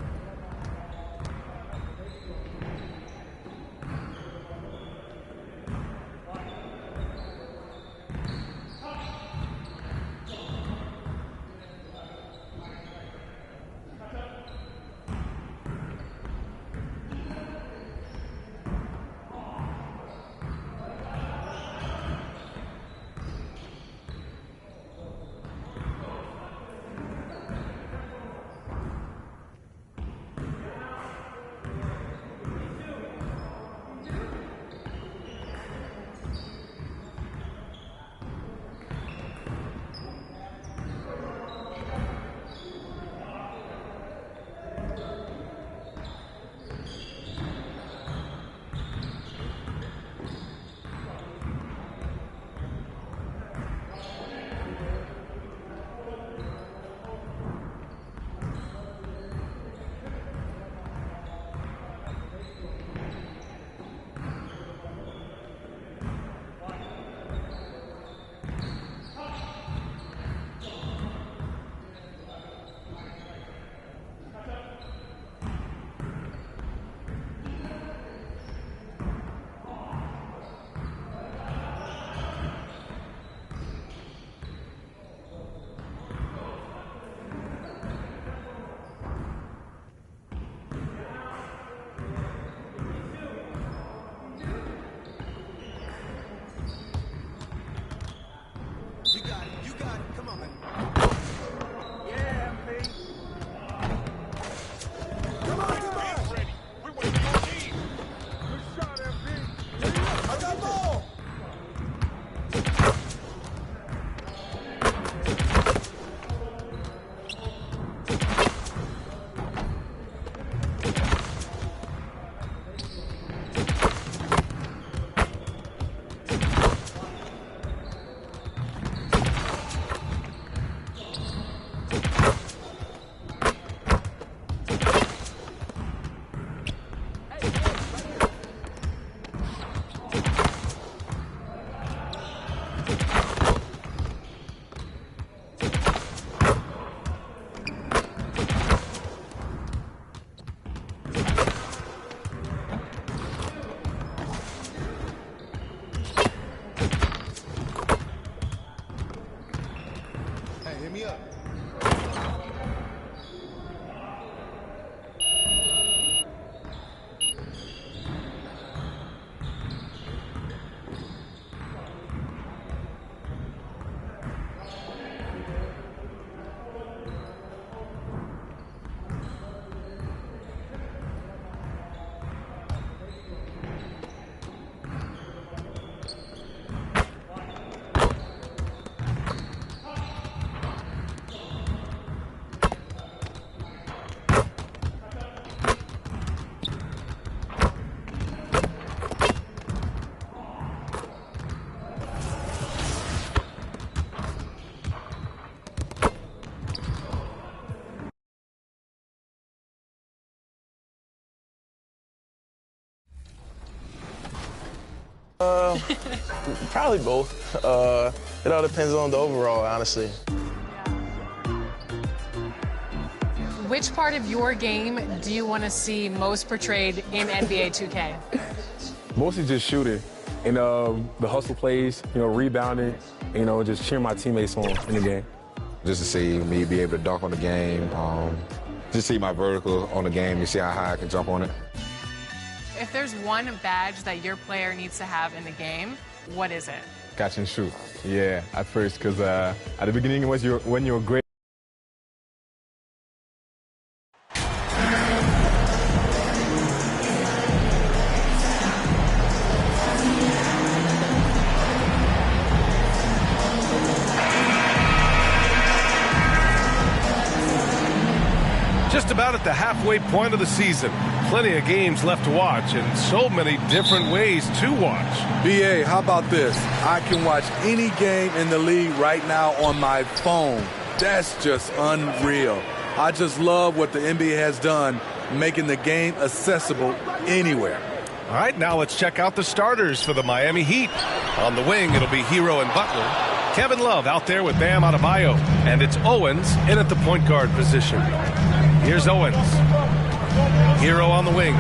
hit me up.
Probably both. It all depends on the overall, honestly.
Which part of your game do you want to see most portrayed in NBA 2K?
Mostly just shooting and the hustle plays, rebounding, just cheering my teammates on in the game.
Just to see me be able to dunk on the game, just see my vertical on the game, you see how high I can jump on it.
If there's one badge that your player needs to have in the game, what is it?
Catch and shoot. Yeah, at first, because at the beginning when you're great.
Just about at the halfway point of the season. Plenty of games left to watch and so many different ways to watch.
BA, how about this? I can watch any game in the league right now on my phone. That's just unreal. I just love what the NBA has done, making the game accessible anywhere.
All right, now let's check out the starters for the Miami Heat. On the wing, it'll be Hero and Butler. Kevin Love out there with Bam Adebayo. And it's Owens in at the point guard position. Here's Owens. Hero on the wing.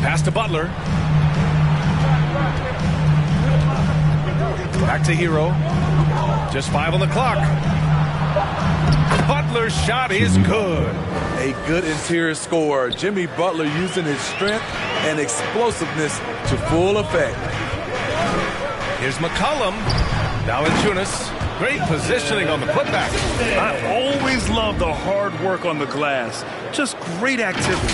Pass to Butler. Back to Hero. Just 5 on the clock. Butler's shot is good.
A good interior scorer. Jimmy Butler using his strength and explosiveness to full effect.
Here's McCollum. Valanciunas. Great positioning on the putback.
I always love the hard work on the glass. Just great activity.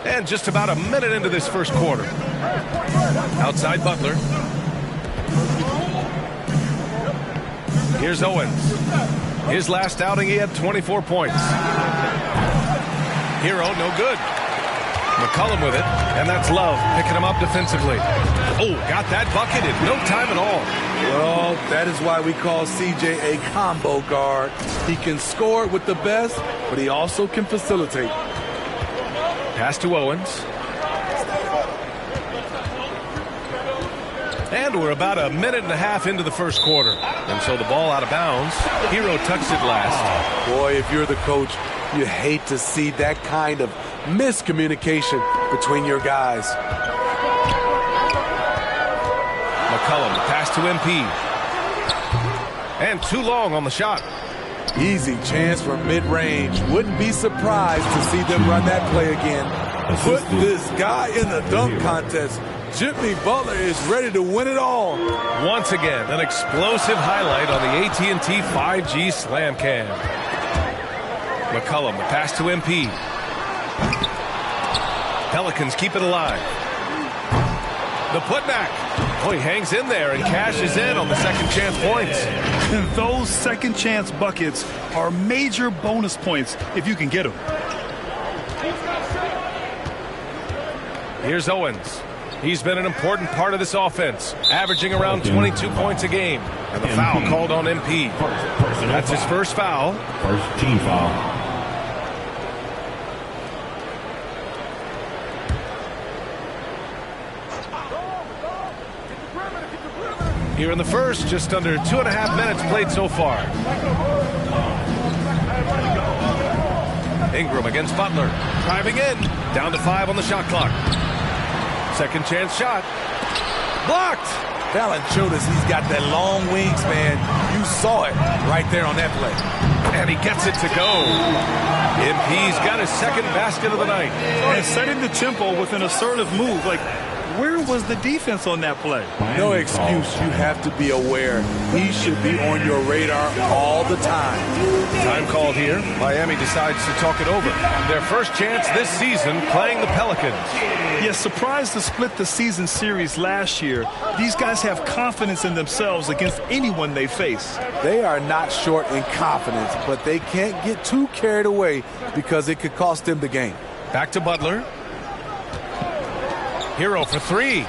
And just about a minute into this first quarter. Outside Butler. Here's Owens. His last outing, he had 24 points. Hero, no good. McCollum with it, and that's Love picking him up defensively. Oh, got that bucket in no time at all.
Well, that is why we call CJ a combo guard. He can score with the best, but he also can facilitate.
Pass to Owens. And we're about a minute and a half into the first quarter. And so the ball out of bounds. Hero touched it last.
Boy, if you're the coach, you hate to see that kind of miscommunication between your guys.
McCollum, pass to MP. And too long on the shot.
Easy chance from mid-range. Wouldn't be surprised to see them run that play again. Put this guy in the dunk contest. Jimmy Butler is ready to win it all.
Once again, an explosive highlight on the AT&T 5G Slam Cam. McCollum, the pass to MP. Pelicans keep it alive. The putback. Oh, he hangs in there and cashes in on the second chance points.
And those second chance buckets are major bonus points if you can get them.
Here's Owens. He's been an important part of this offense, averaging around 22 points a game. And the foul called on MP. That's his first foul.
First team foul.
Here in the first, just under 2.5 minutes played so far. Ingram against Butler. Driving in. Down to 5 on the shot clock. Second chance shot. Blocked.
Valanciunas, he's got that long wingspan. You saw it right there on that play.
And he gets it to go. MP's got his second basket of the night.
And setting the tempo with an assertive move. Like, where was the defense on that play?
No excuse. You have to be aware. He should be on your radar all the time.
Time called here. Miami decides to talk it over. Their first chance this season playing the Pelicans.
Yes, surprised to split the season series last year. These guys have confidence in themselves against anyone they face.
They are not short in confidence, but they can't get too carried away because it could cost them the game.
Back to Butler. Hero for three.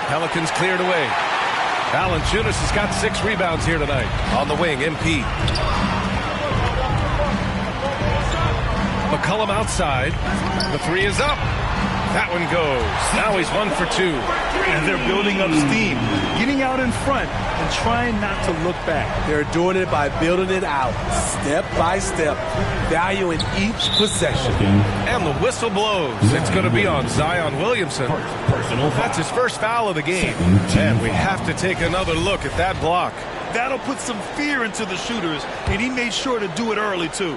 Pelicans cleared away. Valanciunas has got 6 rebounds here tonight. On the wing, MP. McCollum outside. The 3 is up. That one goes. Now he's 1 for 2.
And they're building up steam, getting out in front and trying not to look back.
They're doing it by building it out, step by step, valuing each possession.
And the whistle blows. It's going to be on Zion Williamson. That's his first foul of the game. And we have to take another look at that block.
That'll put some fear into the shooters, and he made sure to do it early, too.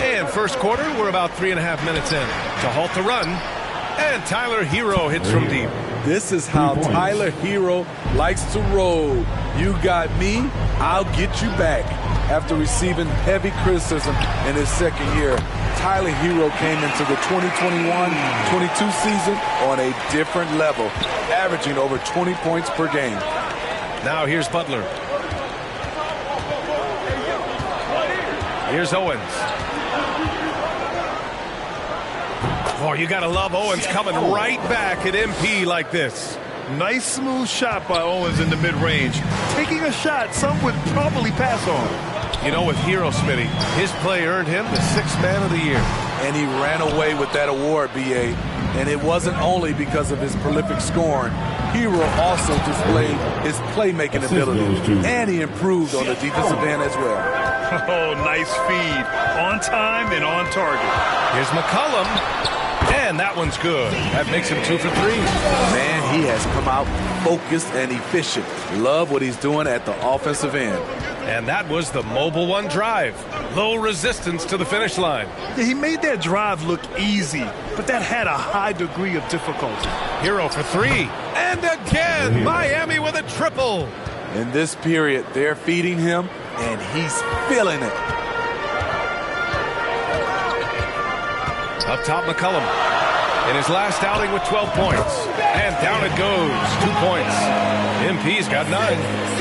And first quarter, we're about 3.5 minutes in. To halt the run, and Tyler Hero hits from deep.
This is how Tyler Hero likes to roll. You got me, I'll get you back. After receiving heavy criticism in his second year, Tyler Hero came into the 2021-22 season on a different level, averaging over 20 points per game.
Now here's Butler. Here's Owens. Oh, you gotta love Owens coming right back at MP like this.
Nice smooth shot by Owens in the mid-range. Taking a shot some would probably pass on.
You know, with Hero, Smitty, his play earned him the 6th man of the year.
And he ran away with that award, BA. And it wasn't only because of his prolific scoring. Hero also displayed his playmaking ability. And he improved on the defensive end as well.
Oh, nice feed. On time and on target.
Here's McCollum. And that one's good. That makes him 2 for 3.
Man, he has come out focused and efficient. Love what he's doing at the offensive end.
And that was the Mobile One drive. Low resistance to the finish line.
Yeah, he made that drive look easy, but that had a high degree of difficulty.
Hero for 3. And again, Miami with a triple.
In this period, they're feeding him, and he's feeling it.
Up top, McCollum. In his last outing with 12 points. And down it goes. 2 points. MP's got 9.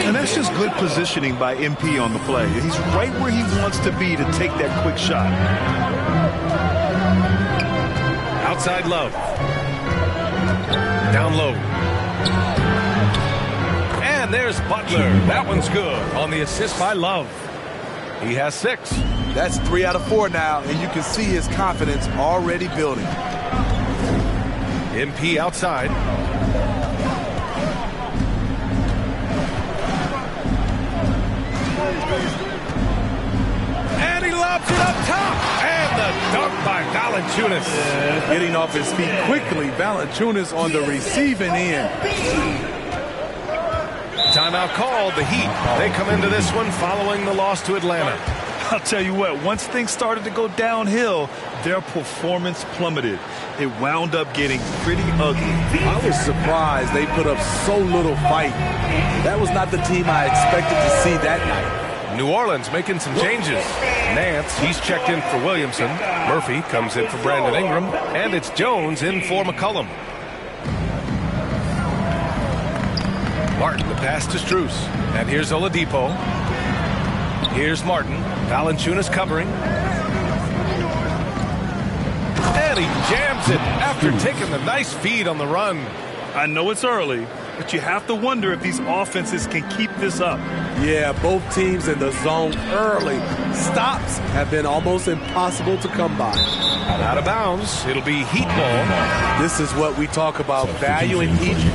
And that's just good positioning by MP on the play. He's right where he wants to be to take that quick shot.
Outside Love. Down low. And there's Butler. That one's good on the assist by Love. He has 6.
That's 3 out of 4 now, and you can see his confidence already building.
MP outside. And he lobs it up top. And the dunk by Valanciunas.
Getting off his feet quickly. Valanciunas on the receiving end.
Timeout called. The Heat. They come into this one following the loss to Atlanta.
I'll tell you what, once things started to go downhill, their performance plummeted. It wound up getting pretty ugly.
I was surprised they put up so little fight. That was not the team I expected to see that night.
New Orleans making some changes. Nance, he's checked in for Williamson. Murphy comes in for Brandon Ingram. And it's Jones in for McCollum. Martin, the pass to Strus. And here's Oladipo. Here's Martin. Valanciunas covering. And he jams it after taking the nice feed on the run.
I know it's early, but you have to wonder if these offenses can keep this up.
Yeah, both teams in the zone early. Stops have been almost impossible to come by.
Out of bounds. It'll be Heat ball.
This is what we talk about, valuing each.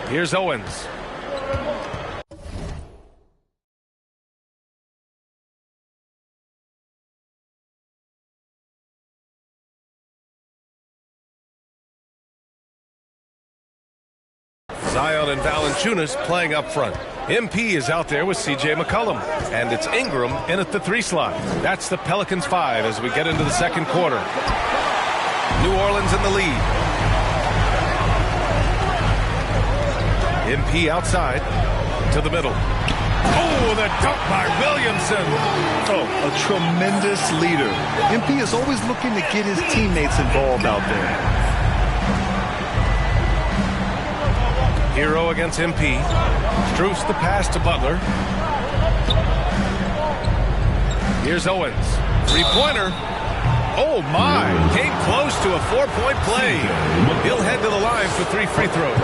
Here's Owens. Zion and Valanciunas playing up front. MP is out there with C.J. McCollum, and it's Ingram in at the 3 slot. That's the Pelicans 5 as we get into the second quarter. New Orleans in the lead. MP outside to the middle. Oh, the dunk by Williamson.
Oh, a tremendous leader. MP is always looking to get his teammates involved out there.
Hero against MP. Strus the pass to Butler. Here's Owens. 3-pointer. Oh, my. Came close to a 4-point play. He'll head to the line for 3 free throws.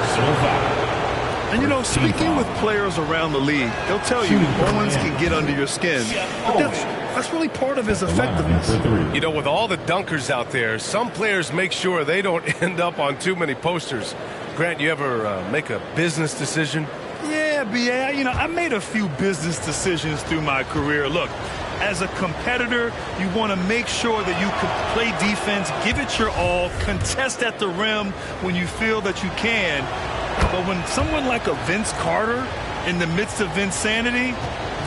And, you know, speaking with players around the league, they'll tell you Owens can get under your skin. But that's really part of his effectiveness.
You know, with all the dunkers out there, some players make sure they don't end up on too many posters. Grant, you ever make a business decision?
Yeah, B.A., you know, I made a few business decisions through my career. Look, as a competitor, you want to make sure that you can play defense, give it your all, contest at the rim when you feel that you can. But when someone like a Vince Carter in the midst of insanity,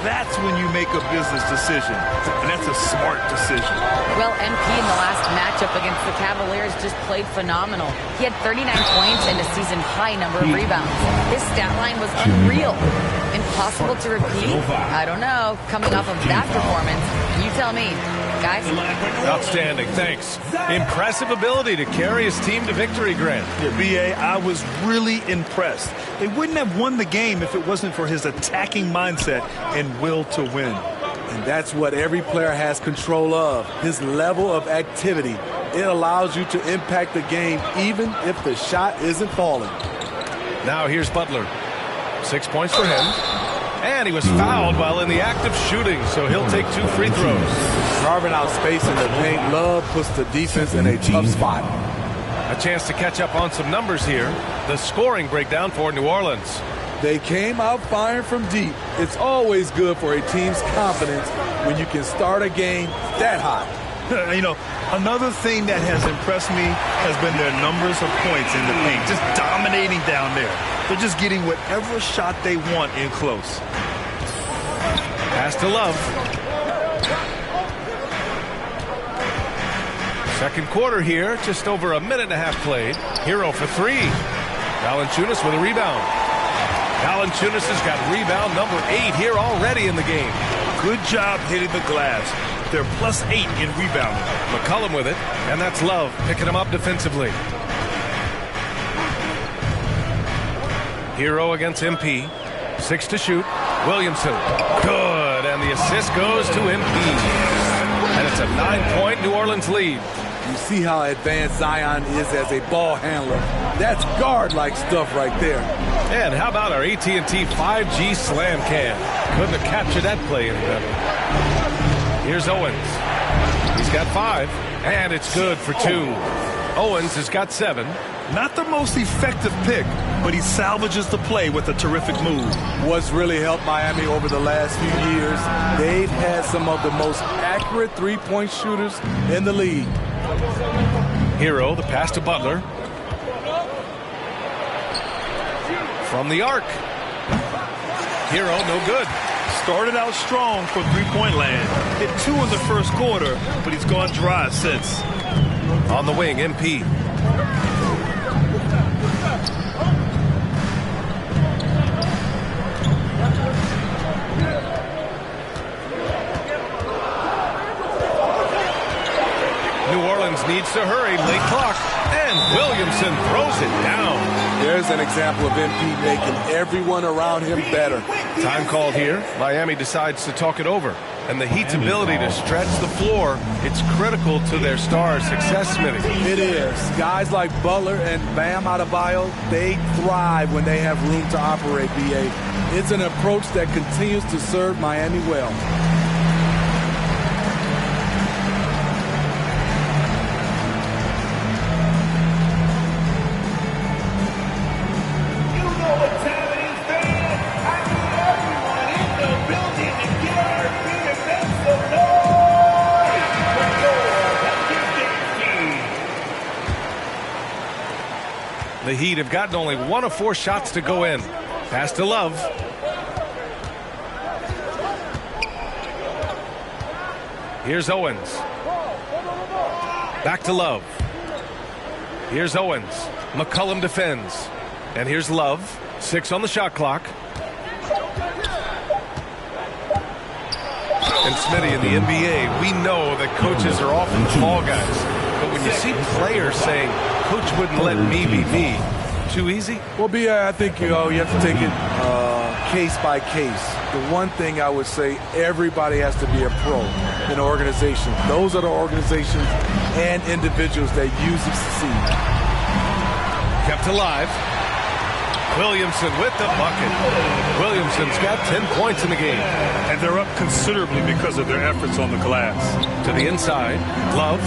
that's when you make a business decision. And that's a smart decision.
Well, MP in the last matchup against the Cavaliers just played phenomenal. He had 39 points and a season-high number of rebounds. His stat line was unreal. Impossible to repeat? I don't know. Coming off of that performance, you tell me. Guys?
Outstanding, thanks. Impressive ability to carry his team to victory, Grant.
Yeah, B.A., I was really impressed. They wouldn't have won the game if it wasn't for his attacking mindset and will to win.
And that's what every player has control of, his level of activity. It allows you to impact the game even if the shot isn't falling.
Now here's Butler. 6 points for him. And he was fouled while in the act of shooting, so he'll take 2 free throws.
Carving out space in the paint, Love puts the defense in a tough spot.
A chance to catch up on some numbers here. The scoring breakdown for New Orleans.
They came out firing from deep. It's always good for a team's confidence when you can start a game that hot.
You know, another thing that has impressed me has been their numbers of points in the paint, just dominating down there. They're just getting whatever shot they want in close.
Pass to Love. Second quarter here, just over a minute and a half played. Hero for 3. Valanciunas with a rebound. Valanciunas has got rebound number 8 here already in the game.
Good job hitting the glass. They're +8 in rebounding.
McCollum with it, and that's Love picking him up defensively. Hero against MP. 6 to shoot. Williamson. Good, and the assist goes to MP. And it's a 9-point New Orleans lead.
You see how advanced Zion is as a ball handler. That's guard-like stuff right there.
And how about our AT&T 5G slam cam? Couldn't have captured that play any better. Here's Owens. He's got 5, and it's good for 2. Owens has got 7.
Not the most effective pick, but he salvages the play with a terrific move.
What's really helped Miami over the last few years, they've had some of the most accurate three-point shooters in the league.
Hero, the pass to Butler. From the arc. Hero, no good.
Started out strong for three-point land. Hit 2 in the first quarter, but he's gone dry since.
On the wing, MP. New Orleans needs to hurry, late clock, and Williamson throws it down.
There's an example of MP making everyone around him better.
Time called here. Miami decides to talk it over. And the Heat's ability to stretch the floor, it's critical to their star success, Smitty.
It is. Guys like Butler and Bam Adebayo, they thrive when they have room to operate, B.A. It's an approach that continues to serve Miami well.
The Heat have gotten only 1 of 4 shots to go in. Pass to Love. Here's Owens. Back to Love. Here's Owens. McCollum defends. And here's Love. 6 on the shot clock. And Smitty, in the NBA, we know that coaches are often the fall guys. But when you see players saying, Coach wouldn't let me be me, too easy?
Well, I think you have to take it case by case. The one thing I would say, everybody has to be a pro in an organization. Those are the organizations and individuals that usually succeed.
Kept alive. Williamson with the bucket. Williamson's got 10 points in the game.
And they're up considerably because of their efforts on the glass.
To the inside, Love.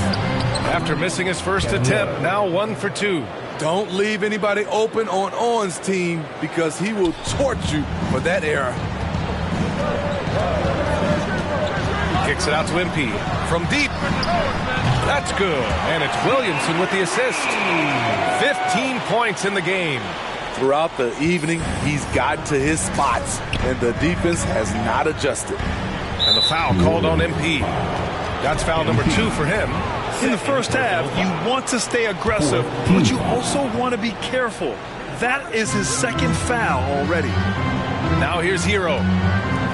After missing his first attempt, now 1 for 2.
Don't leave anybody open on Owens' team because he will torch you for that error.
Kicks it out to MP. From deep. That's good. And it's Williamson with the assist. 15 points in the game.
Throughout the evening, he's gotten to his spots, and the defense has not adjusted.
And the foul called on MP. That's foul number 2 for him.
In the first half, you want to stay aggressive, but you also want to be careful. That is his second foul already.
Now here's Hero.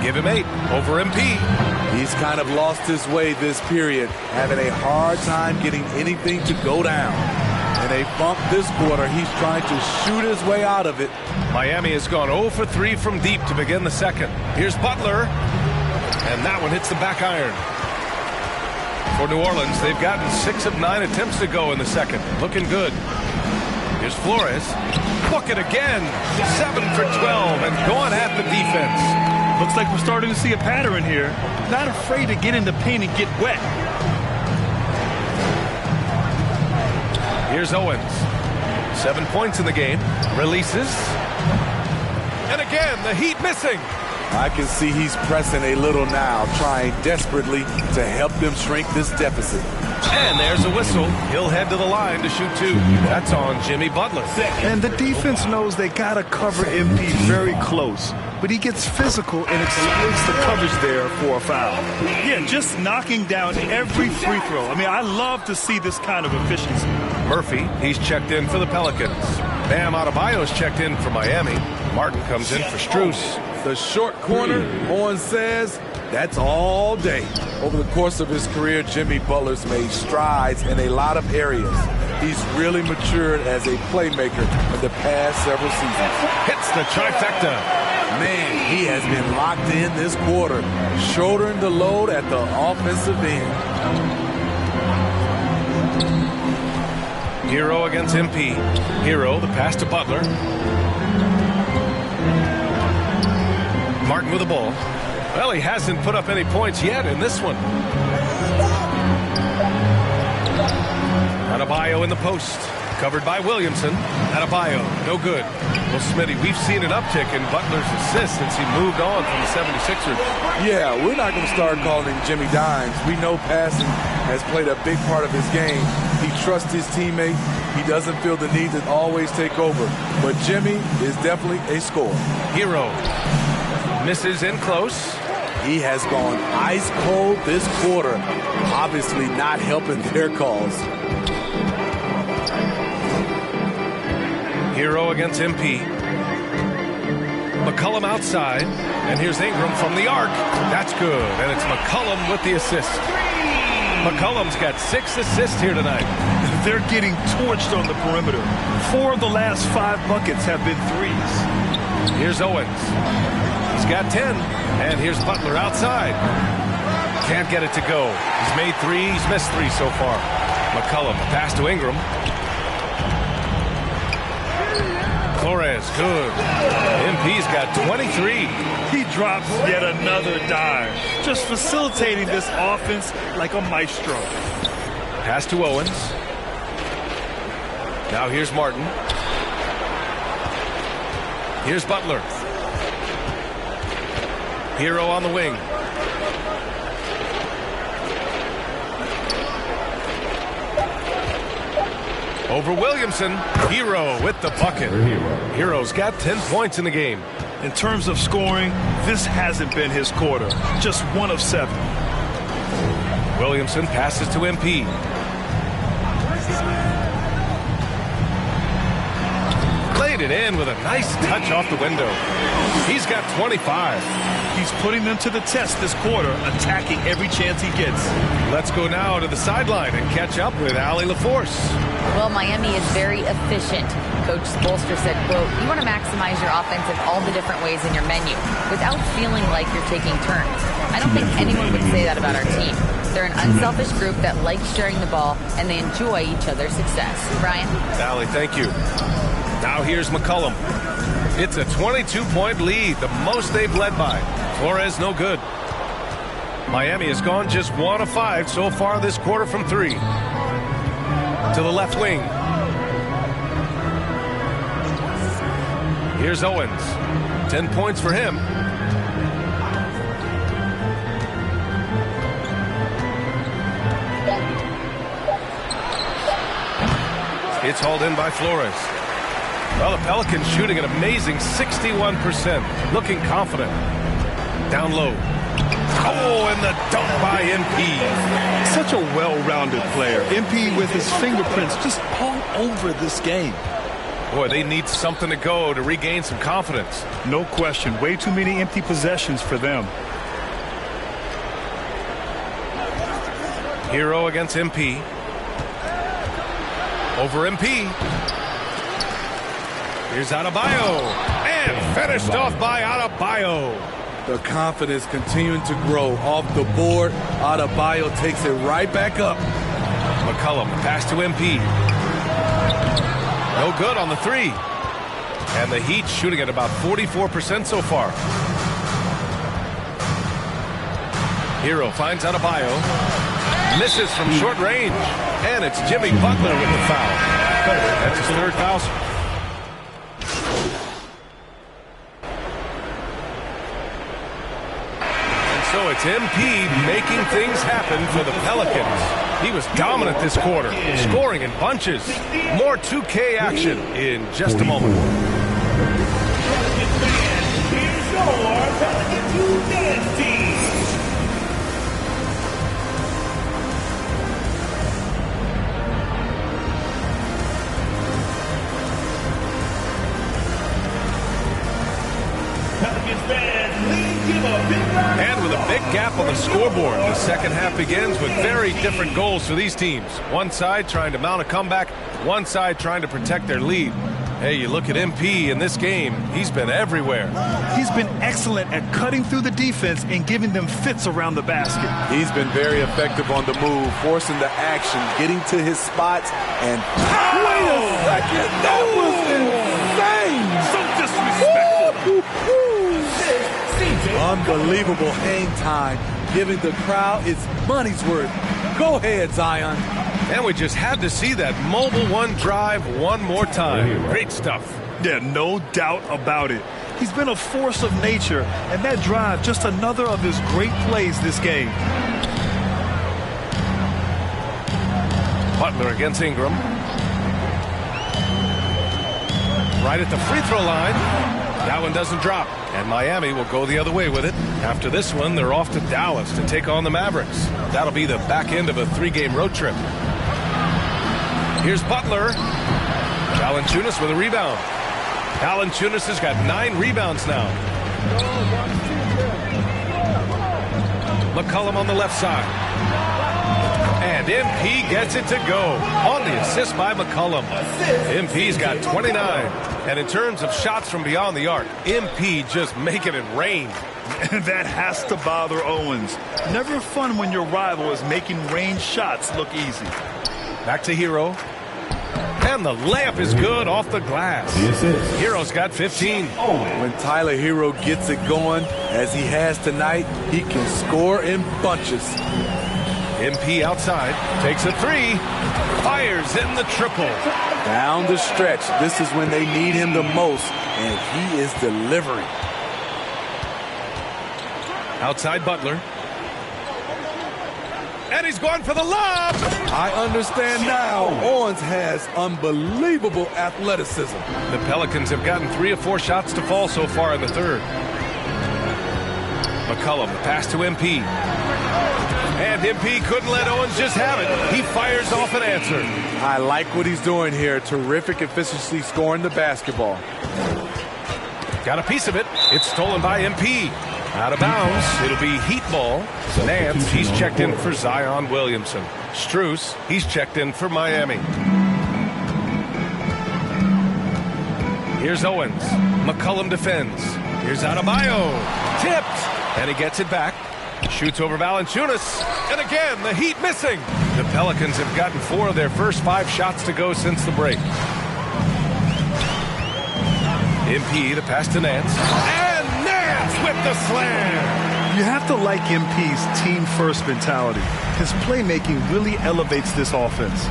Give him 8 over MP.
He's kind of lost his way this period, having a hard time getting anything to go down. And they bump this quarter. He's trying to shoot his way out of it.
Miami has gone 0 for 3 from deep to begin the second. Here's Butler. And that one hits the back iron. For New Orleans, they've gotten 6 of 9 attempts to go in the second. Looking good. Here's Flores. Bucket again. 7 for 12 and going at the defense.
Looks like we're starting to see a pattern here. Not afraid to get in the paint and get wet.
Here's Owens. 7 points in the game. Releases. And again, the Heat missing.
I can see he's pressing a little now, trying desperately to help them shrink this deficit.
And there's a whistle. He'll head to the line to shoot 2. That's on Jimmy Butler.
And the defense knows they got to cover MP very close. But he gets physical and exploits the coverage there for a foul. Yeah, just knocking down every free throw. I mean, I love to see this kind of efficiency.
Murphy, he's checked in for the Pelicans. Bam Adebayo's checked in for Miami. Martin comes in for Strus.
The short corner, Owens says, that's all day. Over the course of his career, Jimmy Butler's made strides in a lot of areas. He's really matured as a playmaker in the past several seasons.
Hits the trifecta.
Man, he has been locked in this quarter, shouldering the load at the offensive end.
Hero against MP. Hero, the pass to Butler. Martin with the ball. Well, he hasn't put up any points yet in this one. Adebayo in the post. Covered by Williamson. Adebayo, no good. Well, Smitty, we've seen an uptick in Butler's assists since he moved on from the 76ers.
Yeah, we're not going to start calling him Jimmy Dimes. We know passing has played a big part of his game. He trusts his teammate. He doesn't feel the need to always take over. But Jimmy is definitely a scorer.
Hero misses in close.
He has gone ice cold this quarter. Obviously not helping their cause.
Hero against MP. McCollum outside. And here's Ingram from the arc. That's good. And it's McCollum with the assist. McCollum's got 6 assists here tonight.
They're getting torched on the perimeter. 4 of the last 5 buckets have been threes.
Here's Owens. He's got 10. And here's Butler outside. Can't get it to go. He's made 3. He's missed 3 so far. McCollum, pass to Ingram. Flores, good. MP's got 23.
He drops yet another dime. Just facilitating this offense like a maestro.
Pass to Owens. Now here's Martin. Here's Butler. Hero on the wing. Over Williamson. Hero with the bucket. Hero's got 10 points in the game.
In terms of scoring, this hasn't been his quarter. Just 1 of 7.
Williamson passes to MP. Laid it in with a nice touch off the window. He's got 25.
He's putting them to the test this quarter, attacking every chance he gets.
Let's go now to the sideline and catch up with Allie LaForce.
Well, Miami is very efficient. Coach Spoelstra said, quote, "You want to maximize your offense in all the different ways in your menu without feeling like you're taking turns." I don't think anyone would say that about our team. They're an unselfish group that likes sharing the ball, and they enjoy each other's success. Brian?
Allie, thank you. Now here's McCollum. It's a 22-point lead, the most they've led by. Flores no good. Miami has gone just 1 of 5 so far this quarter from 3. To the left wing. Here's Owens. 10 points for him. It's hauled in by Flores. Well, the Pelicans shooting an amazing 61%. Looking confident. Down low. Oh, and the dunk by MP.
Such a well-rounded player. MP with his fingerprints just all over this game.
Boy, they need something to go to regain some confidence.
No question. Way too many empty possessions for them.
Hero against MP. Over MP. Here's Adebayo. And finished off by Adebayo.
The confidence continuing to grow off the board. Adebayo takes it right back up.
McCollum, pass to MP. No good on the 3. And the Heat shooting at about 44% so far. Hero finds Adebayo. Misses from short range. And it's Jimmy Butler with the foul. That's his 3rd foul. So it's MP making things happen for the Pelicans. He was dominant this quarter, scoring in bunches. More 2K action in just a moment.
Here's your Pelicans 2 dance team.
And with a big gap on the scoreboard, the second half begins with very different goals for these teams. One side trying to mount a comeback, one side trying to protect their lead. Hey, you look at MP in this game, he's been everywhere.
He's been excellent at cutting through the defense and giving them fits around the basket.
He's been very effective on the move, forcing the action, getting to his spots, and wait a second, that was insane! So disrespectful. Unbelievable hang time, giving the crowd its money's worth. Go ahead, Zion.
And we just had to see that mobile 1 drive one more time. Great stuff.
Yeah, no doubt about it. He's been a force of nature, and that drive just another of his great plays this game.
Butler against Ingram. Right at the free throw line. That one doesn't drop, and Miami will go the other way with it. After this one, they're off to Dallas to take on the Mavericks. That'll be the back end of a 3-game road trip. Here's Butler. Valanciunas with a rebound. Valanciunas has got 9 rebounds now. McCollum on the left side. And MP gets it to go on the assist by McCollum. MP's got 29. And in terms of shots from beyond the arc, MP just making it rain.
That has to bother Owens. Never fun when your rival is making range shots look easy.
Back to Hero. And the layup is good off the glass. Hero's got 15.
When Tyler Hero gets it going, as he has tonight, he can score in bunches.
MP outside, takes a 3, fires in the triple.
Down the stretch, this is when they need him the most, and he is delivering.
Outside Butler. And he's going for the lob.
I understand now. Owens has unbelievable athleticism.
The Pelicans have gotten 3 of 4 shots to fall so far in the third. McCollum, the pass to MP. And MP couldn't let Owens just have it. He fires off an answer.
I like what he's doing here. Terrific efficiency scoring the basketball.
Got a piece of it. It's stolen by MP. Out of bounds. It'll be Heat ball. Nance, he's checked in for Zion Williamson. Strus, he's checked in for Miami. Here's Owens. McCollum defends. Here's Adebayo. Tipped. And he gets it back. Shoots over Valanciunas. And again, the Heat missing. The Pelicans have gotten 4 of their first 5 shots to go since the break. MP, the pass to Nance. And Nance with the slam.
You have to like MP's team-first mentality. His playmaking really elevates this offense.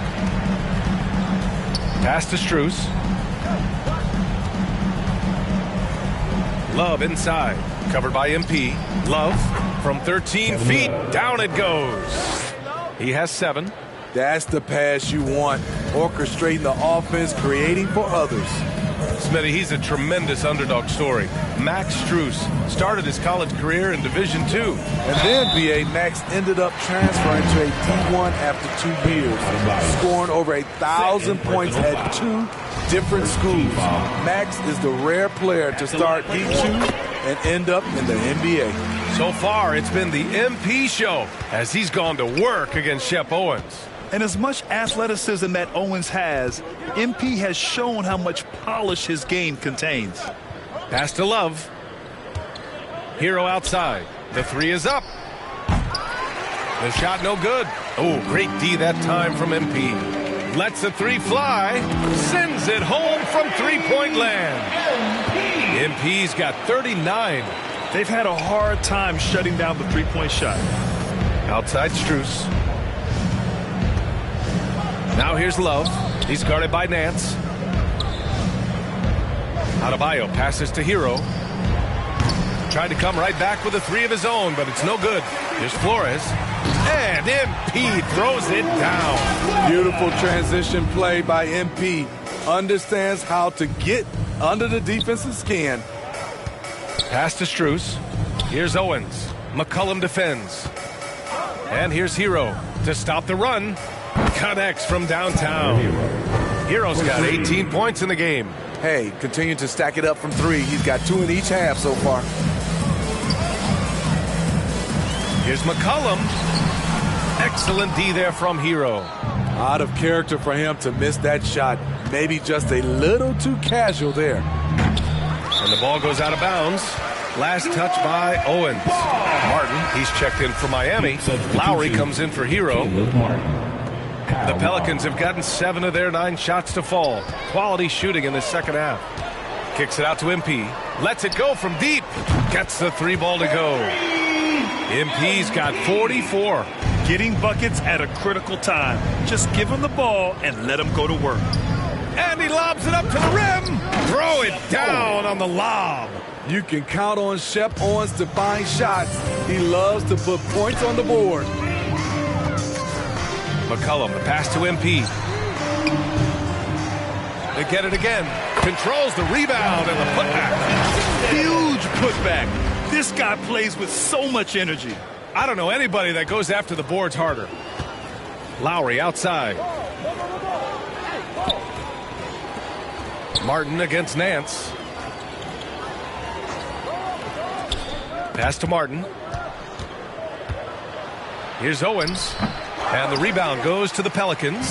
Pass to Strus. Love inside. Covered by MP. Love from 13 feet. Down it goes. He has 7.
That's the pass you want. Orchestrating the offense, creating for others.
Smitty, he's a tremendous underdog story. Max Strus started his college career in Division II.
And then, B.A., Max ended up transferring to a D1 after 2 years, scoring over 1,000 points at 2 different schools. Max is the rare player to start D2 and end up in the NBA.
So far, it's been the MP show as he's gone to work against Shep Owens.
And as much athleticism that Owens has, MP has shown how much polish his game contains.
Pass to Love. Hero outside. The 3 is up. The shot no good. Oh, great D that time from MP. Lets the 3 fly. Sends it home from three-point land. MP's got 39.
They've had a hard time shutting down the three-point shot.
Outside Strus. Now here's Love. He's guarded by Nance. Adebayo passes to Hero. Tried to come right back with a 3 of his own, but it's no good. Here's Flores. And MP throws it down.
Beautiful transition play by MP. Understands how to get under the defensive skin.
Pass to Strus. Here's Owens. McCollum defends. And here's Hero to stop the run. Connects from downtown. Hero's got 18 points in the game.
Hey, continue to stack it up from 3. He's got 2 in each half so far.
Here's McCollum. Excellent D there from Hero.
Out of character for him to miss that shot. Maybe just a little too casual there.
And the ball goes out of bounds. Last touch by Owens. Martin, he's checked in for Miami. Lowry comes in for Hero. The Pelicans have gotten 7 of their 9 shots to fall. Quality shooting in the second half. Kicks it out to MP. Lets it go from deep. Gets the 3 ball to go. MP's got 44.
Getting buckets at a critical time. Just give him the ball and let him go to work.
And he lobs it up to the rim. Throw it down on the lob.
You can count on Shep Owens to find shots. He loves to put points on the board.
McCollum, the pass to MP. They get it again. Controls the rebound and the putback.
Huge putback. This guy plays with so much energy.
I don't know anybody that goes after the boards harder. Lowry outside. Martin against Nance. Pass to Martin. Here's Owens. And the rebound goes to the Pelicans.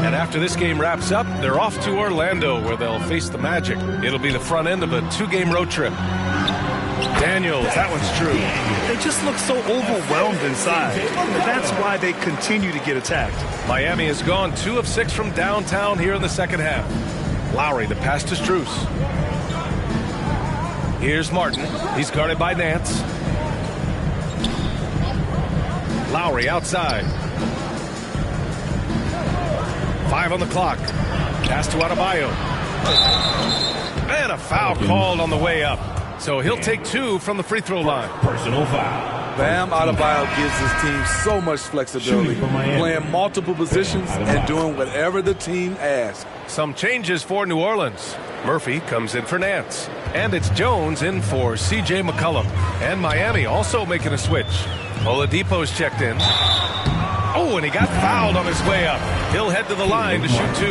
And after this game wraps up, they're off to Orlando where they'll face the Magic. It'll be the front end of a 2-game road trip. Daniels, that one's true.
They just look so overwhelmed inside. That's why they continue to get attacked.
Miami has gone 2 of 6 from downtown here in the second half. Lowry, the pass to Strus. Here's Martin. He's guarded by Nance. Lowry outside. 5 on the clock. Pass to Adebayo. And a foul called on the way up. So he'll take 2 from the free throw line.
Personal foul.
Bam Adebayo gives his team so much flexibility, playing multiple positions and doing whatever the team asks.
Some changes for New Orleans. Murphy comes in for Nance. And it's Jones in for C.J. McCollum. And Miami also making a switch. Oladipo's checked in. Oh, and he got fouled on his way up. He'll head to the line to shoot 2.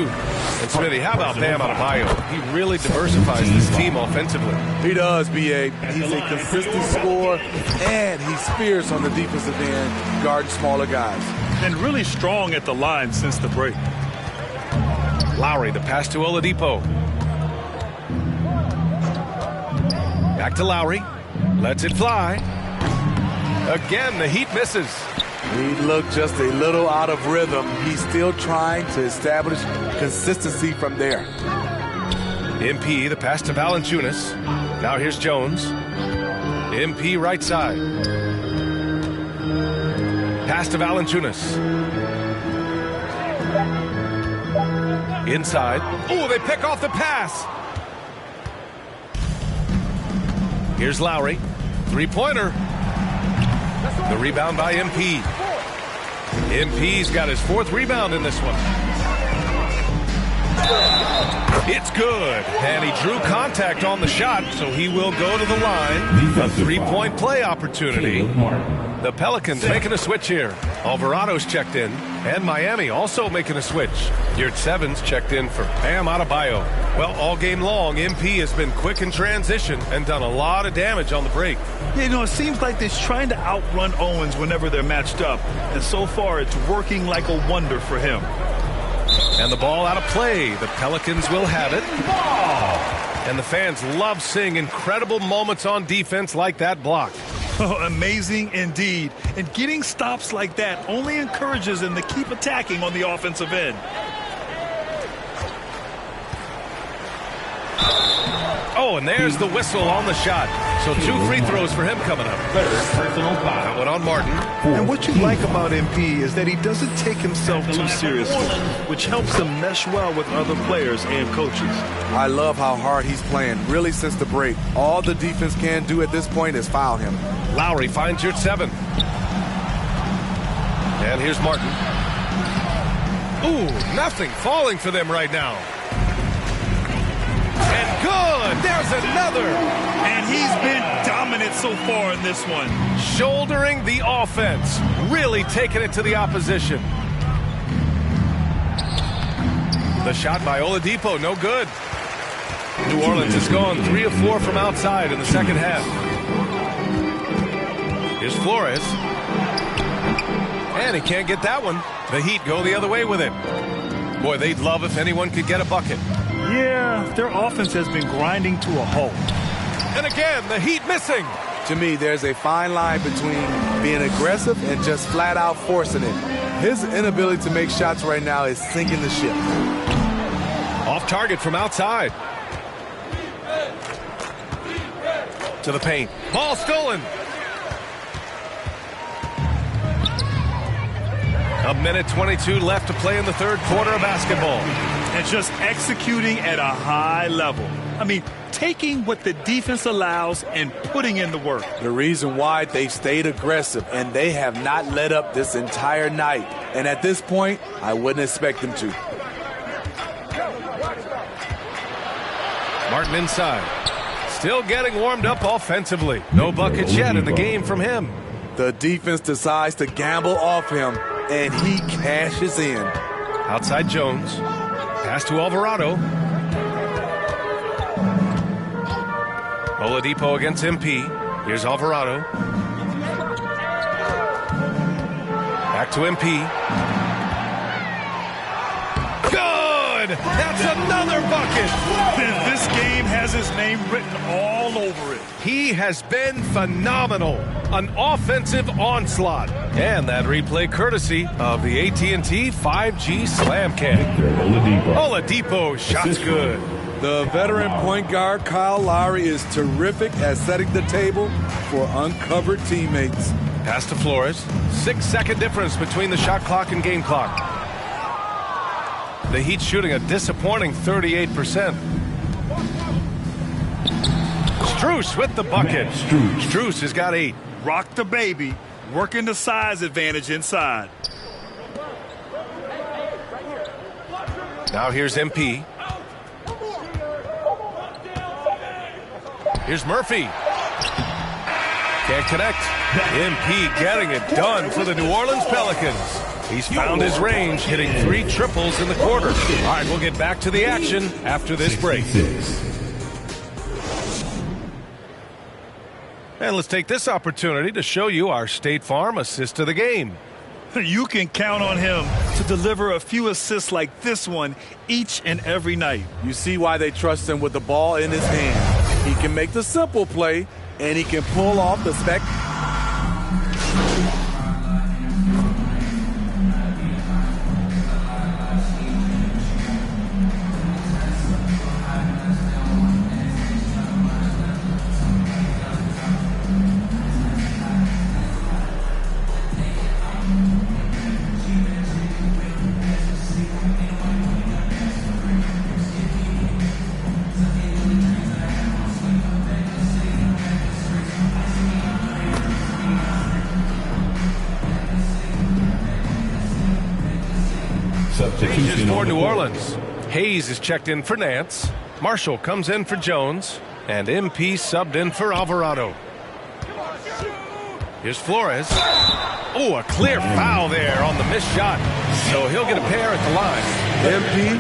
And Smithy, how about Bam Adebayo? He really diversifies this team offensively.
He does, B.A. He's a consistent scorer, and he's fierce on the defensive end, guarding smaller guys.
And really strong at the line since the break.
Lowry, the pass to Oladipo. Back to Lowry. Lets it fly. Again, the Heat misses.
He looked just a little out of rhythm. He's still trying to establish consistency from there.
MP, the pass to Valanciunas. Now here's Jones. MP right side. Pass to Valanciunas. Inside. Oh, they pick off the pass. Here's Lowry. Three-pointer. The rebound by MP. MP's got his 4th rebound in this one. It's good. And he drew contact on the shot, so he will go to the line. A 3-point play opportunity. The Pelicans making a switch here. Alvarado's checked in. And Miami also making a switch. Yurt 7's checked in for Bam Adebayo. Well, all game long, MP has been quick in transition and done a lot of damage on the break.
Yeah, you know, it seems like they're trying to outrun Owens whenever they're matched up. And so far, it's working like a wonder for him.
And the ball out of play. The Pelicans will have it. And the fans love seeing incredible moments on defense like that block.
Oh, amazing indeed. And getting stops like that only encourages them to keep attacking on the offensive end.
Oh, and there's the whistle on the shot. So 2 free throws for him coming up. That one on Martin.
And what you like about MP is that he doesn't take himself too seriously, which helps him mesh well with other players and coaches.
I love how hard he's playing, really since the break. All the defense can do at this point is foul him.
Lowry finds Yurt 7. And here's Martin. Ooh, nothing falling for them right now. And good! There's another!
And he's been dominant so far in this one.
Shouldering the offense. Really taking it to the opposition. The shot by Oladipo, no good. New Orleans has gone 3 of 4 from outside in the second half. Here's Flores. And he can't get that one. The Heat go the other way with it. Boy, they'd love if anyone could get a bucket.
Yeah, their offense has been grinding to a halt.
And again, the Heat missing.
To me, there's a fine line between being aggressive and just flat out forcing it. His inability to make shots right now is sinking the ship.
Off target from outside. To the paint. Ball stolen. A minute 22 left to play in the 3rd quarter of basketball.
And just executing at a high level. I mean, taking what the defense allows and putting in the work.
The reason why they've stayed aggressive and they have not let up this entire night. And at this point, I wouldn't expect them to.
Martin inside. Still getting warmed up offensively. No buckets yet in the game from him.
The defense decides to gamble off him, and he cashes in.
Outside Jones. Pass to Alvarado. Oladipo against MP. Here's Alvarado. Back to MP. Good! That's another bucket!
This game has his name written all over it.
He has been phenomenal. An offensive onslaught. And that replay courtesy of the AT&T 5G Slam Cam. Oladipo, shots good.
The veteran point guard Kyle Lowry is terrific at setting the table for uncovered teammates.
Pass to Flores. 6-second difference between the shot clock and game clock. The Heat shooting a disappointing 38%. Strus with the bucket. Strus has got 8.
Rock the baby, working the size advantage inside.
Now here's MP. Here's Murphy. Can't connect. MP getting it done for the New Orleans Pelicans. He's found his range, hitting 3 triples in the quarter. All right, we'll get back to the action after this break. And let's take this opportunity to show you our State Farm assist of the game.
You can count on him to deliver a few assists like this one each and every night.
You see why they trust him with the ball in his hand. He can make the simple play, and he can pull off the spec.
Changes for New Orleans. Hayes is checked in for Nance. Marshall comes in for Jones. And MP subbed in for Alvarado. Here's Flores. Oh, a clear foul there on the missed shot. So he'll get a pair at the line.
MP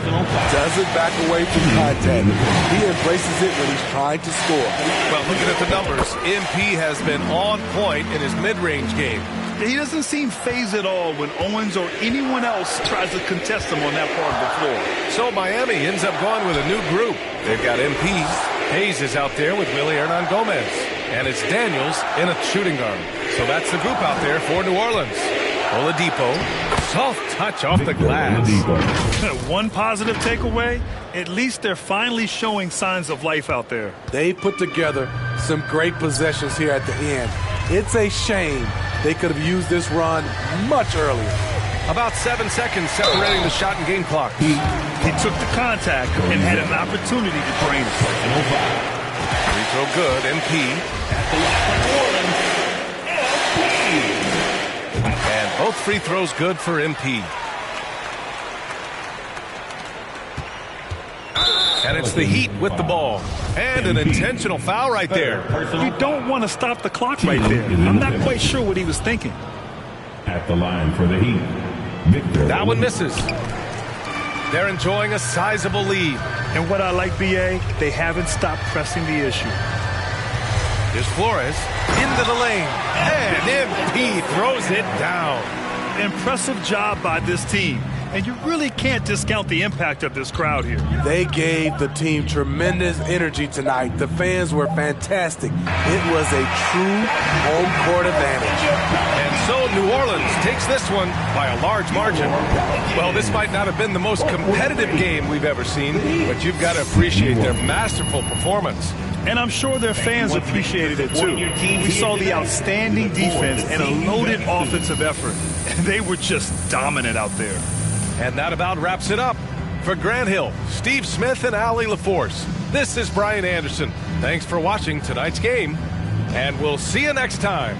doesn't back away from contact. He embraces it when he's trying to score.
Well, looking at the numbers, MP has been on point in his mid-range game.
He doesn't seem phased at all when Owens or anyone else tries to contest him on that part of the floor.
So Miami ends up going with a new group. They've got MP. Hayes is out there with Willie Hernan-Gomez. And it's Daniels in a shooting guard. So that's the group out there for New Orleans. Oladipo, soft touch off the glass.
One positive takeaway, at least they're finally showing signs of life out there.
They put together some great possessions here at the end. It's a shame they could have used this run much earlier.
About 7 seconds separating the shot and game clock.
He took the contact and had an opportunity to drain it.
Free throw good, MP. And both free throws good for MP. And it's the Heat with the ball. And an intentional foul right there.
You don't want to stop the clock right there. I'm not quite sure what he was thinking.
At the line for the Heat, Victor.
That one misses. They're enjoying a sizable lead.
And what I like, BA, they haven't stopped pressing the issue.
Here's Flores into the lane. And MP throws it down.
Impressive job by this team. And you really can't discount the impact of this crowd here.
They gave the team tremendous energy tonight. The fans were fantastic. It was a true home court advantage.
And so New Orleans takes this one by a large margin. Well, this might not have been the most competitive game we've ever seen, but you've got to appreciate their masterful performance.
And I'm sure their fans appreciated it too. We saw the outstanding defense and a loaded offensive effort. And they were just dominant out there.
And that about wraps it up. For Grant Hill, Steve Smith, and Allie LaForce, this is Brian Anderson. Thanks for watching tonight's game, and we'll see you next time.